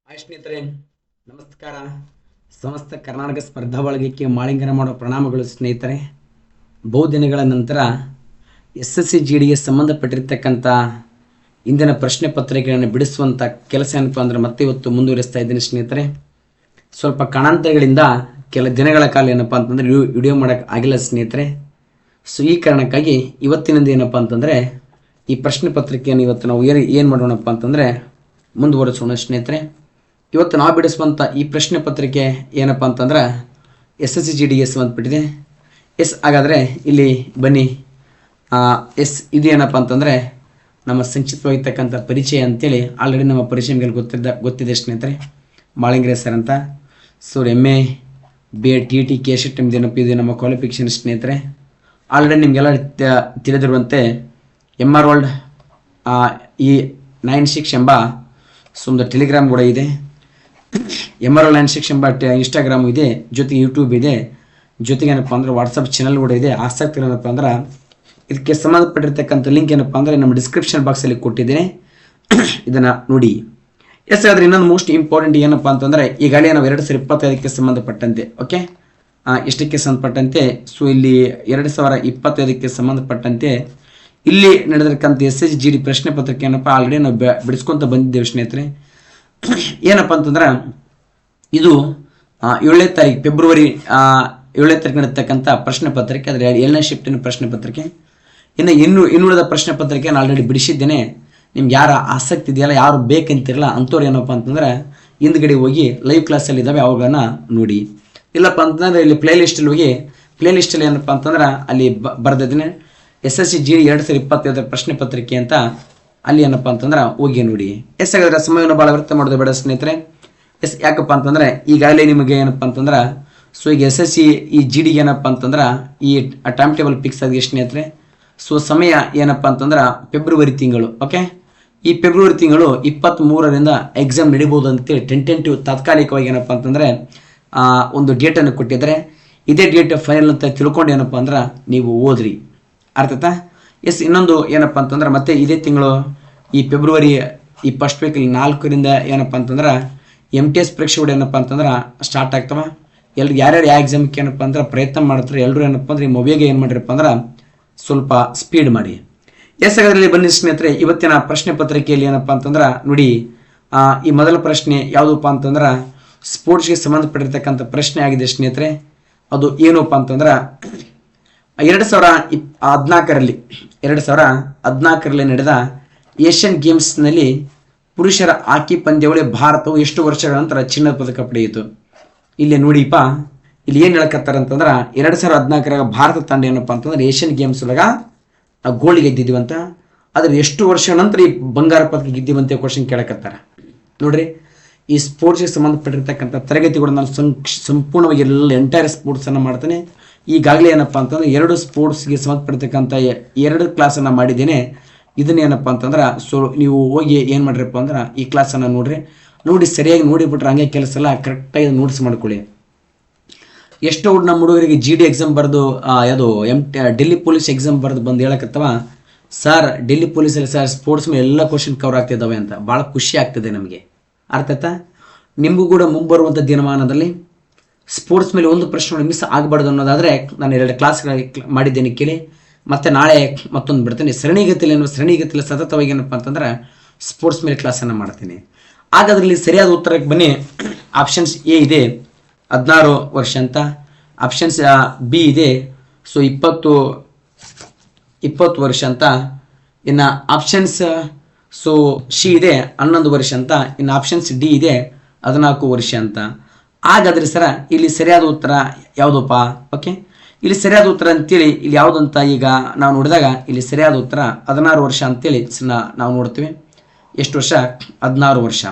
Hi ಸ್ನೇಹಿತರೆ, ನಮಸ್ಕಾರ. ಸಮಸ್ತ ಕರ್ನಾಟಕ ಸ್ಪರ್ಧಾ ಬಳಗಕ್ಕೆ ಮಾಳಿಂಗನ ಮಾಡೋ ಪ್ರಣಾಮಗಳು ಸ್ನೇಹಿತರೆ. ಬಹುದಿನಗಳ ನಂತರ SSC GDಗೆ ಸಂಬಂಧಪಟ್ಟಿರ್ತಕ್ಕಂಥ ಇಂದಿನ ಪ್ರಶ್ನೆ ಪತ್ರಿಕೆಗಳನ್ನು ಬಿಡಿಸುವಂಥ ಕೆಲಸ ಏನಪ್ಪ ಅಂದರೆ ಮತ್ತೆ ಇವತ್ತು ಮುಂದುವರಿಸ್ತಾ ಇದ್ದೀನಿ ಸ್ನೇಹಿತರೆ. ಸ್ವಲ್ಪ ಕಾರಣಾಂತರಗಳಿಂದ ಕೆಲ ದಿನಗಳ ಕಾಲ ಏನಪ್ಪ ಅಂತಂದರೆ ವಿಡಿಯೋ ಮಾಡೋಕ್ಕೆ ಆಗಿಲ್ಲ ಸ್ನೇಹಿತರೆ. ಸೊ ಈ ಕಾರಣಕ್ಕಾಗಿ ಇವತ್ತಿನಿಂದ ಏನಪ್ಪ ಅಂತಂದರೆ ಈ ಪ್ರಶ್ನೆ ಪತ್ರಿಕೆಯನ್ನು ಇವತ್ತು ನಾವು ಏನು ಮಾಡೋಣಪ್ಪ ಅಂತಂದರೆ ಮುಂದುವರಿಸೋಣ ಸ್ನೇಹಿತರೆ. ಇವತ್ತು ನಾವು ಬಿಡಿಸುವಂಥ ಈ ಪ್ರಶ್ನೆ ಪತ್ರಿಕೆ ಏನಪ್ಪ ಅಂತಂದ್ರೆ SSC GDಗೆ ಸಂಬಂಧಪಟ್ಟಿದೆ. ಹಾಗಾದರೆ ಇಲ್ಲಿ ಬನ್ನಿ. ಇದೇನಪ್ಪ ಅಂತಂದರೆ ನಮ್ಮ ಸಂಕ್ಷಿಪ್ತವಾಗಿರ್ತಕ್ಕಂಥ ಪರಿಚಯ ಅಂತೇಳಿ ಆಲ್ರೆಡಿ ನಮ್ಮ ಪರಿಚಯ ನಿಮಗೆ ಗೊತ್ತಿದೆ ಸ್ನೇಹಿತರೆ. ಮಾಳಿಂಗ್ರೆ ಸರ್ ಅಂತ. So MA BA TT KSET ಏನಪ್ಪ ಇದು ನಮ್ಮ ಕ್ವಾಲಿಫಿಕೇಷನ್ ಸ್ನೇಹಿತರೆ. ಆಲ್ರೆಡಿ ನಿಮಗೆಲ್ಲ ತಿಳಿದಿರುವಂತೆ MR ವರ್ಲ್ಡ್ E96 ಎಂಬ ಒಂದು ಟೆಲಿಗ್ರಾಮ್ ಕೂಡ ಇದೆ. MR ವರ್ಲ್ಡ್ 96 ಎಂಬ ಇನ್ಸ್ಟಾಗ್ರಾಮ್ ಇದೆ, ಜೊತೆಗೆ ಯೂಟ್ಯೂಬ್ ಇದೆ, ಜೊತೆಗೆ ಏನಪ್ಪ ಅಂದರೆ ವಾಟ್ಸಪ್ ಚಾನಲ್ ಕೂಡ ಇದೆ. ಆಸಕ್ತಿ ಏನಪ್ಪ ಅಂದ್ರೆ ಇದಕ್ಕೆ ಸಂಬಂಧಪಟ್ಟಿರ್ತಕ್ಕಂಥ ಲಿಂಕ್ ಏನಪ್ಪ ಅಂದರೆ ನಮ್ಮ ಡಿಸ್ಕ್ರಿಪ್ಷನ್ ಬಾಕ್ಸಲ್ಲಿ ಕೊಟ್ಟಿದ್ದೀನಿ, ಇದನ್ನು ನೋಡಿ. ಆದರೆ ಇನ್ನೊಂದು ಮೋಸ್ಟ್ ಇಂಪಾರ್ಟೆಂಟ್ ಏನಪ್ಪ ಅಂತಂದರೆ ಈಗಾಗಲೇ ನಾವು 2025ಕ್ಕೆ ಸಂಬಂಧಪಟ್ಟಂತೆ ಓಕೆ ಎಷ್ಟಕ್ಕೆ ಸಂಬಂಧಪಟ್ಟಂತೆ ಸೊ ಇಲ್ಲಿ 2025ಕ್ಕೆ ಸಂಬಂಧಪಟ್ಟಂತೆ ಇಲ್ಲಿ ನಡೆದಿರ್ತಕ್ಕಂಥ SSC GD ಪ್ರಶ್ನೆ ಪತ್ರಿಕೆ ಏನಪ್ಪ ಆಲ್ರೆಡಿ ನಾವು ಬಿಡಿಸ್ಕೊತ ಬಂದಿದ್ದೇವೆ ಸ್ನೇಹಿತರೆ. ಏನಪ್ಪ ಅಂತಂದ್ರೆ ಇದು 7ನೇ ತಾರೀಕು ಫೆಬ್ರವರಿ 7ನೇ ತಾರೀಕು ನಡೆತಕ್ಕಂಥ ಪ್ರಶ್ನೆ ಪತ್ರಿಕೆ. ಅದರ 7ನೇ ಶಿಫ್ಟಿನ ಪ್ರಶ್ನೆ ಪತ್ರಿಕೆ. ಇನ್ನುಳಿದ ಪ್ರಶ್ನೆ ಪತ್ರಿಕೆಯನ್ನು ಆಲ್ರೆಡಿ ಬಿಡಿಸಿದ್ದೇನೆ. ನಿಮ್ಗೆ ಯಾರು ಆಸಕ್ತಿ ಇದೆಯಲ್ಲ, ಯಾರು ಬೇಕಂತಿರಲ್ಲ ಅಂಥವ್ರು ಏನಪ್ಪ ಅಂತಂದ್ರೆ ಹಿಂದ್ಗಡೆ ಹೋಗಿ ಲೈವ್ ಕ್ಲಾಸಲ್ಲಿ ಇದ್ದಾವೆ, ಅವುಗಳನ್ನ ನೋಡಿ. ಇಲ್ಲಪ್ಪ ಅಂತಂದರೆ ಇಲ್ಲಿ ಪ್ಲೇಲಿಸ್ಟಲ್ಲಿ ಹೋಗಿ, ಪ್ಲೇಲಿಸ್ಟಲ್ಲಿ ಏನಪ್ಪ ಅಂತಂದ್ರೆ ಅಲ್ಲಿ ಬರೆದಿದ್ದೀನಿ SSC GD 2025 ಪ್ರಶ್ನೆ ಪತ್ರಿಕೆ ಅಂತ. ಅಲ್ಲಿ ಏನಪ್ಪ ಅಂತಂದ್ರೆ ಹೋಗಿ ನೋಡಿ. ಹಾಗಾದರೆ ಸಮಯವನ್ನು ಭಾಳ ವ್ಯರ್ಥ ಮಾಡೋದು ಬೇಡ ಸ್ನೇಹಿತರೆ. ಯಾಕಪ್ಪ ಅಂತಂದರೆ ಈಗಾಗಲೇ ನಿಮಗೆ ಏನಪ್ಪ ಅಂತಂದ್ರೆ ಸೊ ಈಗ SSC ಈ GDಗೆ ಏನಪ್ಪ ಅಂತಂದ್ರೆ ಈ ಟೈಮ್ ಟೇಬಲ್ ಫಿಕ್ಸ್ ಆಗಿದೆ ಸ್ನೇಹಿತರೆ. ಸೊ ಸಮಯ ಏನಪ್ಪ ಅಂತಂದ್ರೆ ಫೆಬ್ರವರಿ ತಿಂಗಳು ಓಕೆ. ಈ ಫೆಬ್ರವರಿ ತಿಂಗಳು 23ರಿಂದ ಎಕ್ಸಾಮ್ ನಡಿಬೋದು ಅಂತೇಳಿ ಟೆಂಟೇಟಿವ್ ತಾತ್ಕಾಲಿಕವಾಗಿ ಏನಪ್ಪ ಅಂತಂದರೆ ಒಂದು ಡೇಟನ್ನು ಕೊಟ್ಟಿದ್ದಾರೆ. ಇದೇ ಡೇಟ್ ಫೈನಲ್ ಅಂತ ತಿಳ್ಕೊಂಡು ಏನಪ್ಪ ಅಂದ್ರೆ ನೀವು ಓದ್ರಿ, ಅರ್ಥತಾ. ಇನ್ನೊಂದು ಏನಪ್ಪ ಅಂತಂದ್ರೆ ಮತ್ತೆ ಇದೇ ತಿಂಗಳು ಈ ಫೆಬ್ರವರಿ ಈ ಫಸ್ಟ್ ವೀಕಲ್ಲಿ 4ರಿಂದ ಏನಪ್ಪ ಅಂತಂದ್ರೆ MTS ಪರೀಕ್ಷೆಗಳು ಏನಪ್ಪ ಅಂತಂದ್ರೆ ಸ್ಟಾರ್ಟ್ ಆಗ್ತವೆ. ಯಾರ್ಯಾರು ಯಾವ ಎಕ್ಸಾಮ್ಗೆ ಏನಪ್ಪ ಅಂದ್ರೆ ಪ್ರಯತ್ನ ಮಾಡ್ತಾರೆ ಎಲ್ಲರೂ ಏನಪ್ಪ ಅಂದ್ರೆ ಈ ಮೊಬೈಲ್ಗೆ ಏನು ಮಾಡಿರಪ್ಪ ಅಂದ್ರೆ ಸ್ವಲ್ಪ ಸ್ಪೀಡ್ ಮಾಡಿ. ಹಾಗಾದ್ರೆ ಬನ್ನಿ ಸ್ನೇಹಿತರೆ, ಇವತ್ತಿನ ಪ್ರಶ್ನೆ ಪತ್ರಿಕೆಯಲ್ಲಿ ಏನಪ್ಪ ಅಂತಂದ್ರೆ ನೋಡಿ. ಈ ಮೊದಲ ಪ್ರಶ್ನೆ ಯಾವುದಪ್ಪ ಅಂತಂದ್ರೆ ಸ್ಪೋರ್ಟ್ಸ್ಗೆ ಸಂಬಂಧಪಟ್ಟಿರ್ತಕ್ಕಂಥ ಪ್ರಶ್ನೆ ಆಗಿದೆ ಸ್ನೇಹಿತರೆ. ಅದು ಏನಪ್ಪ ಅಂತಂದ್ರೆ 2014ರಲ್ಲಿ ನಡೆದ ಏಷ್ಯನ್ ಗೇಮ್ಸ್ನಲ್ಲಿ ಪುರುಷರ ಹಾಕಿ ಪಂದ್ಯಾವಳಿ ಭಾರತವು ಎಷ್ಟು ವರ್ಷಗಳ ನಂತರ ಚಿನ್ನದ ಪದಕ ಪಡೆಯಿತು. ಇಲ್ಲಿ ನೋಡಿಪ್ಪ, ಇಲ್ಲಿ ಏನು ಹೇಳಕತ್ತಾರೆ ಅಂತಂದ್ರೆ 2014ರ ಭಾರತ ತಂಡ ಏನಪ್ಪ ಅಂತಂದ್ರೆ ಏಷ್ಯನ್ ಗೇಮ್ಸ್ ಒಳಗೆ ಗೋಲ್ಡ್ ಗೆದ್ದಿದ್ದೀವಿ ಅಂತ. ಆದರೆ ಎಷ್ಟು ವರ್ಷಗಳ ನಂತರ ಈ ಬಂಗಾರ ಪದಕ ಗೆದ್ದಿವಂತ ಕ್ವಶನ್ ಕೇಳಕತ್ತಾರೆ ನೋಡ್ರಿ. ಈ ಸ್ಪೋರ್ಟ್ಸ್ಗೆ ಸಂಬಂಧಪಟ್ಟಿರ್ತಕ್ಕಂಥ ತರಗತಿಗಳು ನಾನು ಸಂಪೂರ್ಣವಾಗಿ ಎಲ್ಲ ಎಂಟೈರ್ ಸ್ಪೋರ್ಟ್ಸನ್ನು ಮಾಡ್ತೇನೆ. ಈಗಾಗಲೇ ಏನಪ್ಪ ಅಂತಂದ್ರೆ 2 ಸ್ಪೋರ್ಟ್ಸ್ಗೆ ಸಂಬಂಧಪಟ್ಟಿರ್ತಕ್ಕಂಥ 2 ಕ್ಲಾಸನ್ನು ಮಾಡಿದ್ದೇನೆ. ಇದನ್ನೇನಪ್ಪ ಅಂತಂದ್ರೆ ಸೊ ನೀವು ಹೋಗಿ ಏನು ಮಾಡಿರಪ್ಪ ಅಂದ್ರೆ ಈ ಕ್ಲಾಸನ್ನು ನೋಡಿ ಸರಿಯಾಗಿ ನೋಡಿಬಿಟ್ರೆ ಹಂಗೆ ಕೆಲಸ ಎಲ್ಲ ಕರೆಕ್ಟಾಗಿ ನೋಟ್ಸ್ ಮಾಡ್ಕೊಳ್ಳಿ. ಎಷ್ಟೋ ನಮ್ಮ ಹುಡುಗರಿಗೆ GD ಎಕ್ಸಾಮ್ ಬರೆದು ಯಾವುದು ಡೆಲ್ಲಿ ಪೊಲೀಸ್ ಎಕ್ಸಾಮ್ ಬರೆದು ಬಂದು ಹೇಳಕತ್ತವ, ಸರ್ ಡೆಲ್ಲಿ ಪೊಲೀಸಲ್ಲಿ ಸರ್ ಸ್ಪೋರ್ಟ್ಸ್ ಮೇಲೆ ಎಲ್ಲ ಕ್ವಶನ್ ಕವರ್ ಆಗ್ತಿದ್ದಾವೆ ಅಂತ. ಭಾಳ ಖುಷಿ ಆಗ್ತದೆ ನಮಗೆ, ಅರ್ಥ ಆಯ್ತಾ. ನಿಮಗೂ ಕೂಡ ಮುಂಬರುವಂಥ ದಿನಮಾನದಲ್ಲಿ ಸ್ಪೋರ್ಟ್ಸ್ ಮೇಲೆ ಒಂದು ಪ್ರಶ್ನೆ ಮಿಸ್ ಆಗಬಾರ್ದು ಅನ್ನೋದಾದರೆ ನಾನು 2 ಕ್ಲಾಸ್ಗಳು ಮಾಡಿದ್ದೇನೆ ಕೇಳಿ. ಮತ್ತು ನಾಳೆ ಮತ್ತೊಂದು ಬಿಡ್ತೀನಿ. ಸರಣಿಗತಿಯಲ್ಲಿ ಸತತವಾಗಿ ಏನಪ್ಪ ಅಂತಂದ್ರೆ ಸ್ಪೋರ್ಟ್ಸ್ ಮೇಲೆ ಕ್ಲಾಸನ್ನು ಮಾಡ್ತೀನಿ. ಹಾಗಾದ್ರಲ್ಲಿ ಸರಿಯಾದ ಉತ್ತರಕ್ಕೆ ಬನ್ನಿ. ಆಪ್ಷನ್ಸ್ A ಇದೆ 16 ವರ್ಷ ಅಂತ, ಆಪ್ಷನ್ಸ್ B ಇದೆ ಸೊ 20 ವರ್ಷ ಅಂತ, ಇನ್ನು ಆಪ್ಷನ್ಸ್ ಸೊ C ಇದೆ 11 ವರ್ಷ ಅಂತ, ಇನ್ನು ಆಪ್ಷನ್ಸ್ D ಇದೆ 14 ವರ್ಷ ಅಂತ. ಹಾಗಾದರೆ ಸರ ಇಲ್ಲಿ ಸರಿಯಾದ ಉತ್ತರ ಯಾವುದಪ್ಪ ಓಕೆ. ಇಲ್ಲಿ ಸರಿಯಾದ ಉತ್ತರ ಅಂತೇಳಿ ಇಲ್ಲಿ ಯಾವುದಂತ ಈಗ ನಾವು ನೋಡಿದಾಗ ಇಲ್ಲಿ ಸರಿಯಾದ ಉತ್ತರ 16 ವರ್ಷ ಅಂತೇಳಿ ನಾವು ನೋಡ್ತೀವಿ. ಎಷ್ಟು ವರ್ಷ? 16 ವರ್ಷ.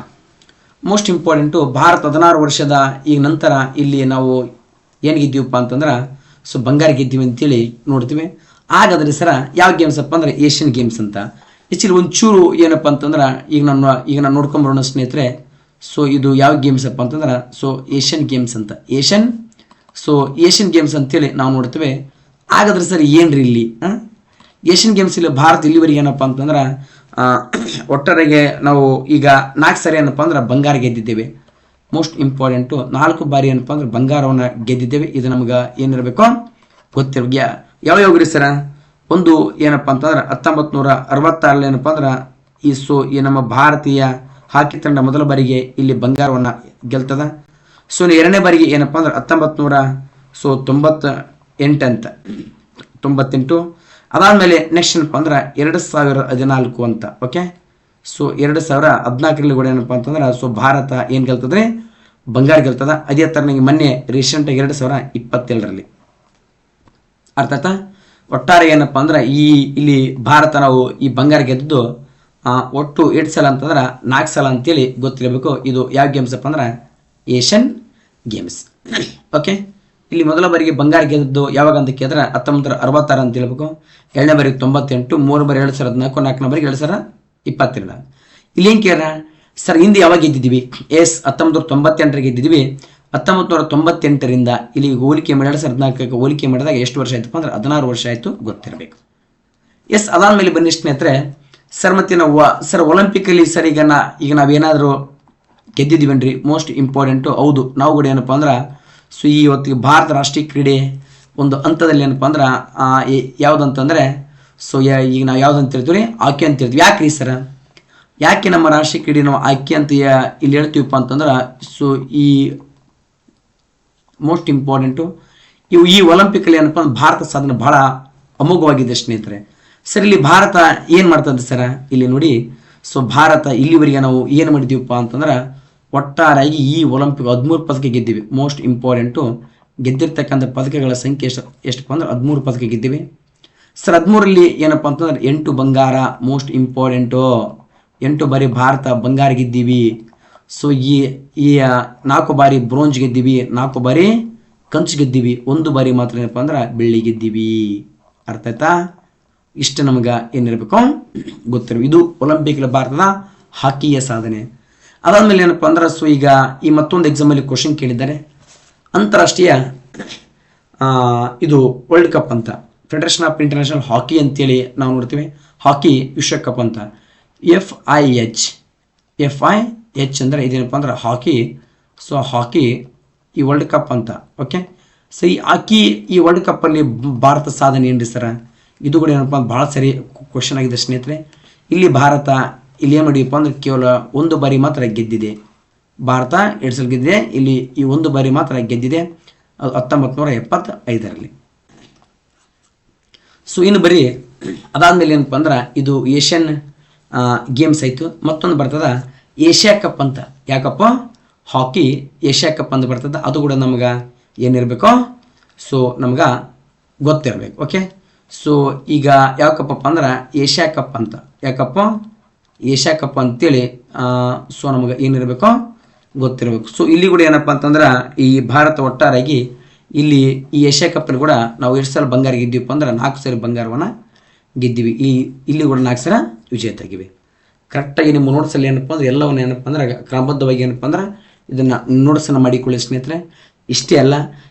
ಮೋಸ್ಟ್ ಇಂಪಾರ್ಟೆಂಟು ಭಾರತ 16 ವರ್ಷದ ಈಗ ನಂತರ ಇಲ್ಲಿ ನಾವು ಏನು ಗೆದ್ದೀವಪ್ಪ ಅಂತಂದ್ರೆ ಸೊ ಬಂಗಾರ ಗೆದ್ದೀವಿ ಅಂತೇಳಿ ನೋಡ್ತೀವಿ. ಹಾಗಾದರೆ ಸರ ಯಾವ ಗೇಮ್ಸ್ ಅಪ್ಪ ಅಂದ್ರೆ ಏಷ್ಯನ್ ಗೇಮ್ಸ್ ಅಂತ. ಹೆಚ್ಚಿಗೆ ಒಂಚೂರು ಏನಪ್ಪ ಅಂತಂದ್ರೆ ಈಗ ನಾನು ನೋಡ್ಕೊಂಬರೋಣ ಸ್ನೇಹಿತರೆ. ಸೊ ಇದು ಯಾವ ಗೇಮ್ಸ್ ಅಪ್ಪ ಅಂತಂದ್ರೆ ಸೊ ಏಷ್ಯನ್ ಗೇಮ್ಸ್ ಅಂತ, ಏಷ್ಯನ್ ಗೇಮ್ಸ್ ಅಂತೇಳಿ ನಾವು ನೋಡ್ತೇವೆ. ಹಾಗಾದ್ರೆ ಸರ್ ಏನ್ರಿ ಇಲ್ಲಿ ಏಷ್ಯನ್ ಗೇಮ್ಸ್ ಇಲ್ಲಿ ಭಾರತ ಇಲ್ಲಿವರೆಗೆ ಏನಪ್ಪ ಅಂತಂದ್ರೆ ಒಟ್ಟಾರೆಗೆ ನಾವು ಈಗ 4 ಸರಿ ಏನಪ್ಪ ಅಂದ್ರೆ ಬಂಗಾರ ಗೆದ್ದಿದ್ದೇವೆ. ಮೋಸ್ಟ್ ಇಂಪಾರ್ಟೆಂಟು 4 ಬಾರಿ ಏನಪ್ಪ ಅಂದ್ರೆ ಬಂಗಾರವನ್ನು ಗೆದ್ದಿದ್ದೇವೆ. ಇದು ನಮ್ಗೆ ಏನಿರಬೇಕು ಗೊತ್ತಿರಬೇಕು. ಯಾವ್ಯಾವ ಸರ ಒಂದು ಏನಪ್ಪ ಅಂತಂದ್ರೆ 1966 ಏನಪ್ಪ ಅಂದ್ರೆ ಈ ನಮ್ಮ ಭಾರತೀಯ ಹಾಕಿ ತಂಡ ಮೊದಲ ಬಾರಿಗೆ ಇಲ್ಲಿ ಬಂಗಾರವನ್ನು ಗೆಲ್ತದ. ಸೊ ಎರಡನೇ ಬಾರಿಗೆ ಏನಪ್ಪ ಅಂದ್ರೆ 1998 ಅಂತ 98. ಅದಾದಮೇಲೆ ನೆಕ್ಸ್ಟ್ ಏನಪ್ಪ ಅಂದ್ರೆ 2014 ಅಂತ. ಓಕೆ, ಸೊ 2014 ಕೂಡ ಏನಪ್ಪ ಅಂತಂದ್ರೆ ಸೊ ಭಾರತ ಏನು ಗೆಲ್ತದ್ರೆ ಬಂಗಾರ ಗೆಲ್ತದ. ಅದೇ ಥರನಾಗಿ ಮೊನ್ನೆ ರೀಸೆಂಟಾಗಿ 2022 ಅರ್ಥ ಆಯ್ತಾ. ಒಟ್ಟಾರೆ ಏನಪ್ಪ ಅಂದ್ರೆ ಇಲ್ಲಿ ಭಾರತ ನಾವು ಈ ಬಂಗಾರ ಗೆದ್ದು ಒಟ್ಟು 8 ಸಲ ಅಂತಂದ್ರೆ 4 ಸಲ ಅಂತೇಳಿ ಗೊತ್ತಿರಬೇಕು. ಇದು ಯಾವ ಗೇಮ್ಸ್ ಅಪ್ಪ ಅಂದ್ರೆ ಏಷ್ಯನ್ ಗೇಮ್ಸ್. ಓಕೆ, ಇಲ್ಲಿ ಮೊದಲ ಬಾರಿಗೆ ಬಂಗಾರ ಗೆದ್ದು ಯಾವಾಗ ಅಂತ ಕೇಳಿದ್ರೆ 1966 ಅಂತ ಹೇಳ್ಬೇಕು. ಎರಡನೇ ಬಾರಿಗೆ 98, ಮೂರನೇ ಬಾರಿ 2014, ನಾಲ್ಕನೇ ಬಾರಿಗೆ 2022. ಇಲ್ಲಿ ಏನು ಕೇಳ ಸರ್ ಹಿಂದೆ ಯಾವಾಗ ಗೆದ್ದಿದ್ದೀವಿ? 1998 ಗೆದ್ದಿದ್ದೀವಿ. 1998ರಿಂದ ಇಲ್ಲಿ ಹೋಲಿಕೆ ಮಾಡಿ 2014 ಹೋಲಿಕೆ ಮಾಡಿದಾಗ ಎಷ್ಟು ವರ್ಷ ಆಯ್ತಪ್ಪ ಅಂದ್ರೆ 16 ವರ್ಷ ಆಯಿತು ಗೊತ್ತಿರಬೇಕು. ಅದಾದಮೇಲೆ ಬನ್ನಿ ಸ್ನೇಹಿತರೆ, ಸರ್ ಮತ್ತೆ ನಾವು ಸರ್ ಒಲಿಂಪಿಕಲ್ಲಿ ಸರ್ ಈಗ ನಾವೇನಾದರೂ ಗೆದ್ದಿದ್ದೀವನ್ರಿ? ಮೋಸ್ಟ್ ಇಂಪಾರ್ಟೆಂಟು ಹೌದು. ನಾವು ಕೂಡ ಏನಪ್ಪ ಅಂದ್ರೆ ಸೊ ಈ ಹೊತ್ತಿಗೆ ಭಾರತ ರಾಷ್ಟ್ರೀಯ ಕ್ರೀಡೆ ಒಂದು ಹಂತದಲ್ಲಿ ಏನಪ್ಪ ಅಂದ್ರೆ ಯಾವುದಂತಂದರೆ ಸೊ ಈಗ ನಾವು ಯಾವ್ದು ಅಂತ ಹೇಳ್ತೀವಿ? ಹಾಕಿ ಅಂತ ಹೇಳ್ತೀವಿ. ಯಾಕೆ ರೀ ಸರ್? ಯಾಕೆ ನಮ್ಮ ರಾಷ್ಟ್ರೀಯ ಕ್ರೀಡೆ ನಾವು ಹಾಕಿ ಅಂತ ಇಲ್ಲಿ ಹೇಳ್ತೀವಪ್ಪ ಅಂತಂದ್ರೆ ಸೊ ಈ ಮೋಸ್ಟ್ ಇಂಪಾರ್ಟೆಂಟು ಈ ಒಲಿಂಪಿಕಲ್ಲಿ ಏನಪ್ಪ ಅಂದ್ರೆ ಭಾರತ ಸಾಧನೆ ಬಹಳ ಅಮೋಘವಾಗಿದೆ ಸ್ನೇಹಿತರೆ. ಸರ್ ಇಲ್ಲಿ ಭಾರತ ಏನು ಮಾಡ್ತದೆ ಸರ? ಇಲ್ಲಿ ನೋಡಿ, ಸೊ ಭಾರತ ಇಲ್ಲಿವರೆಗೆ ನಾವು ಏನು ಮಾಡಿದ್ದೀವಪ್ಪ ಅಂತಂದ್ರೆ ಒಟ್ಟಾರೆಯಾಗಿ ಈ ಒಲಿಂಪಿಕ್ 13 ಪದಕ ಗೆದ್ದೀವಿ. ಮೋಸ್ಟ್ ಇಂಪಾರ್ಟೆಂಟು ಗೆದ್ದಿರ್ತಕ್ಕಂಥ ಪದಕಗಳ ಸಂಖ್ಯೆ ಎಷ್ಟಪ್ಪ ಅಂದ್ರೆ 13 ಪದಕ ಗೆದ್ದೀವಿ ಸರ್. 13ರಲ್ಲಿ ಏನಪ್ಪ ಅಂತಂದ್ರೆ 8 ಬಂಗಾರ. ಮೋಸ್ಟ್ ಇಂಪಾರ್ಟೆಂಟು 8 ಬಾರಿ ಭಾರತ ಬಂಗಾರ ಗೆದ್ದೀವಿ. ಸೊ ಈ 4 ಬಾರಿ ಬ್ರೋಂಜ್ ಗೆದ್ದೀವಿ, 4 ಬಾರಿ ಕಂಚು ಗೆದ್ದೀವಿ, 1 ಬಾರಿ ಮಾತ್ರ ಏನಪ್ಪ ಅಂದ್ರೆ ಬೆಳ್ಳಿ ಗೆದ್ದೀವಿ. ಅರ್ಥ ಆಯ್ತಾ? ಇಷ್ಟು ನಮ್ಗೆ ಏನಿರಬೇಕು ಗೊತ್ತಿರಬೇಕು. ಇದು ಒಲಿಂಪಿಕ್ ಭಾರತದ ಹಾಕಿಯ ಸಾಧನೆ. ಅದಾದಮೇಲೆ ಏನಪ್ಪ ಅಂದ್ರೆ ಸೊ ಈಗ ಈ ಮತ್ತೊಂದು ಎಕ್ಸಾಮಲ್ಲಿ ಕ್ವಶನ್ ಕೇಳಿದ್ದಾರೆ. ಅಂತಾರಾಷ್ಟ್ರೀಯ ಇದು ವರ್ಲ್ಡ್ ಕಪ್ ಅಂತ ಫೆಡರೇಷನ್ ಆಫ್ ಇಂಟರ್ನ್ಯಾಷನಲ್ ಹಾಕಿ ಅಂತೇಳಿ ನಾವು ನೋಡ್ತೀವಿ. ಹಾಕಿ ವಿಶ್ವಕಪ್ ಅಂತ FIH ಅಂದರೆ ಇದೇನಪ್ಪ ಅಂದ್ರೆ ಹಾಕಿ. ಸೊ ಹಾಕಿ ಈ ವರ್ಲ್ಡ್ ಕಪ್ ಅಂತ. ಓಕೆ, ಸೊ ಈ ಹಾಕಿ ಈ ವರ್ಲ್ಡ್ ಕಪ್ಪಲ್ಲಿ ಭಾರತ ಸಾಧನೆ ಏನ್ರಿ ಸರ? ಇದು ಕೂಡ ಏನಪ್ಪ ಭಾಳ ಸರಿ ಕ್ವಶನ್ ಆಗಿದೆ ಸ್ನೇಹಿತರೆ. ಇಲ್ಲಿ ಭಾರತ ಇಲ್ಲಿ ಏನು ಮಾಡಿಯಪ್ಪ ಅಂದ್ರೆ ಕೇವಲ 1 ಬಾರಿ ಮಾತ್ರ ಗೆದ್ದಿದೆ. ಭಾರತ 2 ಸಲ ಗೆದ್ದಿದೆ. ಇಲ್ಲಿ ಈ 1 ಬಾರಿ ಮಾತ್ರ ಗೆದ್ದಿದೆ, 1975ರಲ್ಲಿ. ಸೊ ಇನ್ನು ಬರೀ ಅದಾದಮೇಲೆ ಏನಪ್ಪ ಅಂದ್ರೆ ಇದು ಏಷ್ಯನ್ ಗೇಮ್ಸ್ ಆಯಿತು. ಮತ್ತೊಂದು ಬರ್ತದ ಏಷ್ಯಾ ಕಪ್ ಅಂತ. ಯಾಕಪ್ಪ? ಹಾಕಿ ಏಷ್ಯಾ ಕಪ್ ಅಂತ ಬರ್ತದೆ. ಅದು ಕೂಡ ನಮ್ಗೆ ಏನಿರಬೇಕು ಸೊ ನಮ್ಗೆ ಗೊತ್ತಿರಬೇಕು. ಓಕೆ, ಸೊ ಈಗ ಯಾವ ಕಪ್ಪಪ್ಪ ಅಂದ್ರೆ ಏಷ್ಯಾ ಕಪ್ ಅಂತ. ಯಾಕಪ್ಪ? ಏಷ್ಯಾ ಕಪ್ ಅಂತೇಳಿ ಸೊ ನಮಗೆ ಏನಿರಬೇಕು ಗೊತ್ತಿರಬೇಕು. ಸೊ ಇಲ್ಲಿ ಕೂಡ ಏನಪ್ಪ ಅಂತಂದ್ರೆ ಈ ಭಾರತ ಒಟ್ಟಾರೆಯಾಗಿ ಇಲ್ಲಿ ಈ ಏಷ್ಯಾ ಕಪ್ಪಲ್ಲಿ ಕೂಡ ನಾವು 2 ಸಲ ಬಂಗಾರ ಗೆದ್ದೀವಪ್ಪ ಅಂದ್ರೆ 4 ಸಲ ಬಂಗಾರವನ್ನು ಗೆದ್ದೀವಿ. ಇಲ್ಲಿ ಕೂಡ 4 ಸಲ ವಿಜೇತಾಗಿವೆ. ಕರೆಕ್ಟಾಗಿ ನಿಮ್ಮ ನೋಟ್ಸಲ್ಲಿ ಏನಪ್ಪ ಅಂದ್ರೆ ಎಲ್ಲವನ್ನು ಏನಪ್ಪ ಅಂದ್ರೆ ಕ್ರಮಬದ್ಧವಾಗಿ ಏನಪ್ಪ ಅಂದ್ರೆ ಇದನ್ನು ನೋಟ್ಸನ್ನು ಮಾಡಿಕೊಳ್ಳಿ ಸ್ನೇಹಿತರೆ. ಇಷ್ಟೇ ಅಲ್ಲ,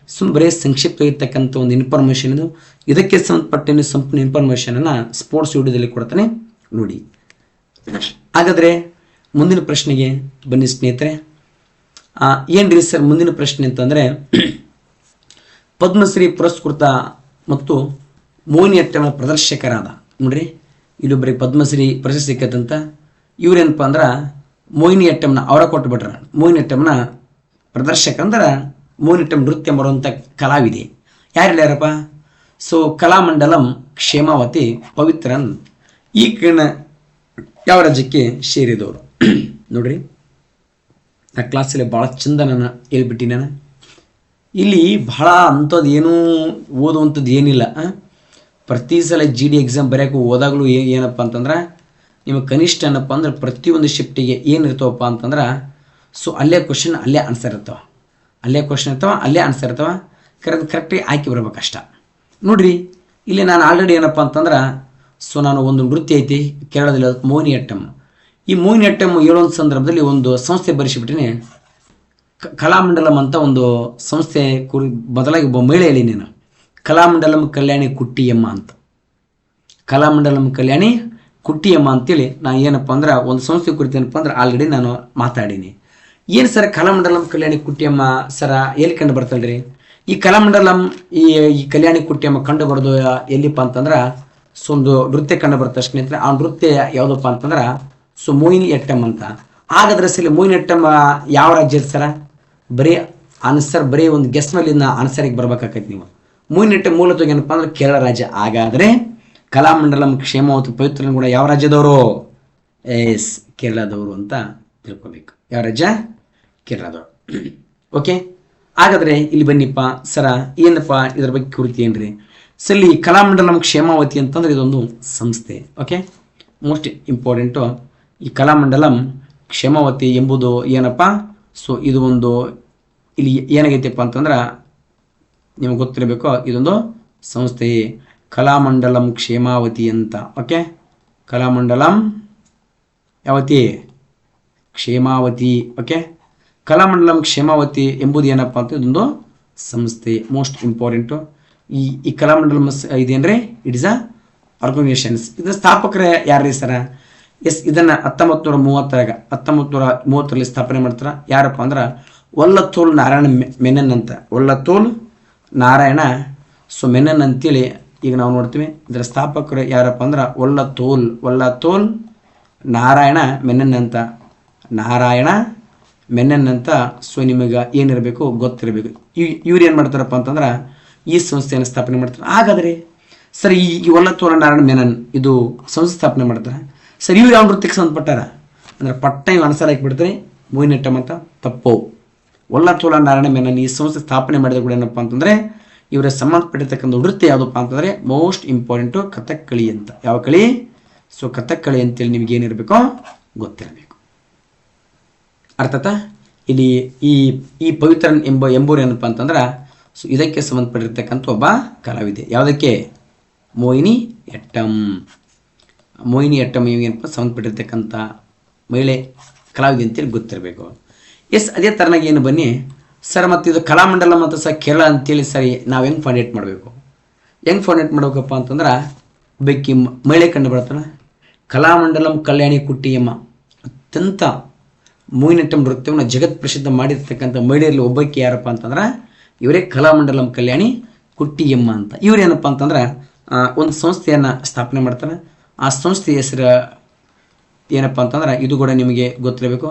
ಬರೀ ಸಂಕ್ಷಿಪ್ತವಾಗಿರ್ತಕ್ಕಂಥ ಒಂದು ಇನ್ಫಾರ್ಮೇಷನ್ ಇದು. ಇದಕ್ಕೆ ಸಂಬಂಧಪಟ್ಟ ಸಂಪೂರ್ಣ ಇನ್ಫಾರ್ಮೇಷನನ್ನು ಸ್ಪೋರ್ಟ್ಸ್ ವಿಡಿಯೋದಲ್ಲಿ ಕೊಡ್ತಾನೆ ನೋಡಿ. ಹಾಗಾದರೆ ಮುಂದಿನ ಪ್ರಶ್ನೆಗೆ ಬನ್ನಿ ಸ್ನೇಹಿತರೆ. ಏನ್ರಿ ಸರ್ ಮುಂದಿನ ಪ್ರಶ್ನೆ ಅಂತಂದರೆ ಪದ್ಮಶ್ರೀ ಪುರಸ್ಕೃತ ಮತ್ತು ಮೋಹಿನಿಯಟ್ಟಂನ ಪ್ರದರ್ಶಕರಾದ ನೋಡ್ರಿ, ಇಲ್ಲೊಬ್ಬರಿಗೆ ಪದ್ಮಶ್ರೀ ಪ್ರಶಸ್ತಿ ಸಿಕ್ಕತ್ತಂತ. ಇವ್ರೇನಪ್ಪ ಅಂದ್ರೆ ಮೋಹಿನಿಯಟ್ಟಂನ ಅವರ ಕೊಟ್ಟುಬಿಟ್ರ. ಮೋಹಿನಿಯಟ್ಟಂನ ಪ್ರದರ್ಶಕ ಅಂದ್ರೆ ಮೋಹಿನಿಯಟ್ಟಂ ನೃತ್ಯ ಮಾಡುವಂಥ ಕಲಾವಿದೆ. ಯಾರಪ್ಪ? ಸೊ ಕಲಾಮಂಡಲಂ ಕ್ಷೇಮಾವತಿ ಪವಿತ್ರನ್. ಈ ಕಿರಣ ಯಾವ ರಾಜ್ಯಕ್ಕೆ ಸೇರಿದವರು ನೋಡ್ರಿ. ಆ ಕ್ಲಾಸಲ್ಲಿ ಭಾಳ ಚಂದ ನಾನು ಹೇಳ್ಬಿಟ್ಟು ನಾನು ಇಲ್ಲಿ ಭಾಳ ಅಂಥದ್ದು ಏನೂ ಓದುವಂಥದ್ದು ಏನಿಲ್ಲ. ಪ್ರತಿ ಸಲ GD ಎಕ್ಸಾಮ್ ಬರೆಯೋಕೆ ಹೋದಾಗಲೂ ಏನಪ್ಪ ಅಂತಂದ್ರೆ ನಿಮಗೆ ಕನಿಷ್ಠ ಏನಪ್ಪ ಅಂದ್ರೆ ಪ್ರತಿಯೊಂದು ಶಿಫ್ಟಿಗೆ ಏನಿರ್ತಾವಪ್ಪ ಅಂತಂದ್ರೆ ಸೊ ಅಲ್ಲೇ ಕ್ವಶನ್ ಅಲ್ಲೇ ಆನ್ಸರ್ ಇರ್ತಾವೆ, ಅಲ್ಲೇ ಕ್ವಶನ್ ಇರ್ತಾವೆ, ಅಲ್ಲೇ ಆನ್ಸರ್ ಇರ್ತಾವೆ. ಕರೆಕ್ಟಾಗಿ ಆಯ್ಕೆ ಬರ್ಬೇಕಷ್ಟ. ನೋಡ್ರಿ ಇಲ್ಲಿ ನಾನು ಆಲ್ರೆಡಿ ಏನಪ್ಪ ಅಂತಂದ್ರೆ ಸೊ ನಾನು ಒಂದು ನೃತ್ಯ ಐತಿ ಕೇರಳದಲ್ಲಿ, ಮೋಹಿನಿಯಟ್ಟಂ. ಈ ಮೋಹಿನಿಯಟ್ಟಂ ಹೇಳೋಂಥ ಸಂದರ್ಭದಲ್ಲಿ ಒಂದು ಸಂಸ್ಥೆ ಬರೆಸಿಬಿಟ್ಟಿನಿ, ಕಲಾಮಂಡಲಂ ಅಂತ ಒಂದು ಸಂಸ್ಥೆ ಬದಲಾಗಿ ಒಬ್ಬ ಮಹಿಳೆ ಹೇಳಿ ನೀನು, ಕಲಾಮಂಡಲಂ ಕಲ್ಯಾಣಿ ಕುಟ್ಟಿಯಮ್ಮ ಅಂತ. ಕಲಾಮಂಡಲಂ ಕಲ್ಯಾಣಿ ಕುಟ್ಟಿಯಮ್ಮ ಅಂತೇಳಿ ನಾನು ಏನಪ್ಪ ಅಂದ್ರೆ ಒಂದು ಸಂಸ್ಥೆ ಕುರಿತು ಏನಪ್ಪ ಅಂದ್ರೆ ಆಲ್ರೆಡಿ ನಾನು ಮಾತಾಡೀನಿ. ಏನು ಸರ್ ಕಲಾಮಂಡಲಂ ಕಲ್ಯಾಣಿ ಕುಟ್ಟಿಯಮ್ಮ ಸರ ಎಲ್ಲಿ ಕಂಡು ಬರ್ತಾಳ್ರಿ? ಈ ಕಲಾಮಂಡಲಂ ಈ ಕಲ್ಯಾಣಿ ಕುಟ್ಟಿಯಮ್ಮ ಕಂಡು ಬರೋದು ಎಲ್ಲಿಪ್ಪ ಅಂತಂದ್ರೆ ಒಂದು ನೃತ್ಯ ಕಂಡು ಬರುತ್ತೆ ಸ್ನೇಹಿತರೆ. ಆ ನೃತ್ಯ ಯಾವುದಪ್ಪ ಅಂತಂದ್ರೆ ಮೋಹಿನಿ ಅಟ್ಟಂ ಅಂತ. ಹಾಗಾದ್ರೆ ಸರಿ ಮೋಹಿನಿ ಅಟ್ಟಂ ಯಾವ ರಾಜ್ಯದ ಸರ? ಬರೀ ಆನ್ಸರ್ ಬರೀ ಒಂದು ಗೆಸ್ ಮೇಲೆ ಆನ್ಸರಿಗೆ ಬರ್ಬೇಕಾಕೈತಿ ನೀವು. ಮೋಹಿನಿ ಅಟ್ಟಂ ಮೂಲತಃ ಏನಪ್ಪ ಅಂದ್ರೆ ಕೇರಳ ರಾಜ್ಯ. ಹಾಗಾದ್ರೆ ಕಲಾಮಂಡಲಂ ಕ್ಷೇಮಾವತಿ ಪವಿತ್ರ ಕೂಡ ಯಾವ ರಾಜ್ಯದವರು? ಎಸ್, ಕೇರಳದವರು ಅಂತ ತಿಳ್ಕೊಬೇಕು. ಯಾವ ರಾಜ್ಯ? ಕೇರಳದವರು. ಓಕೆ, ಹಾಗಾದ್ರೆ ಇಲ್ಲಿ ಬನ್ನಿಪ್ಪ ಸರ, ಏನಪ್ಪ ಇದ್ರ ಬಗ್ಗೆ ಕುರಿತು ಏನ್ರಿ? ಸರ್ ಈ ಕಲಾಮಂಡಲಂ ಕ್ಷೇಮಾವತಿ ಅಂತಂದ್ರೆ ಇದೊಂದು ಸಂಸ್ಥೆ. Okay, most important. ಈ ಕಲಾಮಂಡಲಂ ಕ್ಷೇಮಾವತಿ ಎಂಬುದು ಏನಪ್ಪ? ಇದು ಒಂದು ಇಲ್ಲಿ ಏನಾಗೈತೆಪ್ಪ ಅಂತಂದ್ರೆ ನಿಮಗೆ ಗೊತ್ತಿರಬೇಕು, ಇದೊಂದು ಸಂಸ್ಥೆ ಕಲಾಮಂಡಲಂ ಕ್ಷೇಮಾವತಿ ಅಂತ. ಓಕೆ, ಕಲಾಮಂಡಲಂ ಯಾವತಿ? ಕ್ಷೇಮಾವತಿ. ಓಕೆ, ಕಲಾಮಂಡಲಂ ಕ್ಷೇಮಾವತಿ ಎಂಬುದು ಏನಪ್ಪ ಅಂತ ಇದೊಂದು ಸಂಸ್ಥೆ. Most important. ಈ ಕಲಾಮಂಡಲಂ ಇದೇನ್ರಿ? It is a organisations. ಇದರ ಸ್ಥಾಪಕರೇ ಯಾರ್ರೀ ಸರ? ಎಸ್, ಇದನ್ನು 1930ರಲ್ಲಿ ಸ್ಥಾಪನೆ ಮಾಡ್ತಾರೆ. ಯಾರಪ್ಪ ಅಂದ್ರೆ ವಲ್ಲತ್ತೋಲ್ ನಾರಾಯಣ ಮೆನನ್ ಅಂತ. ವಲ್ಲತ್ತೋಲ್ ನಾರಾಯಣ ಮೆನನ್ ಅಂತೇಳಿ ಈಗ ನಾವು ನೋಡ್ತೀವಿ. ಇದರ ಸ್ಥಾಪಕರು ಯಾರಪ್ಪ ಅಂದ್ರೆ ವಲ್ಲತ್ತೋಲ್ ನಾರಾಯಣ ಮೆನನ್ ಅಂತ. ನಾರಾಯಣ ಮೆನನ್ ಅಂತ. ನಿಮಗೆ ಏನಿರಬೇಕು ಗೊತ್ತಿರಬೇಕು. ಇವ್ರು ಏನು ಮಾಡ್ತಾರಪ್ಪ ಅಂತಂದ್ರೆ ಈ ಸಂಸ್ಥೆಯನ್ನು ಸ್ಥಾಪನೆ ಮಾಡ್ತಾರೆ. ಹಾಗಾದರೆ ಸರ್ ಈ ವಲ್ಲತ್ತೋಲ ನಾರಾಯಣ ಮೆನನ್ ಇದು ಸಂಸ್ಥೆ ಸ್ಥಾಪನೆ ಮಾಡ್ತಾರೆ. ಸರ್ ಇವ್ರು ಯಾವ ನೃತ್ಯಕ್ಕೆ ಸಂಬಂಧಪಟ್ಟಾರ ಅಂದ್ರೆ ಪಟ್ಟ ಇವು ಆನ್ಸರ್ ಹಾಕಿಬಿಡ್ತಾರೆ ಮೋಹಿನಿ ಅಟ್ಟಂ ಅಂತ. ತಪ್ಪು. ವಲ್ಲತ್ತೋಲ ನಾರಾಯಣ ಮೆನನ್ ಈ ಸಂಸ್ಥೆ ಸ್ಥಾಪನೆ ಮಾಡಿದ ಕೂಡ ಏನಪ್ಪ ಅಂತಂದರೆ ಇವರ ಸಂಬಂಧಪಟ್ಟಿರ್ತಕ್ಕಂಥ ನೃತ್ಯ ಯಾವುದಪ್ಪ ಅಂತಂದರೆ ಮೋಸ್ಟ್ ಇಂಪಾರ್ಟೆಂಟು ಕಥಕ್ಕಳಿ ಅಂತ. ಯಾವ ಕಳಿ? ಕಥಕ್ಕಳಿ ಅಂತೇಳಿ ನಿಮ್ಗೆ ಏನಿರಬೇಕು ಗೊತ್ತಿರಬೇಕು. ಅರ್ಥಾತ ಇಲ್ಲಿ ಈ ಪವಿತ್ರನ್ ಎಂಬುರು ಏನಪ್ಪ ಅಂತಂದ್ರೆ ಇದಕ್ಕೆ ಸಂಬಂಧಪಟ್ಟಿರ್ತಕ್ಕಂಥ ಒಬ್ಬ ಕಲಾವಿದೆ. ಯಾವುದಕ್ಕೆ? ಮೋಹಿನಿ ಅಟ್ಟಂ. ಮೋಹಿನಿ ಅಟ್ಟಂ ಏನಪ್ಪ ಸಂಬಂಧಪಟ್ಟಿರ್ತಕ್ಕಂಥ ಮಹಿಳೆ ಕಲಾವಿದೆ ಅಂತೇಳಿ ಗೊತ್ತಿರಬೇಕು. ಎಸ್, ಅದೇ ಥರನಾಗಿ ಏನು ಬನ್ನಿ ಸರ್, ಮತ್ತು ಇದು ಕಲಾಮಂಡಲಂ ಮತ್ತು ಕೇರಳ ಅಂತೇಳಿ ಸರಿ ನಾವು ಹೆಂಗೆ ಫೌಂಡೇಟ್ ಮಾಡಬೇಕು? ಹೆಂಗೆ ಫೌಂಡೇಟ್ ಮಾಡ್ಬೇಕಪ್ಪ ಅಂತಂದ್ರೆ ಬೆಕ್ಕಿ ಮಹಿಳೆ ಕಂಡು ಬರ್ತಾಳೆ. ಕಲಾಮಂಡಲಂ ಕಲ್ಯಾಣಿ ಕುಟ್ಟಿಯಮ್ಮ ಅತ್ಯಂತ ಮೋಹಿನಿ ಅಟ್ಟಂ ನೃತ್ಯವನ್ನು ಜಗತ್ ಪ್ರಸಿದ್ಧ ಮಾಡಿರ್ತಕ್ಕಂಥ ಮಹಿಳೆಯರಲ್ಲಿ ಒಬ್ಬಕ್ಕೆ ಯಾರಪ್ಪ ಅಂತಂದ್ರೆ ಇವರೇ ಕಲಾಮಂಡಲಂ ಕಲ್ಯಾಣಿ ಕುಟ್ಟಿಯಮ್ಮ ಅಂತ. ಇವರೇನಪ್ಪ ಅಂತಂದ್ರೆ ಒಂದು ಸಂಸ್ಥೆಯನ್ನು ಸ್ಥಾಪನೆ ಮಾಡ್ತಾರೆ. ಆ ಸಂಸ್ಥೆಯ ಹೆಸರು ಏನಪ್ಪ ಅಂತಂದ್ರೆ ಇದು ಕೂಡ ನಿಮಗೆ ಗೊತ್ತಿರಬೇಕು,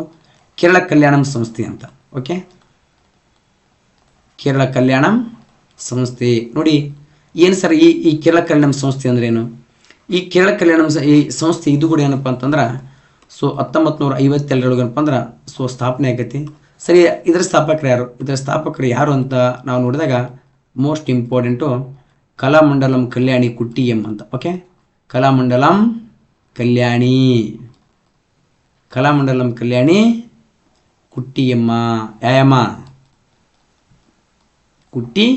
ಕೇರಳ ಕಲ್ಯಾಣಂ ಸಂಸ್ಥೆ ಅಂತ. ಓಕೆ, ಕೇರಳ ಕಲ್ಯಾಣಂ ಸಂಸ್ಥೆ. ನೋಡಿ ಏನು ಸರ್ ಈ ಕೇರಳ ಕಲ್ಯಾಣಂ ಸಂಸ್ಥೆ ಅಂದ್ರೆ ಏನು? ಈ ಕೇರಳ ಕಲ್ಯಾಣಂ ಈ ಸಂಸ್ಥೆ ಇದು ಕೂಡ ಏನಪ್ಪ ಅಂತಂದ್ರೆ 1952 ಏನಪ್ಪ ಅಂದ್ರೆ ಸ್ಥಾಪನೆ ಆಗೈತಿ. ಸರಿ, ಇದರ ಸ್ಥಾಪಕರು ಯಾರು? ಇದರ ಸ್ಥಾಪಕರು ಯಾರು ಅಂತ ನಾವು ನೋಡಿದಾಗ ಮೋಸ್ಟ್ ಇಂಪಾರ್ಟೆಂಟು ಕಲಾಮಂಡಲಂ ಕಲ್ಯಾಣಿ ಕುಟ್ಟಿಯಮ್ಮ ಅಂತ. ಓಕೆ, ಕಲಾಮಂಡಲಂ ಕಲ್ಯಾಣಿ ಕುಟ್ಟಿಯಮ್ಮ. ಯಾಯಮ್ಮ? ಕುಟ್ಟಿ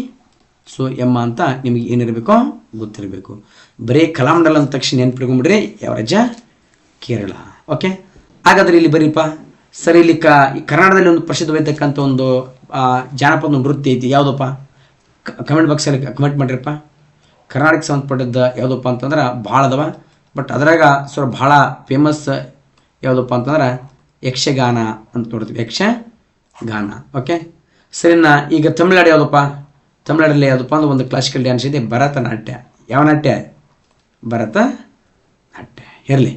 ಎಮ್ಮ ಅಂತ ನಿಮಗೆ ಏನಿರಬೇಕು ಗೊತ್ತಿರಬೇಕು. ಬರೀ ಕಲಾಮಂಡಲಂ ಅಂದ ತಕ್ಷಣ ನೆನ್ಪಿಟ್ಕೊಂಡ್ಬಿಡ್ರಿ ಯಾವ ರಾಜ್ಯ? ಕೇರಳ. ಓಕೆ, ಹಾಗಾದ್ರೆ ಇಲ್ಲಿ ಬರೀಪ್ಪ ಸರಿ, ಇಲ್ಲಿ ಕರ್ನಾಟಕದಲ್ಲಿ ಒಂದು ಪ್ರಸಿದ್ಧವಾಗಿರ್ತಕ್ಕಂಥ ಒಂದು ಜಾನಪದ ನೃತ್ಯ ಐತಿ. ಯಾವುದಪ್ಪ? ಕಮೆಂಟ್ ಬಾಕ್ಸಲ್ಲಿ ಕಮೆಂಟ್ ಮಾಡಿರಪ್ಪ. ಕರ್ನಾಟಕಕ್ಕೆ ಸಂಬಂಧಪಟ್ಟದ್ದು ಯಾವುದಪ್ಪ ಅಂತಂದ್ರೆ ಭಾಳ ಅದಾವ. ಬಟ್ ಅದ್ರಾಗ ಭಾಳ ಫೇಮಸ್ ಯಾವುದಪ್ಪ ಅಂತಂದ್ರೆ ಯಕ್ಷಗಾನ ಅಂತ ನೋಡ್ತೀವಿ. ಯಕ್ಷಗಾನ. ಓಕೆ, ಸರಿನಾ? ಈಗ ತಮಿಳ್ನಾಡು ಯಾವುದಪ್ಪ? ತಮಿಳ್ನಾಡಲ್ಲಿ ಯಾವುದಪ್ಪ ಅಂದ್ರೆ ಒಂದು ಕ್ಲಾಸಿಕಲ್ ಡ್ಯಾನ್ಸ್ ಇದೆ, ಭರತನಾಟ್ಯ. ಯಾವ ನಾಟ್ಯ? ಭರತನಾಟ್ಯ. ಇರಲಿ,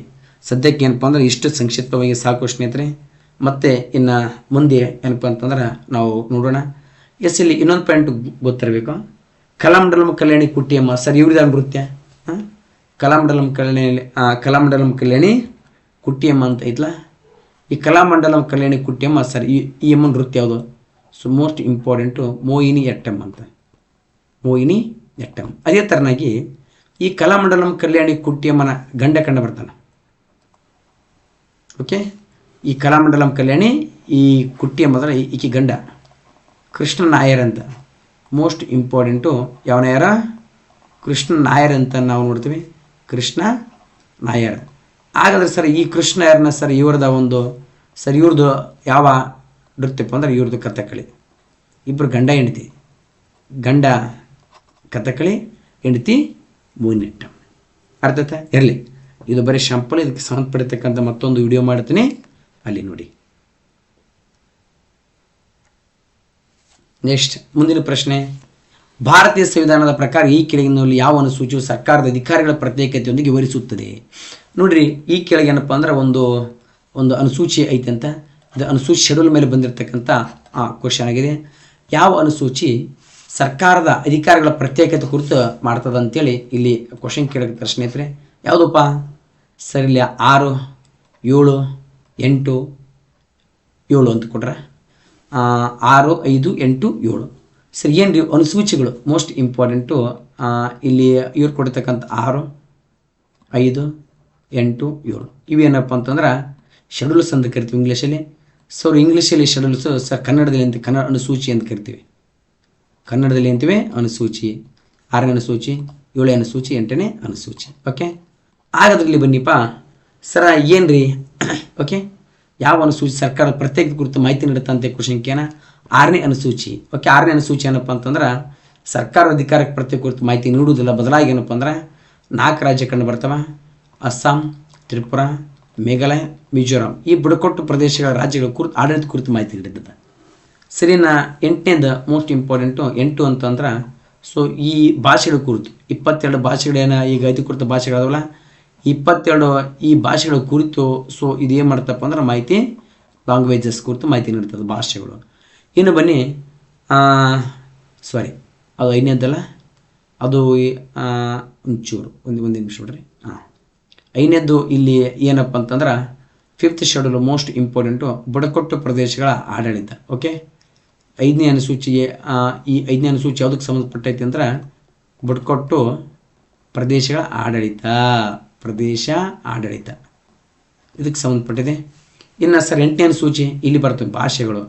ಸದ್ಯಕ್ಕೆ ಏನಪ್ಪ ಅಂದ್ರೆ ಇಷ್ಟು ಸಂಕ್ಷಿಪ್ತವಾಗಿ ಸಾಕು ಸ್ನೇಹಿತರೆ. ಮತ್ತು ಇನ್ನು ಮುಂದೆ ಏನಪ್ಪ ಅಂತಂದ್ರೆ ನಾವು ನೋಡೋಣ. ಎಸ್, ಇಲ್ಲಿ ಇನ್ನೊಂದು ಪಾಯಿಂಟ್ ಗೊತ್ತಿರಬೇಕು. ಕಲಾಮಂಡಲಂ ಕಲ್ಯಾಣಿ ಕುಟ್ಟಿಯಮ್ಮ ಸರ್ ಇವ್ರಿದ ನೃತ್ಯ. ಕಲಾಮಂಡಲಂ ಕಲ್ಯಾಣಿ ಕುಟ್ಟಿಯಮ್ಮ ಅಂತ ಐತ್ಲ. ಈ ಕಲಾಮಂಡಲಂ ಕಲ್ಯಾಣಿ ಕುಟ್ಟಿಯಮ್ಮ ಸರ್ ಈ ಅಮ್ಮ ನೃತ್ಯ ಯಾವುದು? ಮೋಸ್ಟ್ ಇಂಪಾರ್ಟೆಂಟು ಮೋಹಿನಿ ಅಟ್ಟಂ ಅಂತ. ಮೋಹಿನಿ ಅಟ್ಟಂ. ಅದೇ ಥರನಾಗಿ ಈ ಕಲಾಮಂಡಲಂ ಕಲ್ಯಾಣಿ ಕುಟ್ಟಿಯಮ್ಮನ ಗಂಡ ಕಂಡು ಬರ್ತಾನೆ. ಓಕೆ, ಈ ಕಲಾಮಂಡಲಂ ಕಲ್ಯಾಣಿ ಈ ಕುಟ್ಟಿಯಮ್ಮ ಅಂದ್ರೆ ಈಕಿ ಗಂಡ ಕೃಷ್ಣ ನಾಯರ್ ಅಂತ. ಮೋಸ್ಟ್ ಇಂಪಾರ್ಟೆಂಟು ಯಾವ ನಾಯರ? ಕೃಷ್ಣ ನಾಯರ್ ಅಂತ ನಾವು ನೋಡ್ತೀವಿ. ಕೃಷ್ಣ ನಾಯರ್. ಹಾಗಾದ್ರೆ ಸರ್ ಈ ಕೃಷ್ಣ ನಾಯರ್ನ ಸರ್ ಇವ್ರದ್ದು ಯಾವ ನೃತ್ಯಪ್ಪ ಅಂದ್ರೆ ಇವ್ರದ್ದು ಕಥಕ್ಕಳಿ. ಇಬ್ಬರು ಗಂಡ ಹೆಂಡತಿ. ಗಂಡ ಕಥಕ್ಕಳಿ, ಹೆಂಡತಿ ಮೋಹಿನಿ ಅಟ್ಟಂ. ಅರ್ಥಾತ? ಇರಲಿ, ಇದು ಬರೀ ಶಾಂಪಲ್. ಇದಕ್ಕೆ ಸಂಬಂಧಪಟ್ಟಿರ್ತಕ್ಕಂಥ ಮತ್ತೊಂದು ವಿಡಿಯೋ ಮಾಡ್ತೀನಿ, ಅಲ್ಲಿ ನೋಡಿ. ನೆಕ್ಸ್ಟ್ ಮುಂದಿನ ಪ್ರಶ್ನೆ, ಭಾರತೀಯ ಸಂವಿಧಾನದ ಪ್ರಕಾರ ಈ ಕೆಳಗಿನಲ್ಲಿ ಯಾವ ಅನುಸೂಚಿಯು ಸರ್ಕಾರದ ಅಧಿಕಾರಿಗಳ ಪ್ರತ್ಯೇಕತೆಯೊಂದಿಗೆ ವಿವರಿಸುತ್ತದೆ? ನೋಡ್ರಿ, ಈ ಕೆಳಗೆ ಏನಪ್ಪ ಅಂದ್ರೆ ಒಂದು ಅನುಸೂಚಿ ಐತೆ ಅಂತ. ಇದು ಅನುಸೂಚಿ ಶೆಡ್ಯೂಲ್ ಮೇಲೆ ಬಂದಿರತಕ್ಕಂಥ ಕ್ವಶನ್ ಆಗಿದೆ. ಯಾವ ಅನುಸೂಚಿ ಸರ್ಕಾರದ ಅಧಿಕಾರಿಗಳ ಪ್ರತ್ಯೇಕತೆ ಕುರಿತು ಮಾಡ್ತದೆ ಅಂತೇಳಿ ಇಲ್ಲಿ ಕ್ವಶನ್ ಕೇಳಕ್ಕೆ ಸ್ನೇಹಿತರೆ. ಯಾವುದಪ್ಪ ಸರ್? ಇಲ್ಲಿ 6, 7, 8, 7 ಅಂತ ಕೊಟ್ರೆ 6, 5, 8, 7. ಸರಿ, ಏನು ರೀ ಅನುಸೂಚಿಗಳು ಮೋಸ್ಟ್ ಇಂಪಾರ್ಟೆಂಟು. ಇಲ್ಲಿ ಇವ್ರು ಕೊಡ್ತಕ್ಕಂಥ 6, 5, 8, 7 ಇವೇನಪ್ಪ ಅಂತಂದ್ರೆ ಶೆಡ್ಯೂಲ್ಸ್ ಅಂತ ಕರಿತೀವಿ ಇಂಗ್ಲೀಷಲ್ಲಿ. ಸೊ ಇಂಗ್ಲೀಷಲ್ಲಿ ಶೆಡ್ಯೂಲ್ಸು ಸರ್, ಕನ್ನಡದಲ್ಲಿ ಅಂತ ಕನ್ನಡ ಅನುಸೂಚಿ ಅಂತ ಕರಿತೀವಿ. ಕನ್ನಡದಲ್ಲಿ ಅಂತೀವಿ ಅನುಸೂಚಿ. 6ನೇ ಅನುಸೂಚಿ, 7ನೇ ಅನುಸೂಚಿ, 8ನೇ ಅನುಸೂಚಿ. ಓಕೆ, ಹಾಗಾದ್ರಲ್ಲಿ ಬನ್ನಿಪ್ಪ ಸರ, ಏನು ರೀ ಓಕೆ, ಯಾವ ಅನುಸೂಚಿ ಸರ್ಕಾರದ ಪ್ರತ್ಯೇಕ ಕುರಿತು ಮಾಹಿತಿ ನೀಡುತ್ತಂತೆ ಕ್ವಶನ್ಕೇನ 6ನೇ ಅನುಸೂಚಿ. ಓಕೆ, 6ನೇ ಅನುಸೂಚಿ ಏನಪ್ಪ ಅಂತಂದ್ರೆ ಸರ್ಕಾರದ ಅಧಿಕಾರಕ್ಕೆ ಪ್ರತ್ಯೇಕ ಕುರಿತು ಮಾಹಿತಿ ನೀಡುವುದಿಲ್ಲ. ಬದಲಾಗಿ ಏನಪ್ಪ ಅಂದ್ರೆ 4 ರಾಜ್ಯ ಕಂಡು ಬರ್ತವೆ: ಅಸ್ಸಾಂ, ತ್ರಿಪುರ, ಮೇಘಾಲಯ, ಮಿಜೋರಾಂ. ಈ ಬುಡಕಟ್ಟು ಪ್ರದೇಶಗಳ ರಾಜ್ಯಗಳ ಕುರಿತು ಆಡಳಿತ ಕುರಿತು ಮಾಹಿತಿ ನೀಡುತ್ತದೆ. ಸರಿನಾ? 8ನೇದು ಮೋಸ್ಟ್ ಇಂಪಾರ್ಟೆಂಟು. 8 ಅಂತಂದ್ರೆ ಸೊ ಈ ಭಾಷೆಗಳ ಕುರಿತು 22 ಭಾಷೆಗಳೇನ ಈಗ ಅಧಿಕೃತ ಭಾಷೆಗಳದವಲ್ಲ, 22 ಈ ಭಾಷೆಗಳ ಕುರಿತು ಸೊ ಇದೇನು ಮಾಡ್ತಪ್ಪ ಅಂದ್ರೆ ಮಾಹಿತಿ, ಲ್ಯಾಂಗ್ವೇಜಸ್ ಕುರಿತು ಮಾಹಿತಿ ನೀಡ್ತದೆ ಭಾಷೆಗಳು. ಇನ್ನು ಬನ್ನಿ, ಸಾರಿ ಅದು 5ನೇದಲ್ಲ, ಅದು ಒಂಚೂರು ಒಂದು ನಿಮಿಷ ನೋಡ್ರಿ. 5ನೇದ್ದು ಇಲ್ಲಿ ಏನಪ್ಪ ಅಂತಂದ್ರೆ 5th ಶೆಡ್ಯೂಲ್ ಮೋಸ್ಟ್ ಇಂಪಾರ್ಟೆಂಟು, ಬುಡಕಟ್ಟು ಪ್ರದೇಶಗಳ ಆಡಳಿತ. ಓಕೆ, 5ನೇ ಅನುಸೂಚಿಗೆ ಈ 5ನೇ ಅನುಸೂಚಿ ಯಾವುದಕ್ಕೆ ಸಂಬಂಧಪಟ್ಟೈತಿ ಅಂದ್ರೆ ಬುಡಕಟ್ಟು ಪ್ರದೇಶಗಳ ಆಡಳಿತ, ಪ್ರದೇಶ ಆಡಳಿತ ಇದಕ್ಕೆ ಸಂಬಂಧಪಟ್ಟಿದೆ. ಇನ್ನು ಸರ್ 8ನೇ ಅನುಸೂಚಿ ಇಲ್ಲಿ ಬರ್ತವೆ ಭಾಷೆಗಳು.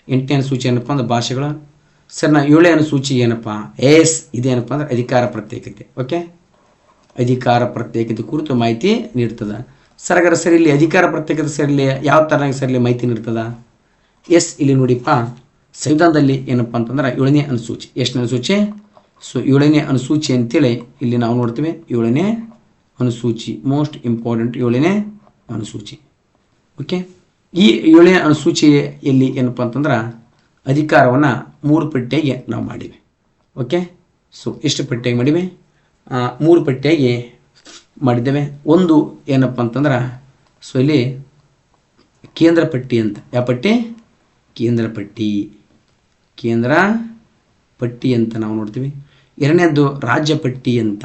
8ನೇ ಅನುಸೂಚಿ ಏನಪ್ಪ ಅಂದ್ರೆ ಭಾಷೆಗಳು. ಸರ್ 7ನೇ ಅನುಸೂಚಿ ಏನಪ್ಪ? ಇದೇನಪ್ಪ ಅಂದ್ರೆ ಅಧಿಕಾರ ಪ್ರತ್ಯೇಕತೆ. ಓಕೆ, ಅಧಿಕಾರ ಪ್ರತ್ಯೇಕತೆ ಕುರಿತು ಮಾಹಿತಿ ನೀಡ್ತದೆ. ಸರ್ ಸರ್ ಇಲ್ಲಿ ಅಧಿಕಾರ ಪ್ರತ್ಯೇಕತೆ ಸರ್ ಇಲ್ಲಿ ಯಾವ ಥರನಾಗಿ ಸರ್ ಇಲ್ಲಿ ಮಾಹಿತಿ ನೀಡ್ತದ? ಇಲ್ಲಿ ನೋಡಿಪ್ಪ, ಸಂವಿಧಾನದಲ್ಲಿ ಏನಪ್ಪ ಅಂತಂದ್ರೆ 7ನೇ ಅನುಸೂಚಿ. ಎಷ್ಟನೇ ಅನುಸೂಚಿ? ಸೊ 7ನೇ ಅನುಸೂಚಿ ಅಂತೇಳಿ ಇಲ್ಲಿ ನಾವು ನೋಡ್ತೀವಿ. 7ನೇ ಅನುಸೂಚಿ ಮೋಸ್ಟ್ ಇಂಪಾರ್ಟೆಂಟ್, 7ನೇ ಅನುಸೂಚಿ. ಓಕೆ, ಈ 7ನೇ ಅನುಸೂಚಿಯಲ್ಲಿ ಏನಪ್ಪ ಅಂತಂದ್ರೆ ಅಧಿಕಾರವನ್ನು 3 ಪಟ್ಟಿಯಾಗಿ ನಾವು ಮಾಡಿವಿ. ಓಕೆ, ಸೊ ಎಷ್ಟು ಪಟ್ಟಿಯಾಗಿ ಮಾಡಿವಿ? 3 ಪಟ್ಟಿಯಾಗಿ ಮಾಡಿದ್ದೇವೆ. ಒಂದು ಏನಪ್ಪ ಅಂತಂದ್ರೆ ಸೊ ಇಲ್ಲಿ ಕೇಂದ್ರ ಪಟ್ಟಿ ಅಂತ. ಯಾವ ಪಟ್ಟಿ? ಕೇಂದ್ರ ಪಟ್ಟಿ, ಕೇಂದ್ರ ಪಟ್ಟಿ ಅಂತ ನಾವು ನೋಡ್ತೀವಿ. 2ನೇದು ರಾಜ್ಯ ಪಟ್ಟಿ ಅಂತ.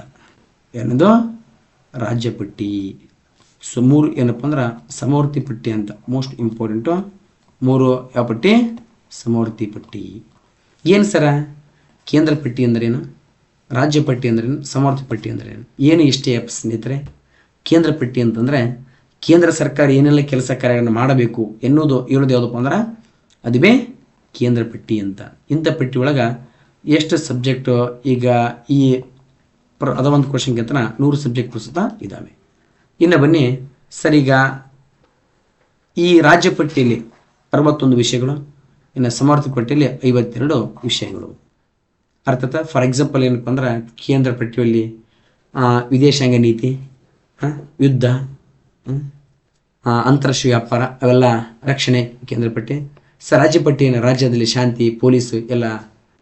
2ನೇದು ರಾಜ್ಯ ಪಟ್ಟಿ. ಸೊ 3 ಏನಪ್ಪ ಅಂದ್ರೆ ಸಮವರ್ತಿ ಪಟ್ಟಿ ಅಂತ. ಮೋಸ್ಟ್ ಇಂಪಾರ್ಟೆಂಟು 3 ಯಾವ ಪಟ್ಟಿ? ಸಮವರ್ತಿ ಪಟ್ಟಿ. ಏನು ಸರ ಕೇಂದ್ರ ಪಟ್ಟಿ ಅಂದ್ರೇನು, ರಾಜ್ಯ ಪಟ್ಟಿ ಅಂದ್ರೇನು, ಸಮವರ್ತಿ ಪಟ್ಟಿ ಅಂದ್ರೇನು? ಏನು ಇಷ್ಟೇ ಸ್ನೇಹಿತರೆ. ಕೇಂದ್ರ ಪಟ್ಟಿ ಅಂತಂದರೆ ಕೇಂದ್ರ ಸರ್ಕಾರ ಏನೆಲ್ಲ ಕೆಲಸ ಕಾರ್ಯಗಳನ್ನು ಮಾಡಬೇಕು ಎನ್ನುವುದು ಹೇಳೋದು ಯಾವುದಪ್ಪ ಅಂದ್ರೆ ಅದುವೇ ಕೇಂದ್ರ ಪಟ್ಟಿ ಅಂತ. ಇಂಥ ಪಟ್ಟಿ ಒಳಗೆ ಎಷ್ಟು ಸಬ್ಜೆಕ್ಟು ಈಗ ಈ ಅದ ಒಂದು ಕ್ವಶನ್ಗೆ ಅಂತ 100 ಸಬ್ಜೆಕ್ಟ್ ಪ್ರಸ್ತುತ ಇದ್ದಾವೆ. ಇನ್ನು ಬನ್ನಿ ಸರ್, ಈಗ ಈ ರಾಜ್ಯ ಪಟ್ಟಿಯಲ್ಲಿ 61 ವಿಷಯಗಳು, ಇನ್ನು ಸಮವರ್ತಿ ಪಟ್ಟಿಯಲ್ಲಿ 52 ವಿಷಯಗಳು. ಅರ್ಥಾತ್ ಫಾರ್ ಎಕ್ಸಾಂಪಲ್ ಏನಪ್ಪ ಅಂದ್ರೆ ಕೇಂದ್ರ ಪಟ್ಟಿಯಲ್ಲಿ ವಿದೇಶಾಂಗ ನೀತಿ, ಯುದ್ಧ, ಅಂತಾರಾಷ್ಟ್ರೀಯ ವ್ಯಾಪಾರ ಅವೆಲ್ಲ ರಕ್ಷಣೆ ಕೇಂದ್ರ ಪಟ್ಟಿ. ರಾಜ್ಯ ಪಟ್ಟಿ ಏನು? ರಾಜ್ಯದಲ್ಲಿ ಶಾಂತಿ, ಪೊಲೀಸು ಎಲ್ಲ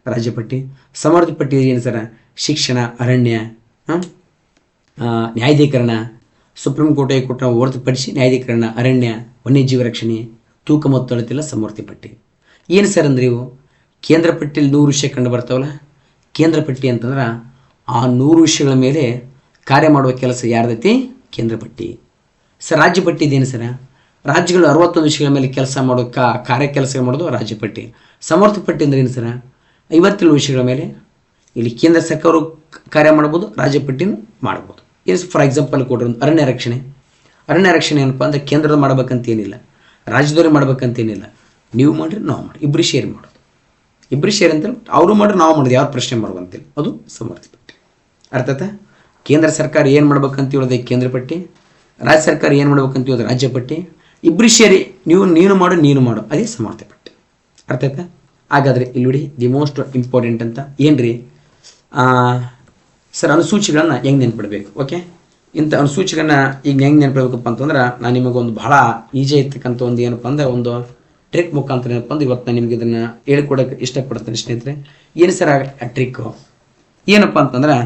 ರಾಜ್ಯ ಪಟ್ಟಿ. ಸಮವರ್ತಿ ಪಟ್ಟಿ ಏನು ಸರ? ಶಿಕ್ಷಣ, ಅರಣ್ಯ, ನ್ಯಾಯಾಧೀಕರಣ, ಸುಪ್ರೀಂ ಕೋರ್ಟಿಗೆ ಕೊಟ್ಟ ಹೊರತುಪಡಿಸಿ ನ್ಯಾಯಾಧೀಕರಣ, ಅರಣ್ಯ, ವನ್ಯಜೀವಿ ರಕ್ಷಣೆ, ತೂಕ ಮತ್ತು ಅಳತೆಲ್ಲ ಸಮವರ್ತಿ ಪಟ್ಟಿ. ಏನು ಸರ್ ಅಂದ್ರೆ ಇವು ಕೇಂದ್ರ ಪಟ್ಟಿಯಲ್ಲಿ 100 ವಿಷಯ ಕಂಡು ಬರ್ತಾವಲ್ಲ. ಕೇಂದ್ರ ಪಟ್ಟಿ ಅಂತಂದ್ರೆ ಆ 100 ವಿಷಯಗಳ ಮೇಲೆ ಕಾರ್ಯ ಮಾಡುವ ಕೆಲಸ ಯಾರ್ದೈತಿ? ಕೇಂದ್ರ ಪಟ್ಟಿ. ಸರ್ ರಾಜ್ಯ ಪಟ್ಟಿ ಇದೇನು ಸರ? ರಾಜ್ಯಗಳು 61 ವಿಷಯಗಳ ಮೇಲೆ ಕೆಲಸ ಮಾಡೋ ಕಾರ್ಯ ಕೆಲಸ ಮಾಡೋದು ರಾಜ್ಯ ಪಟ್ಟಿ. ಸಮವರ್ತಿ ಪಟ್ಟಿ ಅಂದ್ರೆ ಏನು ಸರ? 57 ವಿಷಯಗಳ ಮೇಲೆ ಇಲ್ಲಿ ಕೇಂದ್ರ ಸರ್ಕಾರ ಕಾರ್ಯ ಮಾಡ್ಬೋದು, ರಾಜ್ಯ ಪಟ್ಟಿನೂ ಮಾಡ್ಬೋದು. ಏನು ಫಾರ್ ಎಕ್ಸಾಂಪಲ್ ಕೊಡ್ರಿ, ಒಂದು ಅರಣ್ಯ ರಕ್ಷಣೆ. ಅರಣ್ಯ ರಕ್ಷಣೆ ಏನಪ್ಪ ಅಂದರೆ ಕೇಂದ್ರದ ಮಾಡ್ಬೇಕಂತೇನಿಲ್ಲ, ರಾಜ್ಯದವ್ರಿಗೆ ಮಾಡ್ಬೇಕಂತೇನಿಲ್ಲ. ನೀವು ಮಾಡಿರಿ, ನಾವು ಮಾಡಿ, ಇಬ್ಬರು ಶೇರ್ ಮಾಡೋದು. ಇಬ್ಬರು ಶೇರ್ ಅಂತೇಳಿ ಅವರು ಮಾಡ್ರಿ, ನಾವು ಮಾಡೋದು, ಯಾವ ಪ್ರಶ್ನೆ ಮಾಡುವಂತೇಳಿ ಅದು ಸಮವರ್ತಿ ಪಟ್ಟಿ. ಅರ್ಥಾತ್ ಕೇಂದ್ರ ಸರ್ಕಾರ ಏನು ಮಾಡ್ಬೇಕಂತ ಹೇಳೋದೇ ಕೇಂದ್ರ ಪಟ್ಟಿ, ರಾಜ್ಯ ಸರ್ಕಾರ ಏನು ಮಾಡ್ಬೇಕಂತ ಹೇಳೋದು ರಾಜ್ಯ ಪಟ್ಟಿ. ಇಬ್ಬರು ಸೇರಿ ನೀನು ಮಾಡು ಅದೇ ಸಮವರ್ತಿ ಪಟ್ಟಿ. ಅರ್ಥಾಯ್ತಾ? ಹಾಗಾದರೆ ಇಲ್ಲಿ ನೋಡಿ ದಿ ಮೋಸ್ಟ್ ಇಂಪಾರ್ಟೆಂಟ್ ಅಂತ ಏನ್ರಿ ಸರ್ ಅನುಸೂಚಿಗಳನ್ನು ಹೆಂಗೆ ನೆನ್ಪಿಡ್ಬೇಕು? ಓಕೆ, ಇಂಥ ಅನುಸೂಚಿಗಳನ್ನ ಈಗ ಹೆಂಗೆ ನೆನಪಿಡ್ಬೇಕಪ್ಪ ಅಂತಂದ್ರೆ ನಾನು ನಿಮಗೊಂದು ಬಹಳ ಈಜಿ ಇರ್ತಕ್ಕಂಥ ಒಂದು ಏನಪ್ಪ ಅಂದ್ರೆ ಒಂದು ಟ್ರಿಕ್ ಮುಖಾಂತರ ಏನಪ್ಪ ಅಂದ್ರೆ ಇವತ್ತು ನಾನು ನಿಮ್ಗೆ ಇದನ್ನು ಹೇಳ್ಕೊಡೋಕೆ ಇಷ್ಟಪಡ್ತೇನೆ ಸ್ನೇಹಿತರೆ. ಏನು ಸರ್ ಆ ಟ್ರಿಕ್ಕು ಏನಪ್ಪ ಅಂತಂದ್ರೆ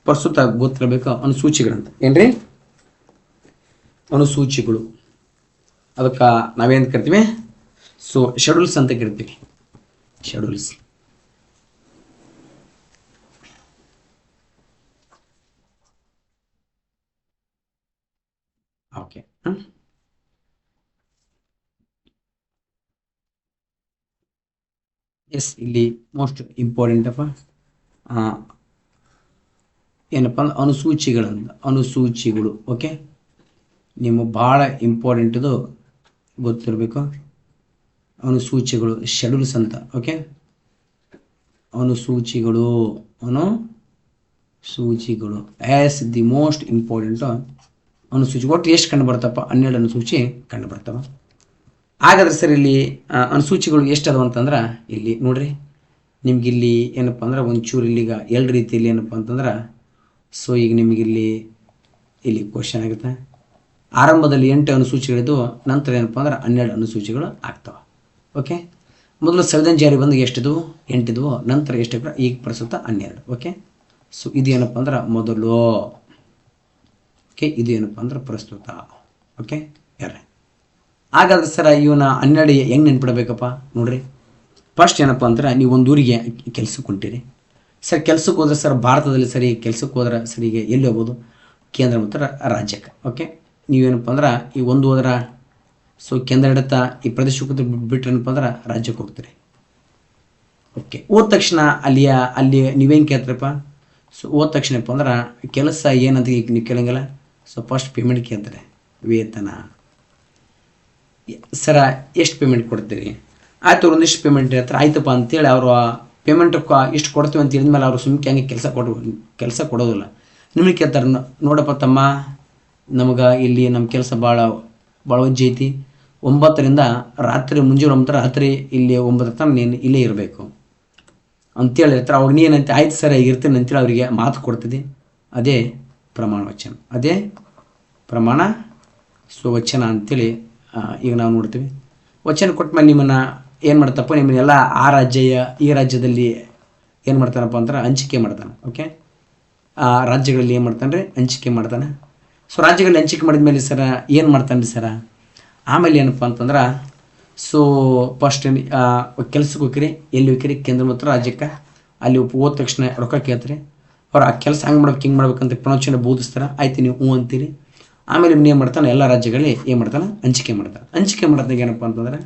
ಪ್ರಸ್ತುತ ಗೊತ್ತಿರಬೇಕು ಅನುಸೂಚಿಗಳಂತ. ಏನ್ರಿ ಅನುಸೂಚಿಗಳು, ಅದಕ್ಕೆ ನಾವೇನು ಕರಿತೀವಿ ಸೊ ಶೆಡ್ಯೂಲ್ಸ್ ಅಂತ ಕರಿತೀವಿ. Schedules okay. ಎಸ್, ಇಲ್ಲಿ ಮೋಸ್ಟ್ ಇಂಪಾರ್ಟೆಂಟ್ ಅಪ್ಪ ಏನಪ್ಪ ಅಂದ್ರೆ ಅನುಸೂಚಿಗಳು. ಓಕೆ, ನಿಮ್ಮ ಭಾಳ ಇಂಪಾರ್ಟೆಂಟದು ಗೊತ್ತಿರಬೇಕು. ಅನುಸೂಚಿಗಳು, ಶೆಡ್ಯೂಲ್ಸ್ ಅಂತ. ಓಕೆ, ಅನುಸೂಚಿಗಳು ಆ್ಯಸ್ ದಿ ಮೋಸ್ಟ್ ಇಂಪಾರ್ಟೆಂಟ್ ಅನುಸೂಚಿ. ಒಟ್ಟು ಎಷ್ಟು ಕಂಡು ಬರ್ತಪ್ಪ? 12 ಅನುಸೂಚಿ ಕಂಡು ಬರ್ತಾವ. ಹಾಗಾದ್ರೆ ಸರ್ ಇಲ್ಲಿ ಅನುಸೂಚಿಗಳು ಎಷ್ಟು ಅದಾವ ಅಂತಂದ್ರೆ ಇಲ್ಲಿ ನೋಡ್ರಿ, ನಿಮ್ಗಿಲ್ಲಿ ಏನಪ್ಪ ಅಂದ್ರೆ ಒಂಚೂರು ಇಲ್ಲಿಗ ಎರಡು ರೀತಿಯಲ್ಲಿ ಏನಪ್ಪ ಅಂತಂದ್ರೆ ಸೊ ಈಗ ಇಲ್ಲಿ ಕ್ವಶನ್ ಆಗುತ್ತೆ. ಆರಂಭದಲ್ಲಿ 8 ಅನುಸೂಚಿಗಳಿದ್ದು, ನಂತರ ಏನಪ್ಪ ಅಂದ್ರೆ 12 ಅನುಸೂಚಿಗಳು ಆಗ್ತವೆ. ಓಕೆ, ಮೊದಲು ಸಂವಿಧಾನ ಜಾರಿ ಬಂದು ಎಷ್ಟಿದ್ವು? 8 ಇದ್ವು. ನಂತರ ಎಷ್ಟು? ಈಗ ಪ್ರಸ್ತುತ 12. ಓಕೆ, ಸೊ ಇದು ಏನಪ್ಪ ಅಂದ್ರೆ ಮೊದಲು. ಓಕೆ, ಇದು ಏನಪ್ಪ ಅಂದ್ರೆ ಪ್ರಸ್ತುತ. ಓಕೆ, ಯಾರೇ ಹಾಗಾದ್ರೆ ಸರ ಇವನ್ನ 12 ಹೆಂಗೆ ನೆನ್ಪಿಡಬೇಕಪ್ಪ ನೋಡ್ರಿ. ಫಸ್ಟ್ ಏನಪ್ಪ ಅಂದ್ರೆ ನೀವು ಒಂದು ಊರಿಗೆ ಕೆಲ್ಸಕ್ಕೆ ಹೊಂಟಿರಿ ಸರ್. ಕೆಲ್ಸಕ್ಕೆ ಹೋದ್ರೆ ಸರ್ ಭಾರತದಲ್ಲಿ ಸರಿ ಕೆಲ್ಸಕ್ಕೆ ಹೋದ್ರೆ ಸರಿಗೆ ಎಲ್ಲಿ ಹೋಗ್ಬೋದು? ಕೇಂದ್ರ ಮತ್ತು ರಾಜ್ಯಕ್ಕೆ. ಓಕೆ, ನೀವೇನಪ್ಪ ಅಂದ್ರೆ ಈ ಒಂದು ಹೋದ್ರೆ ಸೊ ಕೇಂದ್ರ ಹಿಡಿತ ಈ ಪ್ರದೇಶಕ್ಕೆ ಬಿಟ್ರೇನಪ್ಪ ಅಂದ್ರೆ ರಾಜ್ಯಕ್ಕೆ ಹೋಗ್ತೀರಿ. ಓಕೆ, ಹೋದ ತಕ್ಷಣ ಅಲ್ಲಿ ನೀವೇನು ಕೇಳ್ತೀರಪ್ಪ? ಸೊ ಹೋದ ತಕ್ಷಣಪ್ಪ ಅಂದ್ರೆ ಕೆಲಸ ಏನಂತ ಈಗ ನೀವು ಕೇಳಂಗಿಲ್ಲ. ಸೊ ಫಸ್ಟ್ ಪೇಮೆಂಟ್ ಕೇಳ್ತಾರೆ, ವೇತನ. ಸರ ಎಷ್ಟು ಪೇಮೆಂಟ್ ಕೊಡ್ತೀರಿ? ಆಯ್ತು, ಒಂದಿಷ್ಟು ಪೇಮೆಂಟ್ ಹೇಳ್ತಾರೆ. ಆಯ್ತಪ್ಪ ಅಂತೇಳಿ ಅವರು ಪೇಮೆಂಟ್ ಇಷ್ಟು ಕೊಡ್ತೀವಿ ಅಂತ ಹೇಳಿದ್ಮೇಲೆ ಅವರು ಸುಮ್ಕೆ ಹಂಗೆ ಕೆಲಸ ಕೊಡೋದಿಲ್ಲ. ನಿಮಗೆ ಕೇಳ್ತಾರೆ, ನೋಡಪ್ಪ ತಮ್ಮ, ನಮಗೆ ಇಲ್ಲಿ ನಮ್ಮ ಕೆಲಸ ಭಾಳ ವಜ್ಜೆ ಐತಿ. 9ರಿಂದ ರಾತ್ರಿ ಮುಂಜಾನೆ 9 ರಾತ್ರಿ ಇಲ್ಲಿ 9 ತನಕ ನೀನು ಇಲ್ಲೇ ಇರಬೇಕು ಅಂತೇಳಿ ಹೇಳ್ತಾರೆ. ಅವಾಗ ನೀನಂತೆ ಆಯ್ತು ಸರ್ ಇರ್ತೀನಿ ಅಂತೇಳಿ ಅವರಿಗೆ ಮಾತು ಕೊಡ್ತಿದ್ದೆ. ಅದೇ ಪ್ರಮಾಣ ವಚನ. ಅದೇ ಪ್ರಮಾಣ ವಚನ ಅಂತೇಳಿ ಈಗ ನಾವು ನೋಡ್ತೀವಿ. ವಚನ ಕೊಟ್ಟ ಮೇಲೆ ನಿಮ್ಮನ್ನು ಏನು ಮಾಡ್ತಪ್ಪ, ನಿಮ್ಮನ್ನೆಲ್ಲ ಈ ರಾಜ್ಯದಲ್ಲಿ ಏನು ಮಾಡ್ತಾನಪ್ಪ ಅಂದ್ರೆ ಹಂಚಿಕೆ ಮಾಡ್ತಾನೆ. ಓಕೆ, ಆ ರಾಜ್ಯಗಳಲ್ಲಿ ಏನು ಮಾಡ್ತಾನೆ ರೀ? ಹಂಚಿಕೆ ಮಾಡ್ತಾನೆ. ಸೊ ರಾಜ್ಯಗಳಲ್ಲಿ ಹಂಚಿಕೆ ಮಾಡಿದ ಮೇಲೆ ಸರ ಏನು ಮಾಡ್ತಾನೆ ರೀ ಸರ? ಆಮೇಲೆ ಏನಪ್ಪ ಅಂತಂದ್ರೆ ಸೊ ಫಸ್ಟ್ ಕೆಲ್ಸಕ್ಕೆ ಹೋಗ್ರಿ. ಎಲ್ಲಿ ಹೋಗ್ರಿ? ಕೇಂದ್ರ ಮತ್ತು ರಾಜ್ಯಕ್ಕೆ. ಅಲ್ಲಿ ಹೋದ ತಕ್ಷಣ ರೊಕ್ಕ ಕೇಳ್ತಾರೆ. ಅವ್ರು ಆ ಕೆಲಸ ಹಂಗೆ ಮಾಡ್ಬೇಕು ಹಿಂಗೆ ಮಾಡ್ಬೇಕಂತ ಪ್ರವಚನ ಬೋಧಿಸ್ತಾರೆ. ಆಯ್ತು, ನೀವು ಹ್ಞೂ ಅಂತೀರಿ. ಆಮೇಲೆ ಏನು ಮಾಡ್ತಾನೆ? ಎಲ್ಲ ರಾಜ್ಯಗಳಲ್ಲಿ ಏನು ಮಾಡ್ತಾನೆ? ಹಂಚಿಕೆ ಮಾಡ್ತಾನೆ. ಹಂಚಿಕೆ ಮಾಡೋದಾಗ ಏನಪ್ಪ ಅಂತಂದ್ರೆ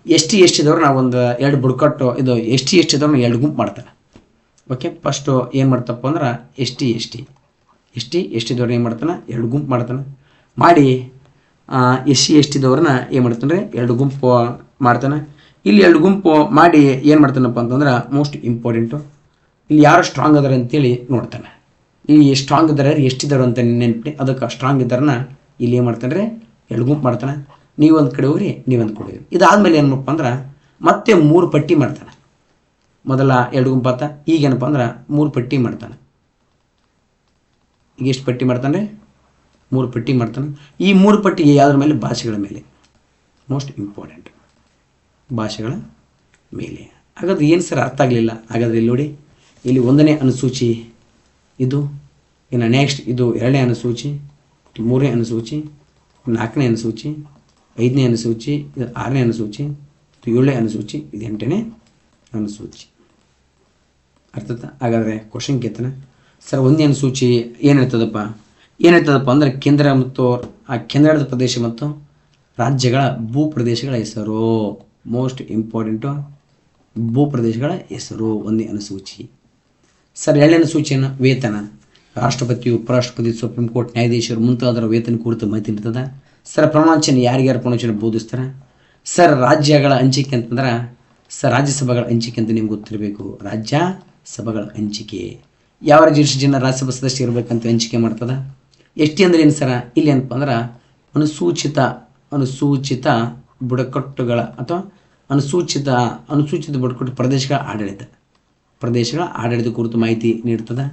ಎಷ್ಟಿದವ್ರು ನಾವು ಒಂದು 2 ಬುಡಕಟ್ಟು ಇದು ಎಷ್ಟಿದವ್ರು 2 ಗುಂಪು ಮಾಡ್ತಾರೆ. ಓಕೆ, ಫಸ್ಟು ಏನು ಮಾಡ್ತಪ್ಪ ಅಂದ್ರೆ ಎಷ್ಟಿದವ್ರನ್ನ ಏನು ಮಾಡ್ತಾನೆ? 2 ಗುಂಪು ಮಾಡ್ತಾನೆ. ಮಾಡಿ ಎಷ್ಟಿದವ್ರನ್ನ ಏನು ಮಾಡ್ತಾನೆ ರೀ? 2 ಗುಂಪು ಮಾಡ್ತಾನೆ. ಇಲ್ಲಿ 2 ಗುಂಪು ಮಾಡಿ ಏನು ಮಾಡ್ತಾನಪ್ಪ ಅಂತಂದ್ರೆ ಮೋಸ್ಟ್ ಇಂಪಾರ್ಟೆಂಟು ಇಲ್ಲಿ ಯಾರು ಸ್ಟ್ರಾಂಗ್ ಅದಾರೆ ಅಂತೇಳಿ ನೋಡ್ತಾನೆ. ಇಲ್ಲಿ ಸ್ಟ್ರಾಂಗ್ ಇದ್ದಾರೆ ಎಷ್ಟಿದ್ದಾರೆ ಅಂತ ನೆನಪಿ, ಅದಕ್ಕೆ ಸ್ಟ್ರಾಂಗ್ ಇದ್ದಾರನ್ನ ಇಲ್ಲಿ ಏನು ಮಾಡ್ತಾನೆ ರೀ? 2 ಗುಂಪು ಮಾಡ್ತಾನೆ. ನೀವೊಂದು ಕಡೆ ಹೋಗ್ರಿ, ನೀವೊಂದು ಕಡೆ ಹೋಗ್ರಿ. ಇದಾದ್ಮೇಲೆ ಏನಪ್ಪ ಅಂದ್ರೆ ಮತ್ತೆ 3 ಪಟ್ಟಿ ಮಾಡ್ತಾನೆ. ಮೊದಲ 2 ಗುಂಪು ಆತ. ಈಗೇನಪ್ಪ ಅಂದ್ರೆ 3 ಪಟ್ಟಿ ಮಾಡ್ತಾನೆ. ಈಗ ಎಷ್ಟು ಪಟ್ಟಿ ಮಾಡ್ತಾನೆ? 3 ಪಟ್ಟಿ ಮಾಡ್ತಾನೆ. ಈ 3 ಪಟ್ಟಿಗೆ ಯಾವುದ್ರ ಮೇಲೆ? ಭಾಷೆಗಳ ಮೇಲೆ. ಮೋಸ್ಟ್ ಇಂಪಾರ್ಟೆಂಟ್ ಭಾಷೆಗಳ ಮೇಲೆ. ಹಾಗಾದ್ರೆ ಏನು ಸರ್ ಅರ್ಥ ಆಗಲಿಲ್ಲ? ಹಾಗಾದ್ರೆ ಇಲ್ಲಿ ನೋಡಿ, ಇಲ್ಲಿ 1ನೇ ಅನುಸೂಚಿ ಇದು, ಇನ್ನು ನೆಕ್ಸ್ಟ್ ಇದು 2ನೇ ಅನುಸೂಚಿ, 3ನೇ ಅನುಸೂಚಿ, 4ನೇ ಅನುಸೂಚಿ, 5ನೇ ಅನುಸೂಚಿ, ಇದು 6ನೇ ಅನುಸೂಚಿ, ಇದು 7ನೇ ಅನುಸೂಚಿ, ಇದು 8ನೇ ಅನುಸೂಚಿ. ಅರ್ಥಾತ್ ಹಾಗಾದರೆ ಕ್ವಶನ್ ಕೇಳ್ತಾನೆ ಸರ್, 1ನೇ ಅನುಸೂಚಿ ಏನು ಹೇಳ್ತದಪ್ಪ ಅಂದರೆ ಕೇಂದ್ರ ಮತ್ತು ಆ ಕೇಂದ್ರಾಡಳಿತ ಪ್ರದೇಶ ಮತ್ತು ರಾಜ್ಯಗಳ ಭೂ ಪ್ರದೇಶಗಳ ಹೆಸರು. ಮೋಸ್ಟ್ ಇಂಪಾರ್ಟೆಂಟು ಭೂ ಪ್ರದೇಶಗಳ ಹೆಸರು 1ನೇ ಅನುಸೂಚಿ. ಸರ್ 2ನೇ ಅನುಸೂಚಿಯನ್ನು ವೇತನ. ರಾಷ್ಟ್ರಪತಿ, ಉಪರಾಷ್ಟ್ರಪತಿ, ಸುಪ್ರೀಂ ಕೋರ್ಟ್ ನ್ಯಾಯಾಧೀಶರು ಮುಂತಾದವರ ವೇತನ ಕುರಿತು ಮಾಹಿತಿ ಇರ್ತದೆ. ಸರ್ ಪ್ರಮಾಣವಚನ ಯಾರ್ಯಾರು ಪ್ರಮಾಣವಚನ ಬೋಧಿಸ್ತಾರೆ? ಸರ್ ರಾಜ್ಯಗಳ ಹಂಚಿಕೆ ಅಂತಂದ್ರೆ ಸರ್ ರಾಜ್ಯಸಭೆಗಳ ಹಂಚಿಕೆ ಅಂತ ನಿಮ್ಗೆ ಗೊತ್ತಿರಬೇಕು. ರಾಜ್ಯಸಭೆಗಳ ಹಂಚಿಕೆ ಯಾವ ಜನ ರಾಜ್ಯಸಭಾ ಸದಸ್ಯ ಇರಬೇಕಂತ ಹಂಚಿಕೆ ಮಾಡ್ತದೆ. ಎಷ್ಟಿ ಅಂದ್ರೆ ಏನು ಸರ? ಇಲ್ಲಿ ಏನಪ್ಪ ಅಂದ್ರೆ ಅನುಸೂಚಿತ ಬುಡಕಟ್ಟುಗಳ ಅಥವಾ ಅನುಸೂಚಿತ ಬುಡಕಟ್ಟು ಪ್ರದೇಶಗಳ ಆಡಳಿತ ಕುರಿತು ಮಾಹಿತಿ ನೀಡ್ತದೆ.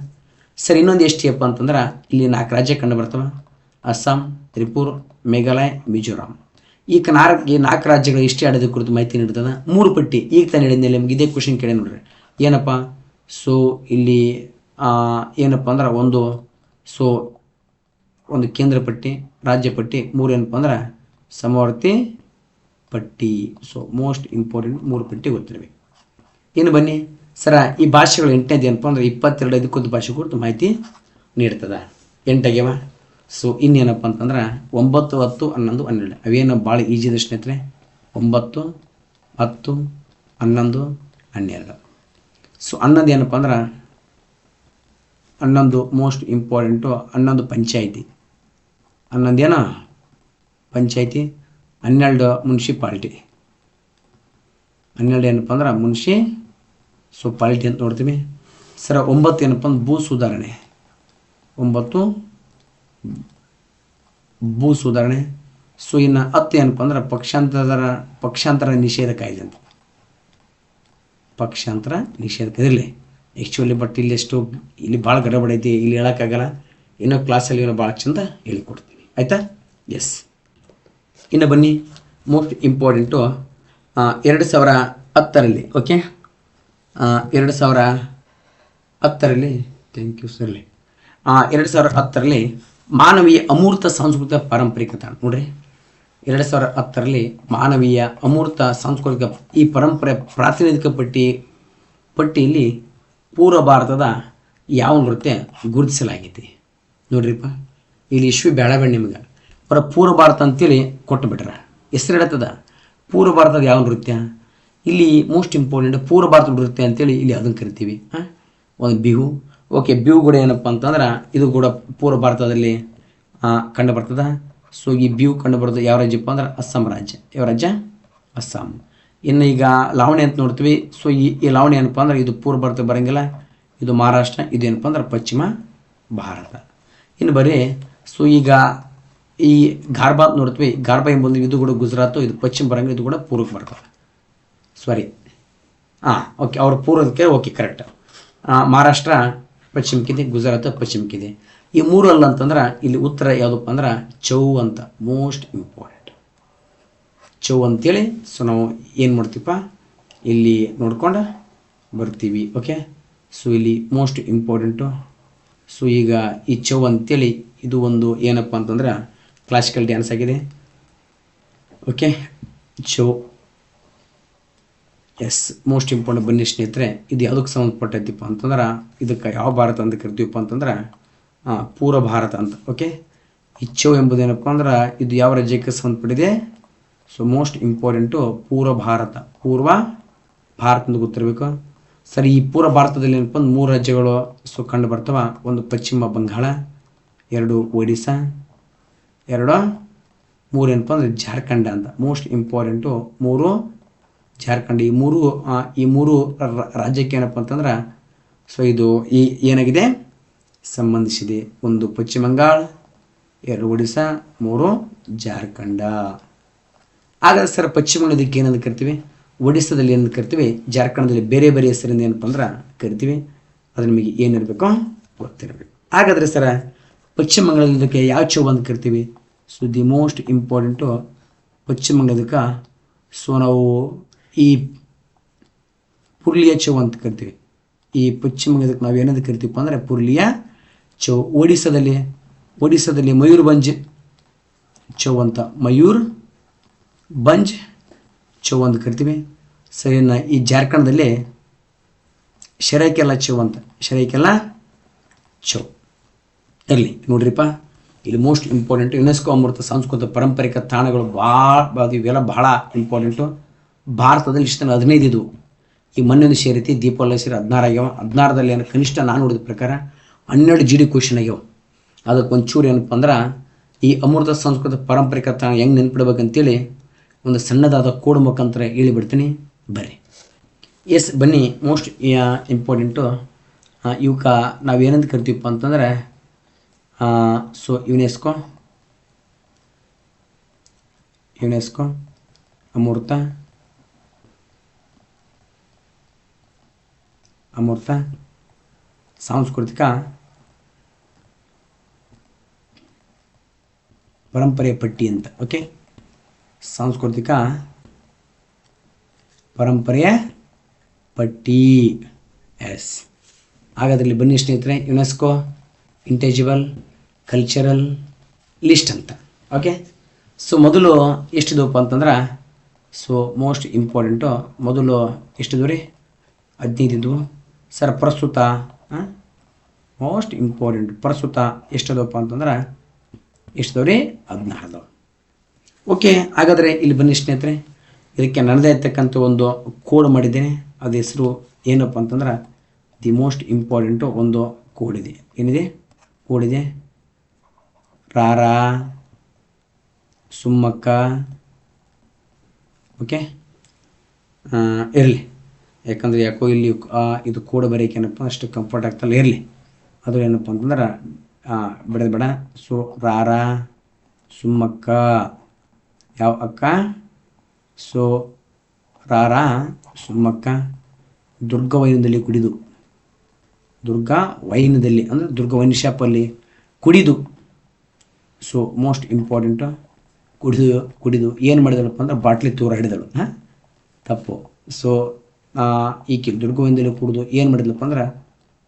ಸರ್ ಇನ್ನೊಂದು ಎಷ್ಟು ಅಪ್ಪ ಅಂತಂದ್ರೆ ಇಲ್ಲಿ 4 ರಾಜ್ಯ ಕಂಡು ಬರ್ತವೆ, ಅಸ್ಸಾಂ, ತ್ರಿಪುರ, ಮೇಘಾಲಯ, ಮಿಜೋರಾಂ. ಈ 4 ರಾಜ್ಯಗಳು ಇಷ್ಟೇ ಆಡೋದ ಕುರಿತು ಮಾಹಿತಿ ನೀಡ್ತದೆ. 3 ಪಟ್ಟಿ ಈಗ ತಾನು ಹೇಳಿದ್ಮೇಲೆ ನಿಮ್ಗೆ ಇದೇ ಕ್ವಶನ್ ಕೇಳಿ ನೋಡ್ರಿ ಏನಪ್ಪ. ಸೊ ಇಲ್ಲಿ ಏನಪ್ಪ ಅಂದ್ರೆ ಒಂದು ಕೇಂದ್ರ ಪಟ್ಟಿ, ರಾಜ್ಯ ಪಟ್ಟಿ, 3 ಏನಪ್ಪ ಅಂದ್ರೆ ಸಮವರ್ತಿ ಪಟ್ಟಿ. ಸೊ ಮೋಸ್ಟ್ ಇಂಪಾರ್ಟೆಂಟ್ 3 ಪಟ್ಟಿ ಗೊತ್ತಿರಬೇಕು. ಇನ್ನು ಬನ್ನಿ ಸರ ಈ ಭಾಷೆಗಳು 8ನೇದು ಏನಪ್ಪ ಅಂದ್ರೆ 22 ಇದಕ್ಕೊಂದು ಭಾಷೆ ಕುರಿತು ಮಾಹಿತಿ ನೀಡ್ತದೆ. 8 ಆಗ್ಯಾವ. ಸೊ ಇನ್ನೇನಪ್ಪ ಅಂತಂದ್ರೆ 9, 10, 11, 12 ಅವೇನು ಭಾಳ ಈಜಿ ಇದೆ ಸ್ನೇಹಿತರೆ. 9, 10, 11, 12. ಸೊ 11 ಏನಪ್ಪ ಅಂದ್ರೆ 11 ಮೋಸ್ಟ್ ಇಂಪಾರ್ಟೆಂಟು. 11 ಪಂಚಾಯಿತಿ, 11 ಏನೋ ಪಂಚಾಯಿತಿ, 12 ಮುನ್ಸಿಪಾಲ್ಟಿ, 12 ಏನಪ್ಪ ಅಂದ್ರೆ ಸೊ ಪಾಲಿಟಿ ಅಂತ ನೋಡ್ತೀವಿ ಸರ. 9 ಏನಪ್ಪ ಅಂದ್ರೆ ಭೂ ಸುಧಾರಣೆ, 9 ಭೂ ಸುಧಾರಣೆ. ಸೊ ಇನ್ನು 10 ಏನಪ್ಪ ಅಂದ್ರೆ ಪಕ್ಷಾಂತರ ನಿಷೇಧ ಕಾಯ್ದೆ ಅಂತ. ಪಕ್ಷಾಂತರ ನಿಷೇಧ ಕಾಯ್ದೆ ಆ್ಯಕ್ಚುಲಿ, ಬಟ್ ಇಲ್ಲಿ ಭಾಳ ಗಡಬಡ ಐತಿ, ಇಲ್ಲಿ ಹೇಳೋಕ್ಕಾಗಲ್ಲ. ಇನ್ನೂ ಕ್ಲಾಸಲ್ಲಿ ಭಾಳ ಚಂದ ಹೇಳಿಕೊಡ್ತೀನಿ ಆಯಿತಾ. ಎಸ್. ಇನ್ನು ಬನ್ನಿ ಮೋಸ್ಟ್ ಇಂಪಾರ್ಟೆಂಟು 2010ರಲ್ಲಿ ಓಕೆ 2010ರಲ್ಲಿ ಥ್ಯಾಂಕ್ ಯು ಸರ್. 2010ರಲ್ಲಿ ಮಾನವೀಯ ಅಮೂರ್ತ ಸಾಂಸ್ಕೃತಿಕ ಪಾರಂಪರಿಕ ತಾಣ ನೋಡ್ರಿ. 2010ರಲ್ಲಿ ಮಾನವೀಯ ಅಮೂರ್ತ ಸಾಂಸ್ಕೃತಿಕ ಈ ಪರಂಪರೆ ಪ್ರಾತಿನಿಧಿಕ ಪಟ್ಟಿಯಲ್ಲಿ ಪೂರ್ವ ಭಾರತದ ಯಾವ ನೃತ್ಯ ಗುರುತಿಸಲಾಗೈತಿ ನೋಡ್ರಿಪ್ಪ. ಇಲ್ಲಿ ಇಶ್ವಿ ಬೇಡ ನಿಮ್ಗೆ ಪೂರ್ವ ಭಾರತ ಅಂತೇಳಿ ಕೊಟ್ಟು ಬಿಟ್ರ ಹೆಸರು ಹೇಳತ್ತದ. ಪೂರ್ವ ಭಾರತದ ಯಾವ ನೃತ್ಯ ಇಲ್ಲಿ ಮೋಸ್ಟ್ ಇಂಪಾರ್ಟೆಂಟ್ ಪೂರ್ವ ಭಾರತದ ನೃತ್ಯ ಅಂತೇಳಿ ಇಲ್ಲಿ ಅದನ್ನು ಕರಿತೀವಿ. ಒಂದು ಬಿಹು. ಓಕೆ, ಬಿಹು ಕೂಡ ಏನಪ್ಪ ಅಂತಂದ್ರೆ ಇದು ಕೂಡ ಪೂರ್ವ ಭಾರತದಲ್ಲಿ ಕಂಡು ಬರ್ತದೆ. ಸೊ ಈ ಬಿಹು ಕಂಡು ಬರೋದು ಯಾವ ರಾಜ್ಯಪ್ಪ ಅಂದ್ರೆ ಅಸ್ಸಾಂ ರಾಜ್ಯ. ಯಾವ ರಾಜ್ಯ? ಅಸ್ಸಾಂ. ಇನ್ನು ಈಗ ಲಾವಣಿ ಅಂತ ನೋಡ್ತೀವಿ. ಸೊ ಈ ಲಾವಣಿ ಏನಪ್ಪ ಅಂದ್ರೆ ಇದು ಪೂರ್ವ ಭಾರತ ಬರೋಂಗಿಲ್ಲ, ಇದು ಮಹಾರಾಷ್ಟ್ರ, ಇದು ಏನಪ್ಪ ಅಂದ್ರೆ ಪಶ್ಚಿಮ ಭಾರತ. ಇನ್ನು ಬರೀ ಸೊ ಈಗ ಈ ಗಾರ್ಬಾ ನೋಡ್ತೀವಿ. ಗಾರ್ಬಾ ಎಂಬುದು ಇದು ಕೂಡ ಗುಜರಾತು, ಇದು ಪಶ್ಚಿಮ ಬರಂಗಿಲ್ಲ, ಇದು ಕೂಡ ಪೂರ್ವಕ್ಕೆ ಬರ್ತದೆ. ಸಾರಿ ಓಕೆ, ಅವ್ರ ಪೂರ್ವಕ್ಕೆ ಓಕೆ ಕರೆಕ್ಟ್. ಮಹಾರಾಷ್ಟ್ರ ಪಶ್ಚಿಮಕ್ಕಿದೆ, ಗುಜರಾತ್ ಪಶ್ಚಿಮಕ್ಕಿದೆ. ಈ 3 ಅಲ್ಲ ಅಂತಂದ್ರೆ ಇಲ್ಲಿ ಉತ್ತರ ಯಾವುದಪ್ಪ ಅಂದ್ರೆ ಚೌ ಅಂತ. ಮೋಸ್ಟ್ ಇಂಪಾರ್ಟೆಂಟ್ ಚೌ ಅಂತೇಳಿ. ಸೊ ನಾವು ಏನು ಮಾಡ್ತೀವಪ್ಪ ಇಲ್ಲಿ ನೋಡ್ಕೊಂಡು ಬರ್ತೀವಿ. ಓಕೆ, ಸೊ ಇಲ್ಲಿ ಮೋಸ್ಟ್ ಇಂಪಾರ್ಟೆಂಟು. ಸೊ ಈಗ ಈ ಚೌ ಅಂತೇಳಿ ಇದು ಒಂದು ಏನಪ್ಪ ಅಂತಂದ್ರೆ ಕ್ಲಾಸಿಕಲ್ ಡ್ಯಾನ್ಸ್ ಆಗಿದೆ. Okay, Chhau yes most important. ಬನ್ನಿ ಸ್ನೇಹಿತರೆ, ಇದು ಯಾವುದಕ್ಕೆ ಸಂಬಂಧಪಟ್ಟೈತಿಪ್ಪ ಅಂತಂದ್ರೆ ಇದಕ್ಕೆ ಯಾವ ಭಾರತ ಅಂತ ಕರಿತೀವಪ್ಪ ಅಂತಂದ್ರೆ ಪೂರ್ವ ಭಾರತ ಅಂತ. ಓಕೆ, ಇಚ್ಚೋ ಎಂಬುದೇನಪ್ಪ ಅಂದ್ರೆ ಇದು ಯಾವ ರಾಜ್ಯಕ್ಕೆ ಸಂಬಂಧಪಟ್ಟಿದೆ? ಸೊ ಮೋಸ್ಟ್ ಇಂಪಾರ್ಟೆಂಟು ಪೂರ್ವ ಭಾರತ. ಪೂರ್ವ ಭಾರತ ಅಂತ ಗೊತ್ತಿರಬೇಕು. ಸರಿ, ಈ ಪೂರ್ವ ಭಾರತದಲ್ಲಿ ಏನಪ್ಪ ಅಂದ್ರೆ 3 ರಾಜ್ಯಗಳು ಸೊ ಕಂಡು ಬರ್ತವೆ. ಒಂದು ಪಶ್ಚಿಮ ಬಂಗಾಳ, 2 ಒಡಿಸ್ಸಾ, 3 ಏನಪ್ಪ ಅಂದರೆ ಜಾರ್ಖಂಡ ಅಂತ. Most important 3 Jharkhand. ಈ ಮೂರು ರಾಜ್ಯಕ್ಕೆ ಏನಪ್ಪ ಅಂತಂದ್ರೆ ಸೊ ಇದು ಏನಾಗಿದೆ ಸಂಬಂಧಿಸಿದೆ. 1 ಪಶ್ಚಿಮ ಬಂಗಾಳ, 2 ಒಡಿಸ್ಸಾ, 3 ಜಾರ್ಖಂಡ. ಹಾಗಾದ್ರೆ ಸರ್ ಪಶ್ಚಿಮ ಬಂಗಾಳದಕ್ಕೆ ಏನಂತ ಕರಿತೀವಿ, ಒಡಿಸ್ಸಾದಲ್ಲಿ ಏನಂತ ಕರಿತೀವಿ, ಜಾರ್ಖಂಡದಲ್ಲಿ ಬೇರೆ ಬೇರೆ ಹೆಸರಿಂದ ಏನಪ್ಪ ಅಂದ್ರೆ ಕರಿತೀವಿ. ಅದು ನಿಮಗೆ ಏನಿರಬೇಕು ಗೊತ್ತಿರಬೇಕು. ಹಾಗಾದರೆ ಸರ ಪಶ್ಚಿಮ ಬಂಗಾಳದಕ್ಕೆ ಯಾವ ಚೌ ಅಂತ ಕರಿತೀವಿ? ಸೊ ದಿ ಮೋಸ್ಟ್ ಇಂಪಾರ್ಟೆಂಟು ಪಶ್ಚಿಮ ಬಂಗಾಳದಕ್ಕೆ ಸೊ ನಾವು ಈ ಪುರ್ಲಿಯಾ ಚೌ ಅಂತ ಕರಿತೀವಿ. ಈ ಪಶ್ಚಿಮ ಬಂಗಾಳದಕ್ಕೆ ನಾವು ಏನಂತ ಕರಿತೀವಪ್ಪ ಅಂದರೆ ಪುರ್ಲಿಯಾ ಚೌ. ಒಡಿಸ್ಸಾದಲ್ಲಿ ಮಯೂರ್ಭಂಜ್ ಚೌ ಅಂತ, ಮಯೂರ್ ಬಂಜ್ ಚೌ ಅಂತ ಕರಿತೀವಿ. ಸರಿನಾ? ಈ ಜಾರ್ಖಂಡದಲ್ಲಿ ಶರೈಕೆಲಾ ಚೌ ಅಂತ, ಶರೈಕೆಲಾ ಚೌ. ಇರಲಿ ನೋಡ್ರಿಪ್ಪ, ಇಲ್ಲಿ ಮೋಸ್ಟ್ ಇಂಪಾರ್ಟೆಂಟು ಯುನೆಸ್ಕೋ ಅಮೃತ ಸಾಂಸ್ಕೃತಿಕ ಪಾರಂಪರಿಕ ತಾಣಗಳು ಇವೆಲ್ಲ ಭಾಳ ಇಂಪಾರ್ಟೆಂಟು. ಭಾರತದಲ್ಲಿ ಇಷ್ಟು 15 ಇದ್ವು. ಈ ಮೊನ್ನೆ ಸೇರಿತಿ ದೀಪಾವಳಿ ಸೇರಿ 16 ಆಗ್ಯಾವ. 16ರಲ್ಲಿ ಏನೋ ಕನಿಷ್ಠ ನಾನು ನೋಡಿದ ಪ್ರಕಾರ 12 GD ಕ್ವಶನ್ ಆಗ್ಯಾವ. ಅದಕ್ಕೆ ಒಂಚೂರು ಏನಪ್ಪ ಅಂದ್ರೆ ಈ ಅಮೃತ ಸಾಂಸ್ಕೃತಿಕ ಪಾರಂಪರಿಕ ತಾಣ ಹೆಂಗೆ ನೆನ್ಪಿಡ್ಬೇಕಂತೇಳಿ ಒಂದು ಸಣ್ಣದಾದ ಕೋಡ್ ಮುಖಾಂತರ ಹೇಳಿಬಿಡ್ತೀನಿ ಬರ್ರಿ. ಎಸ್ ಬನ್ನಿ, ಮೋಸ್ಟ್ ಇಂಪಾರ್ಟೆಂಟು ಇವಕ್ಕೆ ನಾವೇನಂತ ಕರಿತೀವಪ್ಪ ಅಂತಂದರೆ ಸೊ ಯುನೆಸ್ಕೋ ಅಮೃತ ಸಾಂಸ್ಕೃತಿಕ ಪರಂಪರೆಯ ಪಟ್ಟಿ ಅಂತ. ಓಕೆ, ಸಾಂಸ್ಕೃತಿಕ ಪರಂಪರೆಯ ಪಟ್ಟಿ. ಎಸ್, ಹಾಗಾದ್ರಲ್ಲಿ ಬನ್ನಿ ಸ್ನೇಹಿತರೆ, ಯುನೆಸ್ಕೋ ಇಂಟೆಜಿಬಲ್ ಕಲ್ಚರಲ್ ಲಿಸ್ಟ್ ಅಂತ. ಓಕೆ, ಸೊ ಮೊದಲು ಎಷ್ಟಿದವಪ್ಪ ಅಂತಂದ್ರೆ, ಸೊ ಮೋಸ್ಟ್ ಇಂಪಾರ್ಟೆಂಟು ಮೊದಲು ಎಷ್ಟಿದ್ವು ರೀ? 15 ಇದ್ವು ಸರ್. ಪ್ರಸ್ತುತ ಮೋಸ್ಟ್ ಇಂಪಾರ್ಟೆಂಟ್ ಪ್ರಸ್ತುತ ಎಷ್ಟಿದವಪ್ಪ ಅಂತಂದ್ರೆ ಎಷ್ಟಿದವು ರೀ? 16 ಅದಾವೆ. ಓಕೆ, ಹಾಗಾದರೆ ಇಲ್ಲಿ ಬನ್ನಿ ಸ್ನೇಹಿತರೆ, ಇದಕ್ಕೆ ನನ್ನದೇ ಇರ್ತಕ್ಕಂಥ ಒಂದು ಕೋಡ್ ಮಾಡಿದ್ದೇನೆ. ಅದು ಹೆಸರು ಏನಪ್ಪ ಅಂತಂದ್ರೆ, ದಿ ಮೋಸ್ಟ್ ಇಂಪಾರ್ಟೆಂಟು ಒಂದು ಕೋಡ್ ಇದೆ. ಏನಿದೆ ಕೋಡ್ ಇದೆ? ರಾರಾ ಸುಮ್ಮಕ್ಕ. ಓಕೆ, ಇರಲಿ, ಯಾಕಂದರೆ ಯಾಕೋ ಇಲ್ಲಿ ಇದು ಕೋಡ್ ಬರೆಯೋಕೆ ಏನಪ್ಪ ಅಷ್ಟು ಕಂಫರ್ಟ್ ಆಗ್ತಲ್ಲ, ಇರಲಿ. ಅದು ಏನಪ್ಪ ಅಂತಂದ್ರೆ ಬಿಡೋದು ಬೇಡ. ಸೊ ರಾರಾ ಸುಮ್ಮಕ್ಕ ಯಾವ ಅಕ್ಕ? ಸೊ ರಾರಾ ಸುಮ್ಮಕ್ಕ ದುರ್ಗ ವೈನದಲ್ಲಿ ಕುಡಿದು, ದುರ್ಗ ವೈನದಲ್ಲಿ ಅಂದರೆ ದುರ್ಗ ವೈನ್ ಶಾಪಲ್ಲಿ ಕುಡಿದು. ಸೊ ಮೋಸ್ಟ್ ಇಂಪಾರ್ಟೆಂಟು ಕುಡಿದು ಏನು ಮಾಡಿದಳಪ್ಪ ಅಂದ್ರೆ ಬಾಟ್ಲಿ ತೂರ ಹಿಡಿದಳು. ತಪ್ಪು. ಸೊ ಈಕೆ ದುರ್ಗ ವೈನದಲ್ಲಿ ಕುಡಿದು ಏನು ಮಾಡಿದ್ಲಪ್ಪ ಅಂದ್ರೆ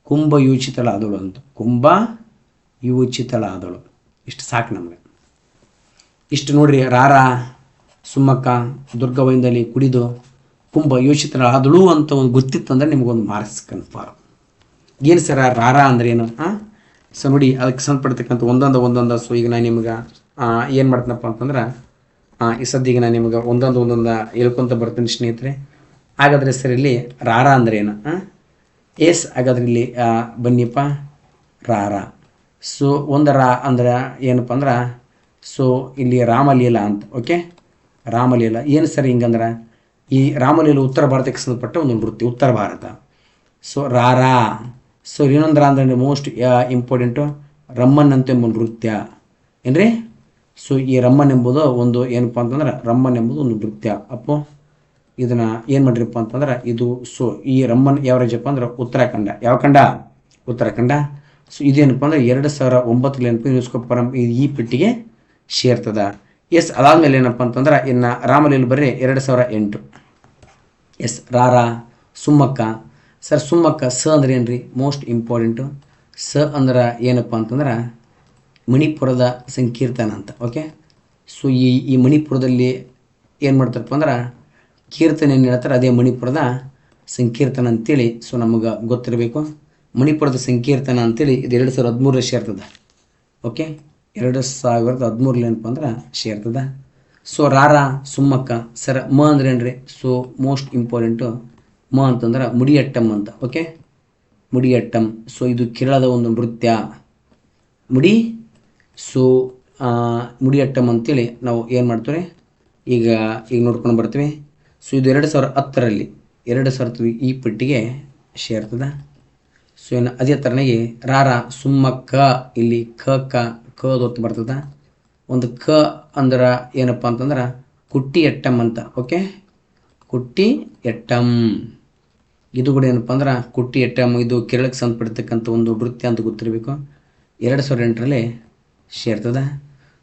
ಕುಂಭ ಯೋಚಿತಳಾದಳು ಅಂತ. ಕುಂಭ ಯೋಚಿತಳಾದಳು. ಇಷ್ಟು ಸಾಕು ನಮಗೆ. ಇಷ್ಟು ನೋಡ್ರಿ, ರಾರಾ ಸುಮ್ಮಕ್ಕ ದುರ್ಗ ವೈನದಲ್ಲಿ ಕುಡಿದು ಕುಂಭ ಯೋಚಿತಳಾದಳು ಅಂತ ಒಂದು ಗೊತ್ತಿತ್ತಂದ್ರೆ ನಿಮಗೊಂದು ಮಾರ್ಕ್ಸ್ ಕನ್ಫರ್ಮ್. ಏನು ಸರ ರಾರಾ ಅಂದ್ರೆ ಏನು? ಸೊ ನೋಡಿ, ಅದಕ್ಕೆ ಸಂಬಂಧಪಡ್ತಕ್ಕಂಥ ಒಂದೊಂದು. ಸೊ ಈಗ ನಾನು ನಿಮ್ಗೆ ಏನು ಮಾಡ್ತೀನಪ್ಪ ಅಂತಂದ್ರೆ, ಈ ಸದ್ಯಗ ನಾನು ನಿಮ್ಗೆ ಒಂದೊಂದು ಹೇಳ್ಕೊತ ಬರ್ತೀನಿ ಸ್ನೇಹಿತರೆ. ಹಾಗಾದರೆ ಸರ್ ಇಲ್ಲಿ ರಾರಾ ಅಂದ್ರೆ ಏನು? ಎಸ್, ಹಾಗಾದ್ರೆ ಇಲ್ಲಿ ಬನ್ನಿಪ್ಪ, ರಾರಾ. ಸೊ ಒಂದು ರಾ ಅಂದ್ರೆ ಏನಪ್ಪ ಅಂದ್ರೆ, ಸೊ ಇಲ್ಲಿ ರಾಮಲೀಲಾ ಅಂತ. ಓಕೆ, ರಾಮಲೀಲಾ ಏನು ಸರ್ ಹಿಂಗಂದ್ರೆ, ಈ ರಾಮಲೀಲಾ ಉತ್ತರ ಭಾರತಕ್ಕೆ ಸಂಬಂಧಪಟ್ಟ ಒಂದು ನೃತ್ಯ, ಉತ್ತರ ಭಾರತ. ಸೊ ರಾರಾ. ಸೊ ಇನ್ನೊಂದು ಅಂದರೆ ಮೋಸ್ಟ್ ಇಂಪಾರ್ಟೆಂಟು ರಮ್ಮನ್ ಅಂತ ಎಂಬ ನೃತ್ಯ. ಏನ್ರಿ? ಸೊ ಈ ರಮ್ಮನ್ ಎಂಬುದು ಒಂದು ಏನಪ್ಪ ಅಂತಂದ್ರೆ, ರಮ್ಮನ್ ಎಂಬುದು ಒಂದು ನೃತ್ಯ. ಅಪ್ಪೋ ಇದನ್ನು ಏನು ಮಾಡಿರಪ್ಪ ಅಂತಂದ್ರೆ, ಇದು ಸೊ ಈ ರಮ್ಮನ್ ಯಾವ ರಾಜ್ಯಪ್ಪ ಅಂದ್ರೆ ಉತ್ತರಾಖಂಡ. ಯಾವ ಖಂಡ? ಉತ್ತರಾಖಂಡ. ಸೊ ಇದೇನಪ್ಪ ಅಂದ್ರೆ 2009 ಏನಪ್ಪ ಯುನೆಸ್ಕೋ ಈ ಪಟ್ಟಿಗೆ ಸೇರ್ತದ. ಎಸ್, ಅದಾದಮೇಲೆ ಏನಪ್ಪ ಅಂತಂದ್ರೆ ಇನ್ನು ರಾಮಲೀಲ ಬರ್ರಿ 2008. ಎಸ್, ರಾರಾ ಸುಮ್ಮಕ್ಕ. ಸರ್ ಸುಮ್ಮಕ್ಕ ಸ ಅಂದ್ರೆ ಏನು ರೀ? ಮೋಸ್ಟ್ ಇಂಪಾರ್ಟೆಂಟು ಸ ಅಂದ್ರೆ ಏನಪ್ಪ ಅಂತಂದ್ರೆ ಮಣಿಪುರದ ಸಂಕೀರ್ತನ ಅಂತ. ಓಕೆ, ಸೊ ಈ ಮಣಿಪುರದಲ್ಲಿ ಏನು ಮಾಡ್ತಾರಪ್ಪ ಅಂದ್ರೆ ಕೀರ್ತನೆ ಏನು ಹೇಳ್ತಾರೆ, ಅದೇ ಮಣಿಪುರದ ಸಂಕೀರ್ತನ ಅಂತೇಳಿ. ಸೊ ನಮಗೆ ಗೊತ್ತಿರಬೇಕು, ಮಣಿಪುರದ ಸಂಕೀರ್ತನ ಅಂತೇಳಿ ಇದು 2013 ಸೇರ್ತದೆ. ಓಕೆ, 2013 ಏನಪ್ಪ ಅಂದ್ರೆ ಸೇರ್ತದೆ. ಸೊ ರಾರಾ ಸುಮ್ಮಕ್ಕ. ಸರ್ ಮ ಅಂದ್ರೆ ಏನು ರೀ? ಸೊ ಮೋಸ್ಟ್ ಇಂಪಾರ್ಟೆಂಟು ಮ ಅಂತಂದ್ರೆ ಮುಡಿಯಟ್ಟಂ ಅಂತ. ಓಕೆ, ಮುಡಿಯಟ್ಟಂ. ಸೊ ಇದು ಕೇರಳದ ಒಂದು ನೃತ್ಯ, ಮುಡಿ. ಸೊ ಮುಡಿಯಟ್ಟಂ ಅಂತೇಳಿ ನಾವು ಏನು ಮಾಡ್ತೀವಿ ಈಗ ನೋಡ್ಕೊಂಡು ಬರ್ತೀವಿ. ಸೊ ಇದು 2010ರಲ್ಲಿ 2010 ಈ ಪಟ್ಟಿಗೆ ಸೇರ್ತದೆ. ಸೊ ಏನು ಅದೇ ಥರನಾಗಿ ರಾರಾ ಸುಮ್ಮಕ್ಕ ಇಲ್ಲಿ ಕ ದೊತ್ತು ಬರ್ತದೆ. ಒಂದು ಕ ಅಂದ್ರೆ ಏನಪ್ಪ ಅಂತಂದ್ರೆ ಕುಟ್ಟಿ ಎಟ್ಟಂ ಅಂತ. ಓಕೆ, ಕುಟ್ಟಿ ಎಟ್ಟಂ. ಇದು ಕೂಡ ಏನಪ್ಪ ಅಂದ್ರೆ ಕುಟ್ಟಿ ಎಟ್ಟಂ, ಇದು ಕೇರಳಕ್ಕೆ ಸಂಬಂಧಪಡ್ತಕ್ಕಂಥ ಒಂದು ನೃತ್ಯ ಅಂತ ಗೊತ್ತಿರಬೇಕು. 2008ರಲ್ಲಿ ಸೇರ್ತದೆ.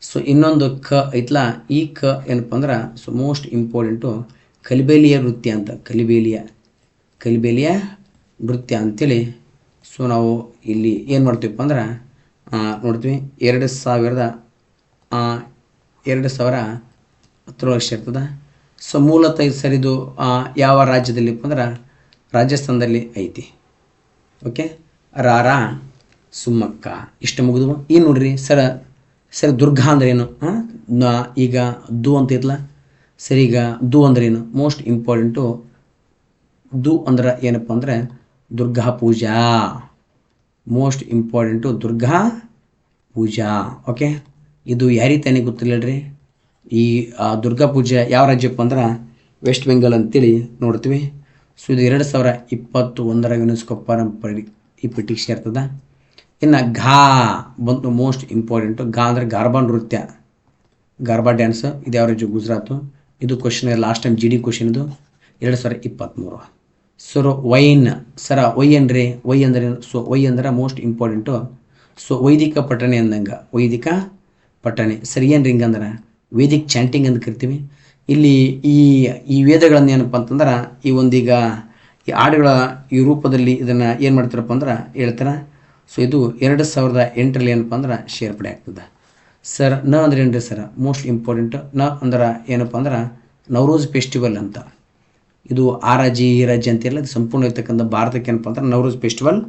ಸೊ ಇನ್ನೊಂದು ಕ ಐತ್ಲ, ಈ ಕ ಏನಪ್ಪ ಅಂದ್ರೆ ಸೊ ಮೋಸ್ಟ್ ಇಂಪಾರ್ಟೆಂಟು ಕಲಿಬೇಲಿಯ ನೃತ್ಯ ಅಂತ. ಕಲಿಬೇಲಿಯ ನೃತ್ಯ ಅಂತೇಳಿ. ಸೊ ನಾವು ಇಲ್ಲಿ ಏನು ಮಾಡ್ತೀವಪ್ಪ ಅಂದ್ರೆ ನೋಡ್ತೀವಿ 2010 ಸೇರ್ತದೆ. ಸೊ ಮೂಲತಃ ಸರ್ ಇದು ಯಾವ ರಾಜ್ಯದಲ್ಲಿಪ್ಪ ಅಂದ್ರೆ ರಾಜಸ್ಥಾನದಲ್ಲಿ ಐತಿ. ಓಕೆ, ರಾರಾ ಸುಮ್ಮಕ್ಕ. ಇಷ್ಟು ಮುಗಿದು ಏನು ನೋಡ್ರಿ ಸರ್ ದುರ್ಗ ಅಂದ್ರೆ ಏನು? ಈಗ ದು ಅಂತ ಇತ್ತಲ್ಲ ಸರ್, ಈಗ ದು ಅಂದ್ರೆ ಏನು? ಮೋಸ್ಟ್ ಇಂಪಾರ್ಟೆಂಟು ದು ಅಂದ್ರೆ ಏನಪ್ಪ ಅಂದರೆ ದುರ್ಗಾ ಪೂಜಾ. ಮೋಸ್ಟ್ ಇಂಪಾರ್ಟೆಂಟು ದುರ್ಗಾ ಪೂಜಾ. ಓಕೆ, ಇದು ಯಾರಿಗೆ ತಾನೇ ಗೊತ್ತಿಲ್ಲಡ್ರಿ. ಈ ದುರ್ಗಾ ಪೂಜೆ ಯಾವ ರಾಜ್ಯಪ್ಪ ಅಂದ್ರೆ ವೆಸ್ಟ್ ಬೆಂಗಾಲ್ ಅಂತೇಳಿ ನೋಡ್ತೀವಿ. ಸೊ ಇದು 2021ರ ಯುನೆಸ್ಕೋ ಪರಂಪರೆ ಈ ಪಟ್ಟಿಗೆ ಸೇರ್ತದೆ. ಇನ್ನು ಘಾ ಬಂತು ಮೋಸ್ಟ್ ಇಂಪಾರ್ಟೆಂಟು. ಘಾ ಅಂದರೆ ಗಾರ್ಬಾ ನೃತ್ಯ, ಗಾರ್ಬಾ ಡ್ಯಾನ್ಸ್. ಇದು ಯಾವ ರಾಜ್ಯ? ಗುಜರಾತು. ಇದು question last time GD question ಇದು 2023. ಸರ್ ವೈನ್. ಸರ ವೈ ಅಂದರೆ ವೈ ಅಂದ್ರೆ ಸೊ ವೈ ಅಂದ್ರೆ ಮೋಸ್ಟ್ ಇಂಪಾರ್ಟೆಂಟು. ಸೊ ವೈದಿಕ ಪಠಣೆ ಅಂದಂಗೆ, ವೈದಿಕ ಪಠನೆ. ಸರಿ, ಏನು ರಿಂಗ್ ಅಂದ್ರೆ ವೇದಿಕ್ ಚಾಂಟಿಂಗ್ ಅಂತ ಕರಿತೀವಿ. ಇಲ್ಲಿ ಈ ವೇದಗಳನ್ನು ಏನಪ್ಪ ಅಂತಂದ್ರೆ ಈ ಒಂದೀಗ ಈ ಹಾಡುಗಳ ಈ ರೂಪದಲ್ಲಿ ಇದನ್ನು ಏನು ಮಾಡ್ತಾರಪ್ಪ ಅಂದ್ರೆ ಹೇಳ್ತಾರೆ. ಸೊ ಇದು 2008ರಲ್ಲಿ ಏನಪ್ಪ ಅಂದ್ರೆ ಸೇರ್ಪಡೆ ಆಗ್ತದೆ. ಸರ್ ನ ಅಂದ್ರೆ ಏನು ರೀ ಸರ್? Most important. ನ ಅಂದ್ರೆ ಏನಪ್ಪ ಅಂದ್ರೆ ನವರೋಜ್ ಫೆಸ್ಟಿವಲ್ ಅಂತ. ಇದು ಆ ರಾಜ್ಯ ಈ ರಾಜ್ಯ ಅಂತಿರಲ್ಲ, ಇದು ಸಂಪೂರ್ಣ ಇರ್ತಕ್ಕಂಥ ಭಾರತಕ್ಕೆ ಏನಪ್ಪ ಅಂದ್ರೆ ನವರೋಜ್ ಫೆಸ್ಟಿವಲ್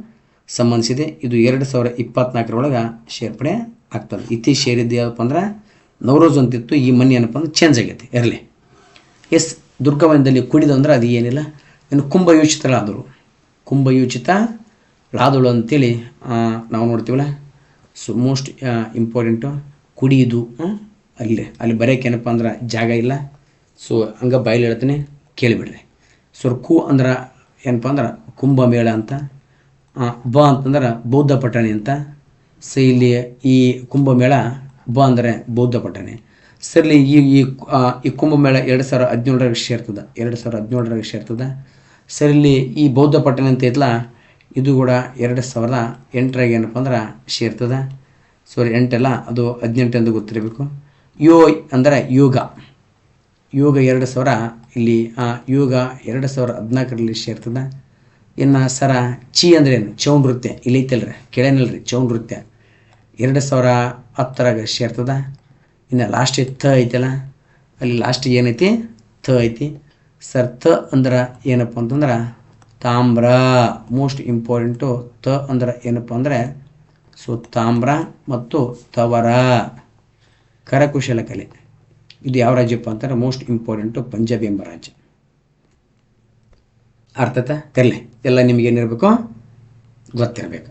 ಸಂಬಂಧಿಸಿದೆ. ಇದು 2024 ಸೇರ್ಪಡೆ ಆಗ್ತದೆ. ಇತಿ ಸೇರಿದ್ದು ಏನಪ್ಪ ಅಂದ್ರೆ ನವರೋಜ್ ಅಂತಿತ್ತು, ಈ ಮನೆ ಏನಪ್ಪ ಅಂದ್ರೆ ಚೇಂಜ್ ಆಗೈತೆ ಇರಲಿ. ಎಸ್, ದುರ್ಗವನದಲ್ಲಿ ಕುಡಿದು ಅಂದ್ರೆ ಅದು ಏನಿಲ್ಲ, ಇನ್ನು ಕುಂಭಯೋಚಿತಳಾದಳು. ಕುಂಭಯೋಚಿತಳಾದಳು ಅಂತೇಳಿ ನಾವು ನೋಡ್ತೀವಲ್ಲ. ಸೊ ಮೋಸ್ಟ್ ಇಂಪಾರ್ಟೆಂಟು ಕುಡಿಯೋದು. ಅಲ್ಲಿ ಬರೆಯೋಕೆ ಏನಪ್ಪ ಅಂದ್ರೆ ಜಾಗ ಇಲ್ಲ. ಸೊ ಹಂಗೆ ಬಾಯಲ್ಲಿ ಹೇಳ್ತೀನಿ, ಕೇಳಿಬಿಡ್ರಿ. ಸೊ ಕು ಅಂದ್ರೆ ಏನಪ್ಪ ಅಂದ್ರೆ ಕುಂಭಮೇಳ ಅಂತ, ಬ ಅಂತಂದ್ರೆ ಬೌದ್ಧ ಪಠಣೆ ಅಂತ. ಸೊ ಇಲ್ಲಿ ಈ ಕುಂಭಮೇಳ ಬ ಅಂದರೆ ಬೌದ್ಧ ಪಠಣೆ. ಸರಿ, ಈ ಕುಂಭಮೇಳ 2017 ಸೇರ್ತದೆ. 2017 ಸೇರ್ತದೆ. ಸರ್ ಇಲ್ಲಿ ಈ ಬೌದ್ಧ ಪಠಣೆ ಅಂತ ಐತಲ್ಲ, ಇದು ಕೂಡ 2008 ಏನಪ್ಪ ಅಂದ್ರೆ ಸೇರ್ತದೆ. ಸಾರಿ 8 ಅದು 18 ಎಂದು ಗೊತ್ತಿರಬೇಕು. ಅಂದರೆ ಯೋಗ 2000 ಇಲ್ಲಿ ಯೋಗ 2014 ಸೇರ್ತದೆ. ಇನ್ನು ಸರ ಚಿ ಅಂದ್ರೆ ಏನು? ಚೌ ನೃತ್ಯ. ಇಲ್ಲಿ ಐತಲ್ರಿ, ಕೆಳನಲ್ರಿ ಚೌ ನೃತ್ಯ 2010 ಸೇರ್ತದೆ. ಇನ್ನು ಲಾಸ್ಟ್ ತ ಐತಲ್ಲ, ಅಲ್ಲಿ ಲಾಸ್ಟ್ ಏನೈತಿ? ತ ಐತಿ. ಸರ್ ತ ಅಂದ್ರೆ ಏನಪ್ಪ ಅಂತಂದ್ರೆ ತಾಮ್ರ. Most important. ತ ಅಂದ್ರೆ ಏನಪ್ಪ ಅಂದರೆ ಸೊ ತಾಮ್ರ ಮತ್ತು ತವರ ಕರಕುಶಲ ಕಲೆ. ಇದು ಯಾವ ರಾಜ್ಯಪ್ಪ ಅಂತಾರೆ? ಮೋಸ್ಟ್ ಇಂಪಾರ್ಟೆಂಟು ಪಂಜಾಬ್ ಎಂಬ ರಾಜ್ಯ. ಅರ್ಥಾತ ಕರಲೆ ಎಲ್ಲ ನಿಮಗೇನಿರಬೇಕು ಗೊತ್ತಿರಬೇಕು.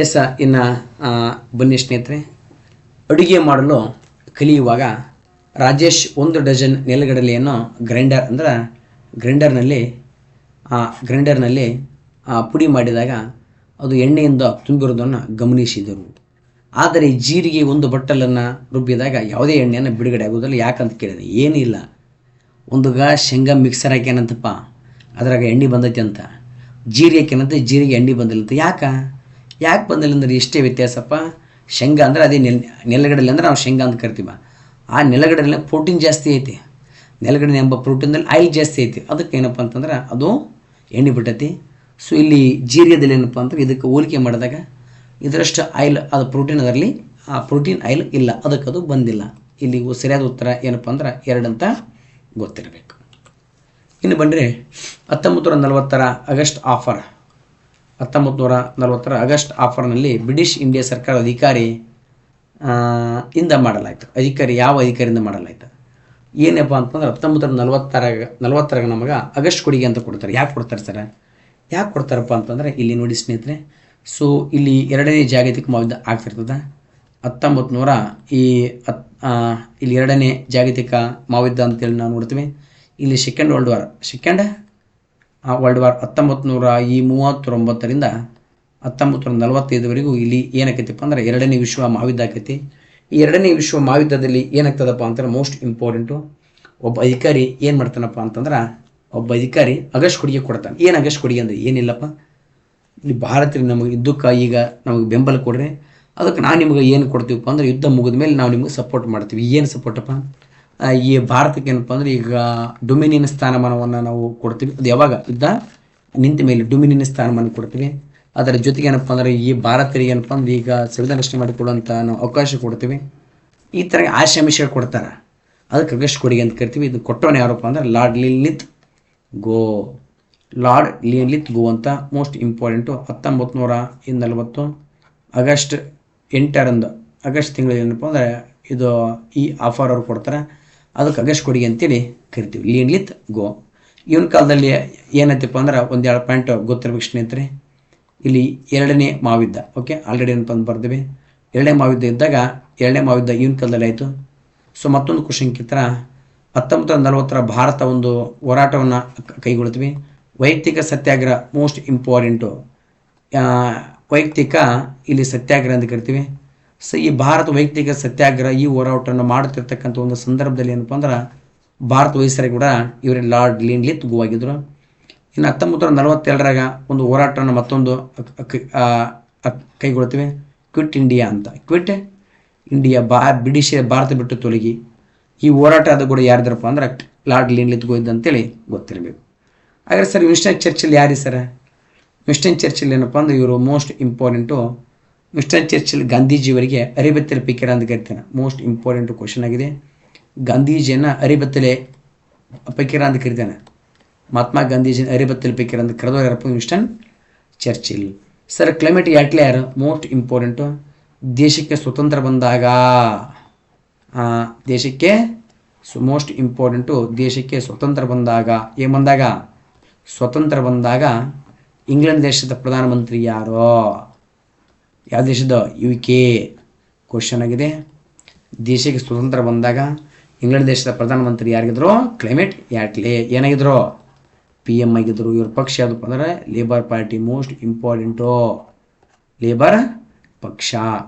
ಎಸ್, ಇನ್ನು ಬನ್ನಿ ಸ್ನೇಹಿತರೆ, ಅಡುಗೆ ಮಾಡಲು ಕಲಿಯುವಾಗ ರಾಜೇಶ್ 1 ಡಜನ್ ನೆಲಗಡಲೆಯನ್ನು ಗ್ರೈಂಡರ್ನಲ್ಲಿ ಪುಡಿ ಮಾಡಿದಾಗ ಅದು ಎಣ್ಣೆಯಿಂದ ತುಂಬಿರುವುದನ್ನು ಗಮನಿಸಿದರು. ಆದರೆ ಜೀರಿಗೆ 1 ಬಟ್ಟಲನ್ನು ರುಬ್ಬಿದಾಗ ಯಾವುದೇ ಎಣ್ಣೆಯನ್ನು ಬಿಡುಗಡೆ ಆಗುವುದಿಲ್ಲ. ಯಾಕಂತ ಕೇಳಿದೆ, ಏನಿಲ್ಲ, ಶೇಂಗಾ ಮಿಕ್ಸರ್ ಹಾಕ್ಯಾನಂತಪ್ಪ, ಅದ್ರಾಗ ಎಣ್ಣೆ ಬಂದೈತಿ ಅಂತ. ಜೀರಿಗೆ ಹಾಕ್ಯಾನಂತ, ಜೀರಿಗೆ ಎಣ್ಣೆ ಬಂದಿಲ್ಲ ಅಂತ. ಯಾಕೆ ಬಂದಿಲ್ಲ ಅಂದ್ರೆ ಇಷ್ಟೇ ವ್ಯತ್ಯಾಸಪ್ಪ. ಶೇಂಗಾ ಅಂದರೆ ಅದೇ ನೆಲಗಡಲೆ ಅಂದರೆ ನಾವು ಶೇಂಗಾ ಅಂತ ಕರಿತೀವಿ. ಆ ನೆಲಗಡಲೆ ಪ್ರೋಟೀನ್ ಜಾಸ್ತಿ ಐತಿ. ನೆಲಗಡಲೆ ಎಂಬ ಪ್ರೋಟೀನ್ದಲ್ಲಿ ಆಯಿಲ್ ಜಾಸ್ತಿ ಐತಿ. ಅದಕ್ಕೆ ಏನಪ್ಪ ಅಂತಂದ್ರೆ ಅದು ಎಣ್ಣೆ ಬಿಟ್ಟೈತಿ. ಸೊ ಇಲ್ಲಿ ಜೀರಿಗೆದಲ್ಲಿ ಏನಪ್ಪ ಅಂದ್ರೆ ಇದಕ್ಕೆ ಹೋಲಿಕೆ ಮಾಡಿದಾಗ ಇದರಷ್ಟು ಆಯಿಲ್, ಅದು ಪ್ರೋಟೀನ್ ಅದರಲ್ಲಿ, ಆ ಪ್ರೋಟೀನ್ ಆಯಿಲ್ ಇಲ್ಲ, ಅದಕ್ಕೆ ಅದು ಬಂದಿಲ್ಲ. ಇಲ್ಲಿ ಸರಿಯಾದ ಉತ್ತರ ಏನಪ್ಪ ಅಂದ್ರೆ 2 ಅಂತ ಗೊತ್ತಿರಬೇಕು. ಇನ್ನು ಬಂದರೆ 1940 ಆಗಸ್ಟ್ ಆಫರ್. 1940 ಆಗಸ್ಟ್ ಆಫರ್ನಲ್ಲಿ ಬ್ರಿಟಿಷ್ ಇಂಡಿಯಾ ಸರ್ಕಾರ ಇಂದ ಮಾಡಲಾಯಿತು. ಯಾವ ಅಧಿಕಾರಿಯಿಂದ ಮಾಡಲಾಯಿತು? ಏನಪ್ಪ ಅಂತಂದ್ರೆ 1940 ನಮಗೆ ಆಗಸ್ಟ್ ಕೊಡುಗೆ ಅಂತ ಕೊಡ್ತಾರೆ. ಯಾಕೆ ಕೊಡ್ತಾರೆ ಸರ್? ಯಾಕೆ ಕೊಡ್ತಾರಪ್ಪ ಅಂತಂದರೆ ಇಲ್ಲಿ ನೋಡಿ ಸ್ನೇಹಿತರೆ. ಸೊ ಇಲ್ಲಿ 2ನೇ ಜಾಗತಿಕ ಮಹಾಯುದ್ಧ ಆಗ್ತಿರ್ತದೆ. 1900 ಇಲ್ಲಿ 2ನೇ ಜಾಗತಿಕ ಮಹಾಯುದ್ಧ ಅಂತೇಳಿ ನಾವು ನೋಡ್ತೀವಿ. ಇಲ್ಲಿ ಸೆಕೆಂಡ್ ವರ್ಲ್ಡ್ ವಾರ್ 1939ರಿಂದ 1945ವರೆಗೂ ಇಲ್ಲಿ ಏನಾಕೈತಿಪ್ಪ ಅಂದ್ರೆ 2ನೇ ವಿಶ್ವ ಮಹಾಯುದ್ಧ ಆಕೈತಿ. ಈ 2ನೇ ವಿಶ್ವ ಮಹಾಯುದ್ಧದಲ್ಲಿ ಏನಾಗ್ತದಪ್ಪ ಅಂತಂದ್ರೆ ಮೋಸ್ಟ್ ಇಂಪಾರ್ಟೆಂಟು, ಒಬ್ಬ ಅಧಿಕಾರಿ ಏನು ಮಾಡ್ತಾನಪ್ಪ ಅಂತಂದ್ರೆ ಆಗಸ್ಟ್ ಕೊಡುಗೆ ಕೊಡ್ತಾನೆ. ಏನು ಆಗಸ್ಟ್ ಕೊಡುಗೆ ಅಂದರೆ ಏನಿಲ್ಲಪ್ಪ, ಇಲ್ಲಿ ಭಾರತೀಯ ನಮಗೆ ಯುದ್ಧಕ್ಕೆ ಈಗ ನಮಗೆ ಬೆಂಬಲ ಕೊಡ್ರಿ, ಅದಕ್ಕೆ ನಾವು ನಿಮಗೆ ಏನು ಕೊಡ್ತೀವಪ್ಪ ಅಂದ್ರೆ ಯುದ್ಧ ಮುಗಿದ ಮೇಲೆ ನಾವು ನಿಮಗೆ ಸಪೋರ್ಟ್ ಮಾಡ್ತೀವಿ. ಏನು ಸಪೋರ್ಟಪ್ಪ? ಈ ಭಾರತಕ್ಕೆ ಏನಪ್ಪ ಅಂದರೆ ಈಗ ಡೊಮಿನಿಯನ್ ಸ್ಥಾನಮಾನವನ್ನು ನಾವು ಕೊಡ್ತೀವಿ. ಅದು ಯಾವಾಗ ಯುದ್ಧ ನಿಂತ ಮೇಲೆ ಡೊಮಿನಿಯನ್ ಸ್ಥಾನಮಾನ ಕೊಡ್ತೀವಿ. ಅದರ ಜೊತೆಗೆ ಏನಪ್ಪ ಅಂದರೆ ಈ ಭಾರತೀಯರಿಗೆ ಏನಪ್ಪ ಅಂದ್ರೆ ಈಗ ಸಂವಿಧಾನ ರಚನೆ ಮಾಡಿಕೊಡುವಂಥ ನಾವು ಅವಕಾಶ ಕೊಡ್ತೀವಿ. ಈ ಥರ ಆಶಾಮಿಷ ಕೊಡ್ತಾರೆ, ಅದಕ್ಕೆ ಆಗಸ್ಟ್ ಕೊಡುಗೆ ಅಂತ ಕರಿತೀವಿ. ಇದು ಕೊಟ್ಟವನು ಯಾರಪ್ಪ ಅಂದ್ರೆ ಲಾರ್ಡ್ ಲಿನ್ಲಿತ್ ಗೋ ಅಂತ. ಮೋಸ್ಟ್ ಇಂಪಾರ್ಟೆಂಟು 1940 ಆಗಸ್ಟ್ 8 ಆಗಸ್ಟ್ ತಿಂಗಳಲ್ಲಿ ಏನಪ್ಪ ಅಂದರೆ ಇದು ಈ ಆಫರ್ ಅವ್ರು ಕೊಡ್ತಾರೆ, ಅದಕ್ಕೆ ಆಗಸ್ಟ್ ಕೊಡುಗೆ ಅಂತೇಳಿ ಕರಿತೀವಿ. ಲಿನ್ಲಿತ್ ಗೋ. ಇವನ ಕಾಲದಲ್ಲಿ ಏನೈತಪ್ಪ ಅಂದ್ರೆ 1-2 ಪಾಯಿಂಟ್ ಗೊತ್ತಿರ್ಬೇಕು ಸ್ನೇಹಿತರೆ. ಇಲ್ಲಿ 2ನೇ ಮಹಾಯುದ್ಧ, ಓಕೆ, ಆಲ್ರೆಡಿ ಏನಪ್ಪ ಅಂತ ಬರ್ತೀವಿ. 2ನೇ ಮಹಾಯುದ್ಧ ಇದ್ದಾಗ 2ನೇ ಮಹಾಯುದ್ಧ ಇವನ ಕಾಲದಲ್ಲಿ ಆಯಿತು. ಸೊ ಮತ್ತೊಂದು ಕ್ವಶನ್ ಕಿತ್ತರ 1940 ಭಾರತ ಒಂದು ಹೋರಾಟವನ್ನು ಕೈಗೊಳ್ತೀವಿ. ವೈಯಕ್ತಿಕ ಸತ್ಯಾಗ್ರಹ ಮೋಸ್ಟ್ ಇಂಪಾರ್ಟೆಂಟು. ವೈಯಕ್ತಿಕ ಇಲ್ಲಿ ಸತ್ಯಾಗ್ರಹ ಅಂತ ಕರಿತೀವಿ. ಸೊ ಈ ಭಾರತ ವೈಯಕ್ತಿಕ ಸತ್ಯಾಗ್ರಹ ಈ ಹೋರಾಟವನ್ನು ಮಾಡುತ್ತಿರ್ತಕ್ಕಂಥ ಒಂದು ಸಂದರ್ಭದಲ್ಲಿ ಏನಪ್ಪ ಅಂದ್ರೆ ಭಾರತ ವಹಿಸರೆ ಕೂಡ ಇವರೇ ಲಾರ್ಡ್ ಲಿನ್ಲಿತ್ ಗೋ ಆಗಿದ್ರು. ಇನ್ನು 1942 ಒಂದು ಹೋರಾಟವನ್ನು ಮತ್ತೊಂದು ಕೈಗೊಳ್ತೀವಿ, ಕ್ವಿಟ್ ಇಂಡಿಯಾ ಅಂತ. ಕ್ವಿಟ್ ಇಂಡಿಯಾ ಬ್ರಿಟಿಷ್ ಭಾರತ ಬಿಟ್ಟು ತೊಲಗಿ. ಈ ಹೋರಾಟ ಅದು ಕೂಡ ಯಾರ್ದಪ್ಪ ಅಂದ್ರೆ ಲಾರ್ಡ್ ಲಿನ್ಲಿತ್ಗೋ ಅಂತೇಳಿ ಗೊತ್ತಿರಬೇಕು. ಹಾಗಾದ್ರೆ ಸರ್ ವಿನ್ಸ್ಟನ್ ಚರ್ಚಿಲ್ ಯಾರು ಸರ್? ವಿನ್ಸ್ಟನ್ ಚರ್ಚಿಲ್ ಏನಪ್ಪ ಅಂದ್ರೆ ಇವರು ಮೋಸ್ಟ್ ಇಂಪಾರ್ಟೆಂಟು. ವಿನ್ಸ್ಟನ್ ಚರ್ಚಿಲ್ ಗಾಂಧೀಜಿಯವರಿಗೆ ಅರಿಬೆತ್ತಲೆ ಪಿಕ್ಕಿರ ಅಂತ ಕರಿತಾನೆ. ಮೋಸ್ಟ್ ಇಂಪಾರ್ಟೆಂಟ್ ಕ್ವಶನ್ ಆಗಿದೆ. ಗಾಂಧೀಜಿಯನ್ನು ಅರಿಬೆತ್ತಲೆ ಪೈಕಿರ ಅಂತ ಕರಿತಾನೆ. ಮಹಾತ್ಮ ಗಾಂಧೀಜಿನ ಅರಿಬೆತ್ತಲೆ ಪೈಕಿರ ಅಂತ ಕರೆದವರು ಯಾರಪ್ಪ? Winston Churchill. ಸರ್ ಕ್ಲೈಮೇಟ್ ಯಾಟ್ಲೆ ಯಾರು? Most important. ದೇಶಕ್ಕೆ ಸ್ವತಂತ್ರ ಬಂದಾಗ ದೇಶಕ್ಕೆ ಮೋಸ್ಟ್ ಇಂಪಾರ್ಟೆಂಟು. ದೇಶಕ್ಕೆ ಸ್ವತಂತ್ರ ಬಂದಾಗ ಏನು ಬಂದಾಗ? ಸ್ವತಂತ್ರ ಬಂದಾಗ ಇಂಗ್ಲೆಂಡ್ ದೇಶದ ಪ್ರಧಾನಮಂತ್ರಿ ಯಾರೋ? ಯಾವ ದೇಶದ? UK ಕ್ವಶನ್ ಆಗಿದೆ. ದೇಶಕ್ಕೆ ಸ್ವತಂತ್ರ ಬಂದಾಗ ಇಂಗ್ಲೆಂಡ್ ದೇಶದ ಪ್ರಧಾನಮಂತ್ರಿ ಯಾರಿಗಿದ್ರು? ಕ್ಲೈಮೇಟ್ ಯಾಟ್ಲೆ. ಏನಾಗಿದ್ರು? PM ಆಗಿದ್ರು. ಇವ್ರ ಪಕ್ಷ ಯಾವುದಪ್ಪ ಅಂದ್ರೆ labour party. Most important labour ಪಕ್ಷ.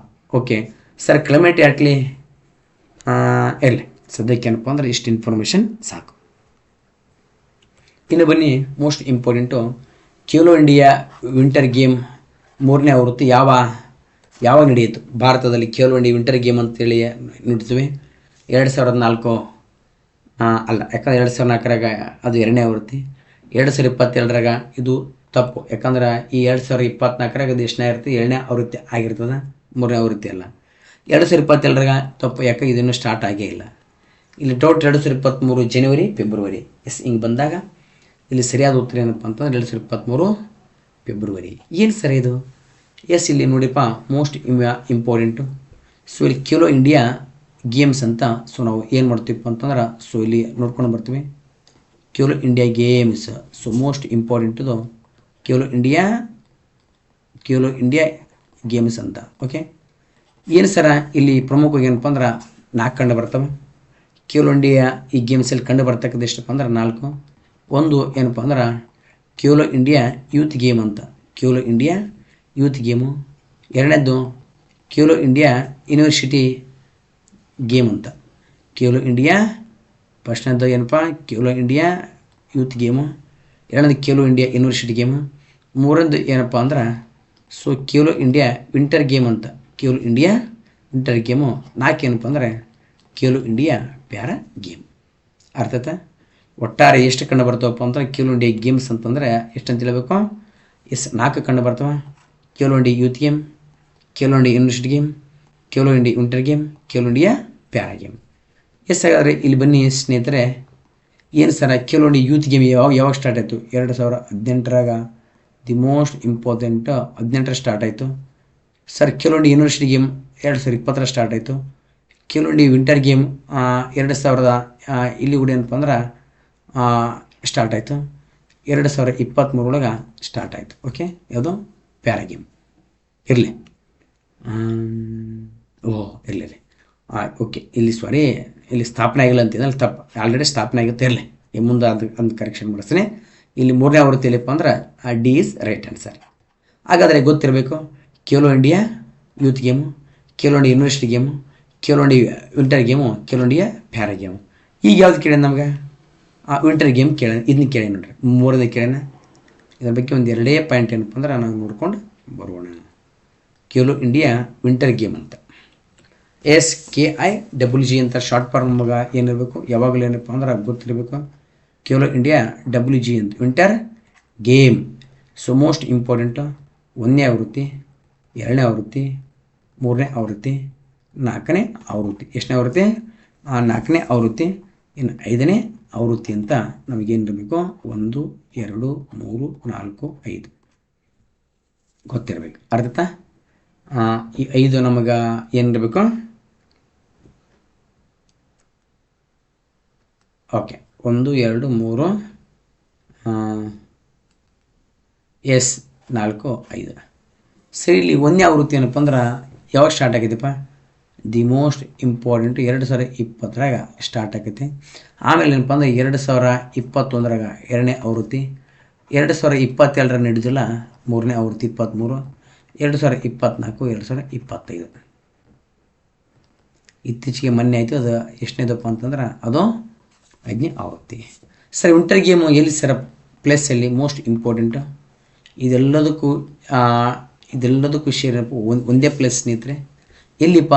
ಓಕೆ ಸರ್ ಕ್ಲೈಮೇಟ್ ಯಾಟ್ಲೆ ಇರಲಿ ಸದ್ಯಕ್ಕೆ ಏನಪ್ಪ ಅಂದ್ರೆ ಇಷ್ಟು ಇನ್ಫಾರ್ಮೇಷನ್ ಸಾಕು. ಇನ್ನು ಬನ್ನಿ most important Khelo India winter game 3ನೇ ಆವೃತ್ತಿ ಯಾವಾಗ ನಡೆಯಿತು ಭಾರತದಲ್ಲಿ? ಖೇಲೋ ಇಂಡಿಯಾ ವಿಂಟರ್ ಗೇಮ್ ಅಂತೇಳಿ ನೋಡ್ತೀವಿ 2004 ಅಲ್ಲ, ಯಾಕಂದ್ರೆ 2004ರಾಗ ಅದು 2ನೇ ಆವೃತ್ತಿ. 2027ರಾಗ ಇದು ತಪ್ಪು, ಯಾಕಂದ್ರೆ ಈ 2024ರಾಗ ಅದು ಎಷ್ಟನೇ ಆವೃತ್ತಿ? 2ನೇ ಆವೃತ್ತಿ ಆಗಿರ್ತದೆ, 3ನೇ ಆವೃತ್ತಿ ಅಲ್ಲ. 2027ರಾಗ ತಪ್ಪು, ಯಾಕೆ ಇದನ್ನು ಸ್ಟಾರ್ಟ್ ಆಗೇ ಇಲ್ಲ. ಇಲ್ಲಿ ಡೌಟ್ 2023 ಜನವರಿ ಫೆಬ್ರವರಿ. ಎಸ್ ಹಿಂಗೆ ಬಂದಾಗ ಇಲ್ಲಿ ಸರಿಯಾದ ಉತ್ತರ ಏನಪ್ಪ ಅಂತಂದ್ರೆ 2023 ಫೆಬ್ರವರಿ. ಏನು ಸರಿ ಇದು? ಎಸ್ ಇಲ್ಲಿ ನೋಡಿಪ್ಪ ಮೋಸ್ಟ್ ಇಂಪಾರ್ಟೆಂಟು. ಸೊ ಇಲ್ಲಿ ಖೇಲೋ ಇಂಡಿಯಾ ಗೇಮ್ಸ್ ಅಂತ. ಸೊ ನಾವು ಏನು ಮಾಡ್ತೀವಪ್ಪ ಅಂತಂದ್ರೆ ಸೊ ಇಲ್ಲಿ ನೋಡ್ಕೊಂಡು ಬರ್ತೀವಿ Khelo India games. So most important Khelo India games ಅಂತ. ಓಕೆ ಏನು ಸರ ಇಲ್ಲಿ ಪ್ರಮುಖವಾಗಿ ಏನಪ್ಪ ಅಂದ್ರೆ 4 ಕಂಡು ಬರ್ತವೆ. ಖೇಲೋ ಇಂಡಿಯಾ ಈ ಗೇಮ್ಸಲ್ಲಿ ಕಂಡು ಬರ್ತಕ್ಕಂಥ ಎಷ್ಟಪ್ಪ ಅಂದ್ರೆ 4. ಒಂದು ಏನಪ್ಪ ಅಂದ್ರೆ ಖೇಲೋ ಇಂಡಿಯಾ ಯೂತ್ ಗೇಮ್ ಅಂತ, ಖೇಲೋ ಇಂಡಿಯಾ ಯೂತ್ ಗೇಮು. ಎರಡನೇದ್ದು ಖೇಲೋ ಇಂಡಿಯಾ ಯೂನಿವರ್ಸಿಟಿ ಗೇಮ್ ಅಂತ. ಖೇಲೋ ಇಂಡಿಯಾ ಫಸ್ಟ್ನೇದು ಏನಪ್ಪ? Khelo India youth game. ಎರಡನೇದು ಖೇಲೋ ಇಂಡಿಯಾ ಯೂನಿವರ್ಸಿಟಿ ಗೇಮು. ಮೂರನೇದು ಏನಪ್ಪ ಅಂದ್ರೆ so Khelo India winter game ಅಂತ, ಖೇಲೋ ಇಂಡಿಯಾ ವಿಂಟರ್ ಗೇಮು. 4 ಏನಪ್ಪ ಅಂದರೆ ಖೇಲೋ ಇಂಡಿಯಾ ಪ್ಯಾರಾ ಗೇಮ್. ಅರ್ಥಾತ ಒಟ್ಟಾರೆ ಎಷ್ಟು ಕಂಡು ಬರ್ತಾವಪ್ಪ ಅಂತಂದ್ರೆ ಖೇಲೋ ಇಂಡಿಯಾ ಗೇಮ್ಸ್ ಅಂತಂದರೆ ಎಷ್ಟು ಅಂತ ಹೇಳಬೇಕು? 4 ಕಂಡು ಬರ್ತವೆ. Khelo India youth game, Khelo India university game, Khelo India winter game, Khelo India para game. ಹಾಗಾದರೆ ಇಲ್ಲಿ ಬನ್ನಿ ಸ್ನೇಹಿತರೆ, ಏನು ಸರ ಖೇಲೋ ಇಂಡಿಯಾ ಯೂತ್ ಗೇಮ್ ಯಾವಾಗ ಸ್ಟಾರ್ಟ್ ಆಯಿತು? 2018ರಾಗ. ದಿ ಮೋಸ್ಟ್ ಇಂಪಾರ್ಟೆಂಟ್ 18 ಸ್ಟಾರ್ಟ್ ಆಯಿತು. Sir Khelo India university game 2020 start ಆಯಿತು. ಖೇಲೋ ಇಂಡಿಯಾ ವಿಂಟರ್ ಗೇಮ್ 2000 ಇಲ್ಲಿ ಕೂಡ ಏನಪ್ಪ ಅಂದ್ರೆ ಸ್ಟಾರ್ಟ್ ಆಯಿತು. 2023 ಸ್ಟಾರ್ಟ್ ಆಯಿತು. ಓಕೆ ಯಾವುದು? Para game. ಇರಲಿ ಇರಲಿ ಓಕೆ ಇಲ್ಲಿ ಸಾರಿ ಇಲ್ಲಿ ಸ್ಥಾಪನೆ ಆಗಿಲ್ಲ ಅಂತಿದ್ದೆ, ಅಲ್ಲಿ ತಪ್ಪು, ಆಲ್ರೆಡಿ ಸ್ಥಾಪನೆ ಆಗುತ್ತೆ. ಇರಲಿ ಮುಂದೆ ಅದು ಕರೆಕ್ಷನ್ ಮಾಡಿಸ್ತೀನಿ. ಇಲ್ಲಿ 3ನೇ ಆವೃತ್ತಿ ಎಲ್ಲಿಪ್ಪ ಅಂದ್ರೆ D ಈಸ್ ರೈಟ್ ಆನ್ಸರ್. ಹಾಗಾದರೆ ಗೊತ್ತಿರಬೇಕು Khelo India youth game, Khelo India university game, Khelo India winter game, Khelo India para game. ಈಗ ಯಾವ್ದು ಕೇಳಿ ನಮ್ಗೆ? ವಿಂಟರ್ ಗೇಮ್ ಕೇಳಿ, ಇದನ್ನ ಕೇಳಿ ನೋಡ್ರಿ, 3ನೇ ಕೇಳೋಣ. ಇದ್ರ ಬಗ್ಗೆ ಒಂದು 2 ಪಾಯಿಂಟ್ ಏನಪ್ಪ ಅಂದ್ರೆ ನಾವು ನೋಡ್ಕೊಂಡು ಬರೋಣ. ಖೇಲೋ ಇಂಡಿಯಾ ವಿಂಟರ್ ಗೇಮ್ ಅಂತ SKIWG ಅಂತ ಶಾರ್ಟ್ ಫಾರ್ಮ್ ನಮಗೆ ಏನಿರಬೇಕು? ಯಾವಾಗಲೂ ಏನಪ್ಪ ಅಂದ್ರೆ ಗೊತ್ತಿರಬೇಕು ಖೇಲೋ ಇಂಡಿಯಾ WG ಅಂತ winter game. So most important 1ನೇ ಆವೃತ್ತಿ, 2ನೇ ಆವೃತ್ತಿ, 3ನೇ ಆವೃತ್ತಿ, 4ನೇ ಆವೃತ್ತಿ. ಎಷ್ಟನೇ ಆವೃತ್ತಿ? 4ನೇ ಆವೃತ್ತಿ. ಇನ್ನು 5ನೇ ಆವೃತ್ತಿ ಅಂತ ನಮಗೇನಿರಬೇಕು? 1 2 3 4 5 ಗೊತ್ತಿರಬೇಕು. ಅರ್ಥ? ಈ 5 ನಮಗೆ ಏನಿರಬೇಕು? ಓಕೆ 1 2 3 4 5. ಸರಿ ಇಲ್ಲಿ 1ನೇ ಆವೃತ್ತಿ ಏನಪ್ಪ ಅಂದ್ರೆ ಯಾವಾಗ ಸ್ಟಾರ್ಟ್ ಆಗಿದೆಪ್ಪ? ದಿ ಮೋಸ್ಟ್ ಇಂಪಾರ್ಟೆಂಟು 2020ರಾಗ ಸ್ಟಾರ್ಟ್ ಆಗೈತಿ. ಆಮೇಲೆ ಏನಪ್ಪ ಅಂದ್ರೆ 2021ರಾಗ 2ನೇ ಆವೃತ್ತಿ, 2022 ನಡೆದಿಲ್ಲ 3ನೇ ಆವೃತ್ತಿ 23, 2024, 2025 ಇತ್ತೀಚೆಗೆ ಮೊನ್ನೆ ಆಯಿತು. ಅದು ಎಷ್ಟನೇದಪ್ಪ ಅಂತಂದ್ರೆ ಅದು 5ನೇ ಆವೃತ್ತಿ. ಸರ್ ವಿಂಟರ್ ಗೇಮು ಎಲ್ಲಿ ಸರ ಪ್ಲೇಸಲ್ಲಿ ಮೋಸ್ಟ್ ಇಂಪಾರ್ಟೆಂಟು? ಇದೆಲ್ಲದಕ್ಕೂ ಸೇರಿನಪ್ಪ ಒಂದೇ ಪ್ಲೇಸ್ ಸ್ನೇಹಿತರೆ. ಎಲ್ಲಿಪ್ಪ?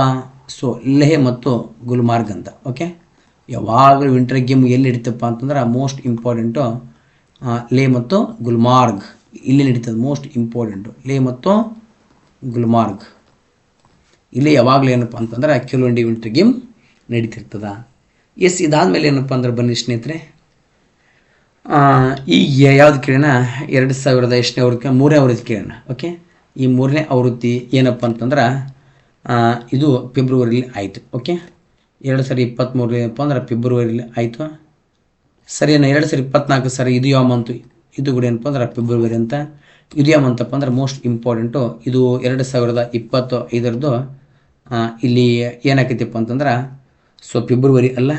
ಸೊ ಲೇಹ್ ಮತ್ತು ಗುಲ್ಮಾರ್ಗ್ ಅಂತ. ಓಕೆ, ಯಾವಾಗಲೂ ವಿಂಟರ್ ಗೇಮ್ ಎಲ್ಲಿ ನಡೀತಪ್ಪ ಅಂತಂದ್ರೆ ಮೋಸ್ಟ್ ಇಂಪಾರ್ಟೆಂಟು ಲೇಹ್ ಮತ್ತು ಗುಲ್ಮಾರ್ಗ್ ಇಲ್ಲಿ ನಡೀತದೆ. ಮೋಸ್ಟ್ ಇಂಪಾರ್ಟೆಂಟು ಲೇಹ್ ಮತ್ತು ಗುಲ್ಮಾರ್ಗ್ ಇಲ್ಲಿ ಯಾವಾಗಲೂ ಏನಪ್ಪ ಅಂತಂದ್ರೆ ಕೆಲವೊಂದು ವಿಂಟರ್ ಗೇಮ್ ನಡೀತಿರ್ತದ. ಎಸ್, ಇದಾದಮೇಲೆ ಏನಪ್ಪ ಅಂದ್ರೆ ಬನ್ನಿ ಸ್ನೇಹಿತರೆ, ಈ ಯಾವ್ದು ಕೇಳೋಣ, 2000 ಎಷ್ಟನೇ ಆವೃತ್ತಿ, 3ನೇ ಆವೃತ್ತಿ ಕೇಳೋಣ. ಓಕೆ, ಈ 3ನೇ ಆವೃತ್ತಿ ಏನಪ್ಪ ಅಂತಂದ್ರೆ ಇದು ಫೆಬ್ರವರಿಲಿ ಆಯಿತು. ಓಕೆ, 2023 ಏನಪ್ಪ ಅಂದ್ರೆ ಫೆಬ್ರವರಿಲಿ ಆಯಿತು. ಸರಿ, 2024 ಸರಿ, ಇದು ಯಾವ ಮಂತು, ಇದು ಕೂಡ ಏನಪ್ಪ ಅಂದ್ರೆ ಫೆಬ್ರವರಿ ಅಂತ. ಇದು ಯಾವ ಮಂತಪ್ಪ ಅಂದ್ರೆ ಮೋಸ್ಟ್ ಇಂಪಾರ್ಟೆಂಟು, ಇದು 2025 ಇಲ್ಲಿ ಏನಾಕೈತಿಪ್ಪ ಅಂತಂದ್ರೆ ಸೊ ಫೆಬ್ರವರಿ ಅಲ್ಲ,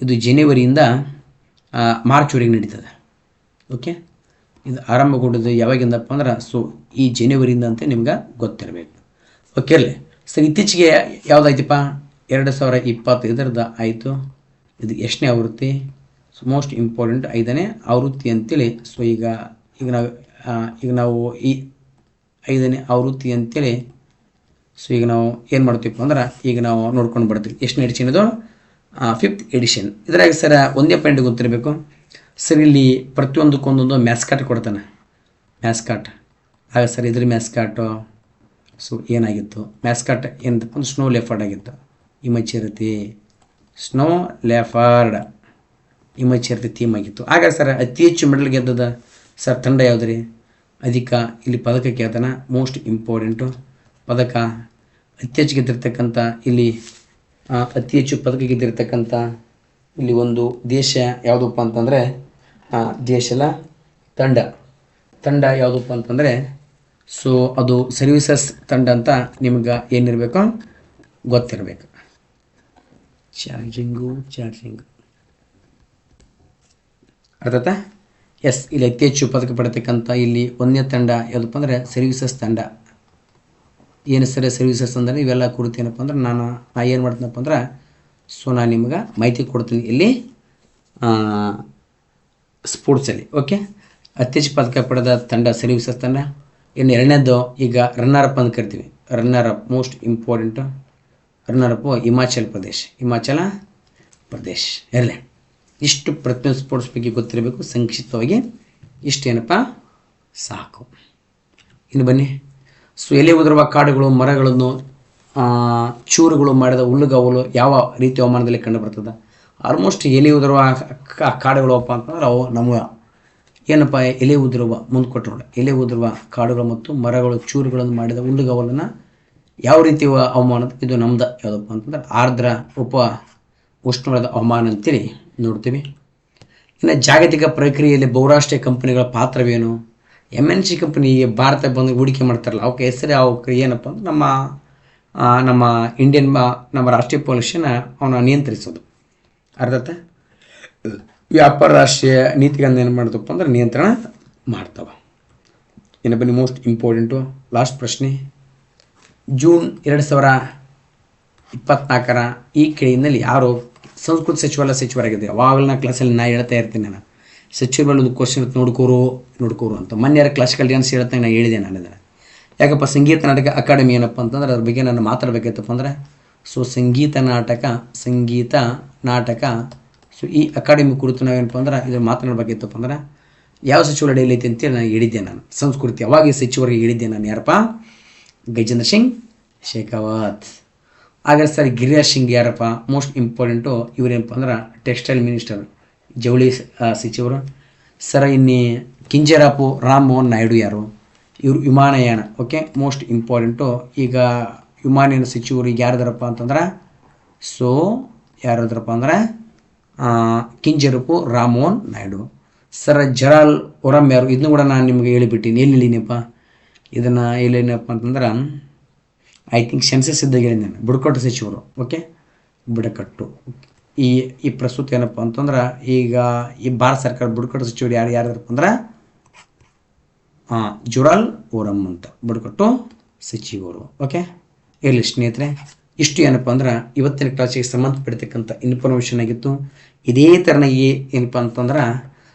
ಇದು ಜನವರಿಯಿಂದ ಮಾರ್ಚ್ವರೆಗೆ ನಡೀತದೆ. ಓಕೆ, ಇದು ಆರಂಭಗೊಂಡದ್ದು ಯಾವಾಗಿಂದಪ್ಪ ಅಂದ್ರೆ ಸೊ ಈ ಜನವರಿಯಿಂದ ಅಂತ ನಿಮ್ಗೆ ಗೊತ್ತಿರಬೇಕು. ಓಕೆ ಅಲ್ಲೇ. ಸರ್, ಇತ್ತೀಚೆಗೆ ಯಾವುದಾಯ್ತಪ್ಪ, 2025 ಆಯಿತು. ಇದು ಎಷ್ಟನೇ ಆವೃತ್ತಿ, ಸೊ ಮೋಸ್ಟ್ ಇಂಪಾರ್ಟೆಂಟ್ 5ನೇ ಆವೃತ್ತಿ ಅಂತೇಳಿ. ಸೊ ಈಗ ನಾವು ಈ 5ನೇ ಆವೃತ್ತಿ ಅಂತೇಳಿ ಸೊ ಈಗ ನಾವು ಏನು ಮಾಡ್ತೀವಪ್ಪ ಅಂದ್ರೆ ಈಗ ನಾವು ನೋಡ್ಕೊಂಡು ಬರ್ತೀವಿ. ಎಷ್ಟನೇ ಎಡಿಷನ್ ಇದು, 5th ಎಡಿಷನ್. ಇದ್ರಾಗ ಸರ್ ಒಂದೇ ಪಾಯಿಂಟ್ ಗೊತ್ತಿರಬೇಕು ಸರ್, ಇಲ್ಲಿ ಪ್ರತಿಯೊಂದಕ್ಕೊಂದೊಂದು ಮ್ಯಾಸ್ಕಾಟ್ ಕೊಡ್ತಾನೆ. ಮ್ಯಾಸ್ಕಾಟ್ ಆಗ ಸರ್ ಇದ್ರ ಮ್ಯಾಸ್ಕಾಟು ಸೊ ಏನಾಗಿತ್ತು, ಮ್ಯಾಸ್ಕಾಟ್ ಏನಂತಪ್ಪ ಅಂದ್ರೆ ಸ್ನೋ ಲೆಫರ್ಡ್ ಆಗಿತ್ತು. ಇಮಚಿರತಿ ಸ್ನೋ ಲೆಫರ್ಡ್ ಇಮಚಿರತಿ ಥೀಮ್ ಆಗಿತ್ತು. ಆಗ ಸರ್ ಅತಿ ಹೆಚ್ಚು ಮೆಡಲ್ ಗೆದ್ದದ ಸರ್ ತಂಡ ಯಾವ್ದು ರೀ, ಅಧಿಕ. ಇಲ್ಲಿ ಪದಕ ಕೇಳ್ತಾನೆ, ಮೋಸ್ಟ್ ಇಂಪಾರ್ಟೆಂಟು ಪದಕ. ಅತಿ ಹೆಚ್ಚು ಗೆದ್ದಿರ್ತಕ್ಕಂಥ ಇಲ್ಲಿ ಅತಿ ಹೆಚ್ಚು ಪದಕ ಗೆದ್ದಿರ್ತಕ್ಕಂಥ ಇಲ್ಲಿ ಒಂದು ದೇಶ ಯಾವುದಪ್ಪ ಅಂತಂದರೆ ದೇಶದ ತಂಡ ಯಾವುದಪ್ಪ ಅಂತಂದರೆ ಸೊ ಅದು ಸರ್ವೀಸಸ್ ತಂಡ ಅಂತ ನಿಮ್ಗೆ ಏನಿರಬೇಕು ಗೊತ್ತಿರಬೇಕು. ಚಾರ್ಜಿಂಗು ಅರ್ಥಾತ. ಎಸ್, ಇಲ್ಲಿ ಅತಿ ಹೆಚ್ಚು ಪದಕ ಪಡ್ತಕ್ಕಂಥ ಇಲ್ಲಿ ಒಂದನೇ ತಂಡ ಯಾವುದಪ್ಪ ಅಂದರೆ ಸರ್ವೀಸಸ್ ತಂಡ. ಏನು ಸರ್ ಸರ್ವೀಸಸ್ ಅಂದರೆ ಇವೆಲ್ಲ ಕುರಿತು ಏನಪ್ಪ ಅಂದ್ರೆ ನಾ ಏನು ಮಾಡ್ತೀನಪ್ಪ ಅಂದ್ರೆ ಸೊ ನಾನು ನಿಮ್ಗೆ ಮಾಹಿತಿ ಕೊಡ್ತೀನಿ ಇಲ್ಲಿ ಸ್ಪೋರ್ಟ್ಸಲ್ಲಿ. ಓಕೆ, ಅತಿ ಹೆಚ್ಚು ಪದಕ ಪಡೆದ ತಂಡ ಸರ್ವೀಸಸ್ ತಂಡ. ಇನ್ನು ಎರಡನೇದು ಈಗ ರನ್ನರ್ ಅಪ್ ಅಂತ ಕರಿತೀವಿ. Runner up most important. Runner up Himachal Pradesh ಇರಲಿ. ಇಷ್ಟು ಪ್ರತಿಯೊಂದು ಸ್ಪೋರ್ಟ್ಸ್ ಬಗ್ಗೆ ಗೊತ್ತಿರಬೇಕು ಸಂಕ್ಷಿಪ್ತವಾಗಿ. ಇಷ್ಟೇನಪ್ಪ ಸಾಕು. ಇನ್ನು ಬನ್ನಿ, ಸೊ ಎಲೆ ಉದುರುವ ಕಾಡುಗಳು, ಮರಗಳನ್ನು ಚೂರುಗಳು ಮಾಡಿದ ಹುಲ್ಲುಗಾವಲು ಯಾವ ರೀತಿ ಹವಾಮಾನದಲ್ಲಿ ಕಂಡು ಬರ್ತದೆ. ಆಲ್ಮೋಸ್ಟ್ ಎಲೆ ಉದುರುವ ಕಾಡುಗಳಪ್ಪ ಅಂತಂದ್ರೆ ಅವು ನಮ್ಗೆ ಏನಪ್ಪ ಎಲೆ ಉದುರುವ ಮುಂದೆ ಕೊಟ್ಟರು ನೋಡಿ, ಎಲೆ ಉದುರುವ ಕಾಡುಗಳು ಮತ್ತು ಮರಗಳು ಚೂರುಗಳನ್ನು ಮಾಡಿದ ಹುಲ್ಲುಗಾವಲನ್ನು ಯಾವ ರೀತಿ ಹವಾಮಾನದ ಇದು ನಮ್ದು ಯಾವುದಪ್ಪ ಅಂತಂದ್ರೆ ಆರ್ದ್ರ ಉಪ ಉಷ್ಣವಲಯದ ಹವಾಮಾನ ಅಂತೇಳಿ ನೋಡ್ತೀವಿ. ಇನ್ನು ಜಾಗತಿಕ ಪ್ರಕ್ರಿಯೆಯಲ್ಲಿ ಬಹುರಾಷ್ಟ್ರೀಯ ಕಂಪನಿಗಳ ಪಾತ್ರವೇನು. MNC ಕಂಪನಿ ಭಾರತ ಬಂದು ಹೂಡಿಕೆ ಮಾಡ್ತಾರಲ್ಲ ಅವಕ್ಕೆ ಹೆಸರು ಅವಕ್ಕೆ ಏನಪ್ಪ ಅಂದ್ರೆ ನಮ್ಮ ಇಂಡಿಯನ್ ನಮ್ಮ ರಾಷ್ಟ್ರೀಯ ಪೊಲ್ಯೂಷನ್ ಅವನ್ನ ನಿಯಂತ್ರಿಸೋದು. ಅರ್ಥಾತ್ ವ್ಯಾಪಾರ ರಾಷ್ಟ್ರೀಯ ನೀತಿಗಳನ್ನು ಏನು ಮಾಡ್ತಪ್ಪ ಅಂದ್ರೆ ನಿಯಂತ್ರಣ ಮಾಡ್ತಾವೆ. ಇನ್ನು ಬನ್ನಿ ಮೋಸ್ಟ್ ಇಂಪಾರ್ಟೆಂಟು ಲಾಸ್ಟ್ ಪ್ರಶ್ನೆ. ಜೂನ್ 2024 ಈ ಕೆಳಗಿನಲ್ಲಿ ಯಾರು ಸಂಸ್ಕೃತಿ ಸಚಿವರಾಗಿದ್ದೆ. ಯಾವಾಗಲೂ ನಾನು ಕ್ಲಾಸಲ್ಲಿ ನಾನು ಹೇಳ್ತಾ ಇರ್ತೀನಿ, ನಾನು ಸಚಿವರ ಮೇಲೆ ಒಂದು ಕ್ವಶನ್ ನೋಡ್ಕೋರು ಅಂತ. ಮೊನ್ನೆ ಕ್ಲಾಸಿಕಲ್ ಡ್ಯಾನ್ಸ್ ಹೇಳ್ತಾಗ ನಾನು ಹೇಳಿದೆ ನಾನು ಇದನ್ನು. ಯಾಕಪ್ಪ ಸಂಗೀತ ನಾಟಕ ಅಕಾಡೆಮಿ ಏನಪ್ಪ ಅಂತಂದ್ರೆ ಅದ್ರ ಬಗ್ಗೆ ನಾನು ಮಾತಾಡಬೇಕೈತಪ್ಪ ಅಂದ್ರೆ ಸೊ ಸಂಗೀತ ನಾಟಕ ಸೊ ಈ ಅಕಾಡೆಮಿ ಕುರಿತು ನಾವೇನಪ್ಪ ಅಂದ್ರೆ ಇದ್ರ ಮಾತನಾಡಬೇಕಿತ್ತಪ್ಪ ಅಂದ್ರೆ ಯಾವ ಸಚಿವರು ಅಡಿಯಲ್ಲಿ ಐತಿ ಅಂತೇಳಿ ನಾನು ಹೇಳಿದ್ದೆ. ನಾನು ಸಂಸ್ಕೃತಿ ಅವಾಗ ಸಚಿವರಿಗೆ ಹೇಳಿದ್ದೆ ನಾನು. ಯಾರಪ್ಪ, ಗಜೇಂದ್ರ ಸಿಂಗ್ ಶೇಖಾವತ್. ಹಾಗಾದ್ರೆ ಸರ್ ಗಿರಿರಾಜ್ ಸಿಂಗ್ ಯಾರಪ್ಪ, ಮೋಸ್ಟ್ ಇಂಪಾರ್ಟೆಂಟು ಇವರೇನಪ್ಪ ಅಂದ್ರೆ ಟೆಕ್ಸ್ಟೈಲ್ ಮಿನಿಸ್ಟರ್, ಜವಳಿ ಸಚಿವರು. ಸರ್ ಇನ್ನು ಕಿಂಜರಾಪು ರಾಮಮೋಹನ್ ನಾಯ್ಡು ಯಾರು, ಇವರು ವಿಮಾನಯಾನ. Okay, most important. ಈಗ ವಿಮಾನಯಾನ ಸಚಿವರು ಈಗ ಯಾರದಾರಪ್ಪ ಅಂತಂದ್ರೆ ಸೊ ಯಾರದ್ರಪ್ಪ ಅಂದ್ರೆ ಕಿಂಜರಪು ರಾಮಮೋಹನ್ ನಾಯ್ಡು. ಸರ್ ಜಲಾಲ್ ಒರಂ ಯಾರು, ಇದನ್ನು ಕೂಡ ನಾನು ನಿಮಗೆ ಹೇಳಿಬಿಟ್ಟಿನಿ. ಎಲ್ಲಿನಪ್ಪ ಇದನ್ನು ಎಲ್ಲಿನಪ್ಪ ಅಂತಂದ್ರೆ ಐ ಥಿಂಕ್ ಸೆನ್ಸಸ್ ಇದ್ದಾಗ ಹೇಳಿದೆ ನಾನು. ಬುಡಕಟ್ಟು ಸಚಿವರು. ಓಕೆ, ಬುಡಕಟ್ಟು. ಈ ಪ್ರಸ್ತುತ ಏನಪ್ಪ ಅಂತಂದ್ರೆ ಈಗ ಈ ಭಾರತ ಸರ್ಕಾರ ಬುಡಕಟ್ಟು ಸಚಿವರು ಯಾರ್ಯಾರಪ್ಪ ಅಂದ್ರೆ ಜುರಾಲ್ ಓರಂ ಅಂತ ಬುಡಕಟ್ಟು ಸಚಿವರು. ಓಕೆ, ಇರಲಿ ಸ್ನೇಹಿತರೆ, ಇಷ್ಟು ಏನಪ್ಪ ಅಂದ್ರೆ ಇವತ್ತಿನ ಕ್ಲಾಸಿಗೆ ಸಂಬಂಧಪಡ್ತಕ್ಕಂಥ ಇನ್ಫಾರ್ಮೇಷನ್ ಆಗಿತ್ತು. ಇದೇ ಥರನಾಗಿ ಏನಪ್ಪ ಅಂತಂದ್ರೆ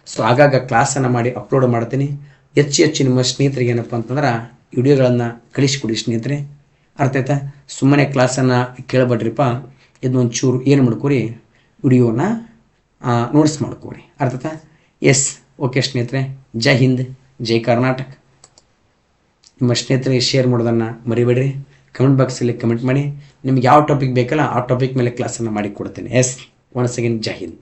ಸೊ ಆಗಾಗ ಕ್ಲಾಸನ್ನು ಮಾಡಿ ಅಪ್ಲೋಡ್ ಮಾಡ್ತೀನಿ. ಹೆಚ್ಚು ನಿಮ್ಮ ಸ್ನೇಹಿತರಿಗೆ ಏನಪ್ಪ ಅಂತಂದ್ರೆ ವಿಡಿಯೋಗಳನ್ನು ಕಳಿಸಿಕೊಡಿ ಸ್ನೇಹಿತರೆ. ಅರ್ಥ ಆಯ್ತಾ? ಸುಮ್ಮನೆ ಕ್ಲಾಸನ್ನು ಕೇಳಬೇಡ್ರಿಪ್ಪ, ಇದನ್ನೊಂಚೂರು ಏನು ಮಾಡ್ಕೊರಿ, ವಿಡಿಯೋನ ನೋಟ್ಸ್ ಮಾಡ್ಕೊರಿ. ಅರ್ಥ ಆಯ್ತಾ? ಎಸ್, ಓಕೆ ಸ್ನೇಹಿತರೆ, ಜೈ ಹಿಂದ್, ಜೈ ಕರ್ನಾಟಕ. ನಿಮ್ಮ ಸ್ನೇಹಿತರಿಗೆ ಶೇರ್ ಮಾಡೋದನ್ನು ಮರಿಬೇಡ್ರಿ. ಕಮೆಂಟ್ ಬಾಕ್ಸಲ್ಲಿ ಕಮೆಂಟ್ ಮಾಡಿ, ನಿಮ್ಗೆ ಯಾವ ಟಾಪಿಕ್ ಬೇಕಲ್ಲ ಆ ಟಾಪಿಕ್ ಮೇಲೆ ಕ್ಲಾಸನ್ನು ಮಾಡಿ ಕೊಡ್ತೇನೆ. ಎಸ್, ಒನ್ಸ್ ಅಗೇನ್ ಜೈ ಹಿಂದ್.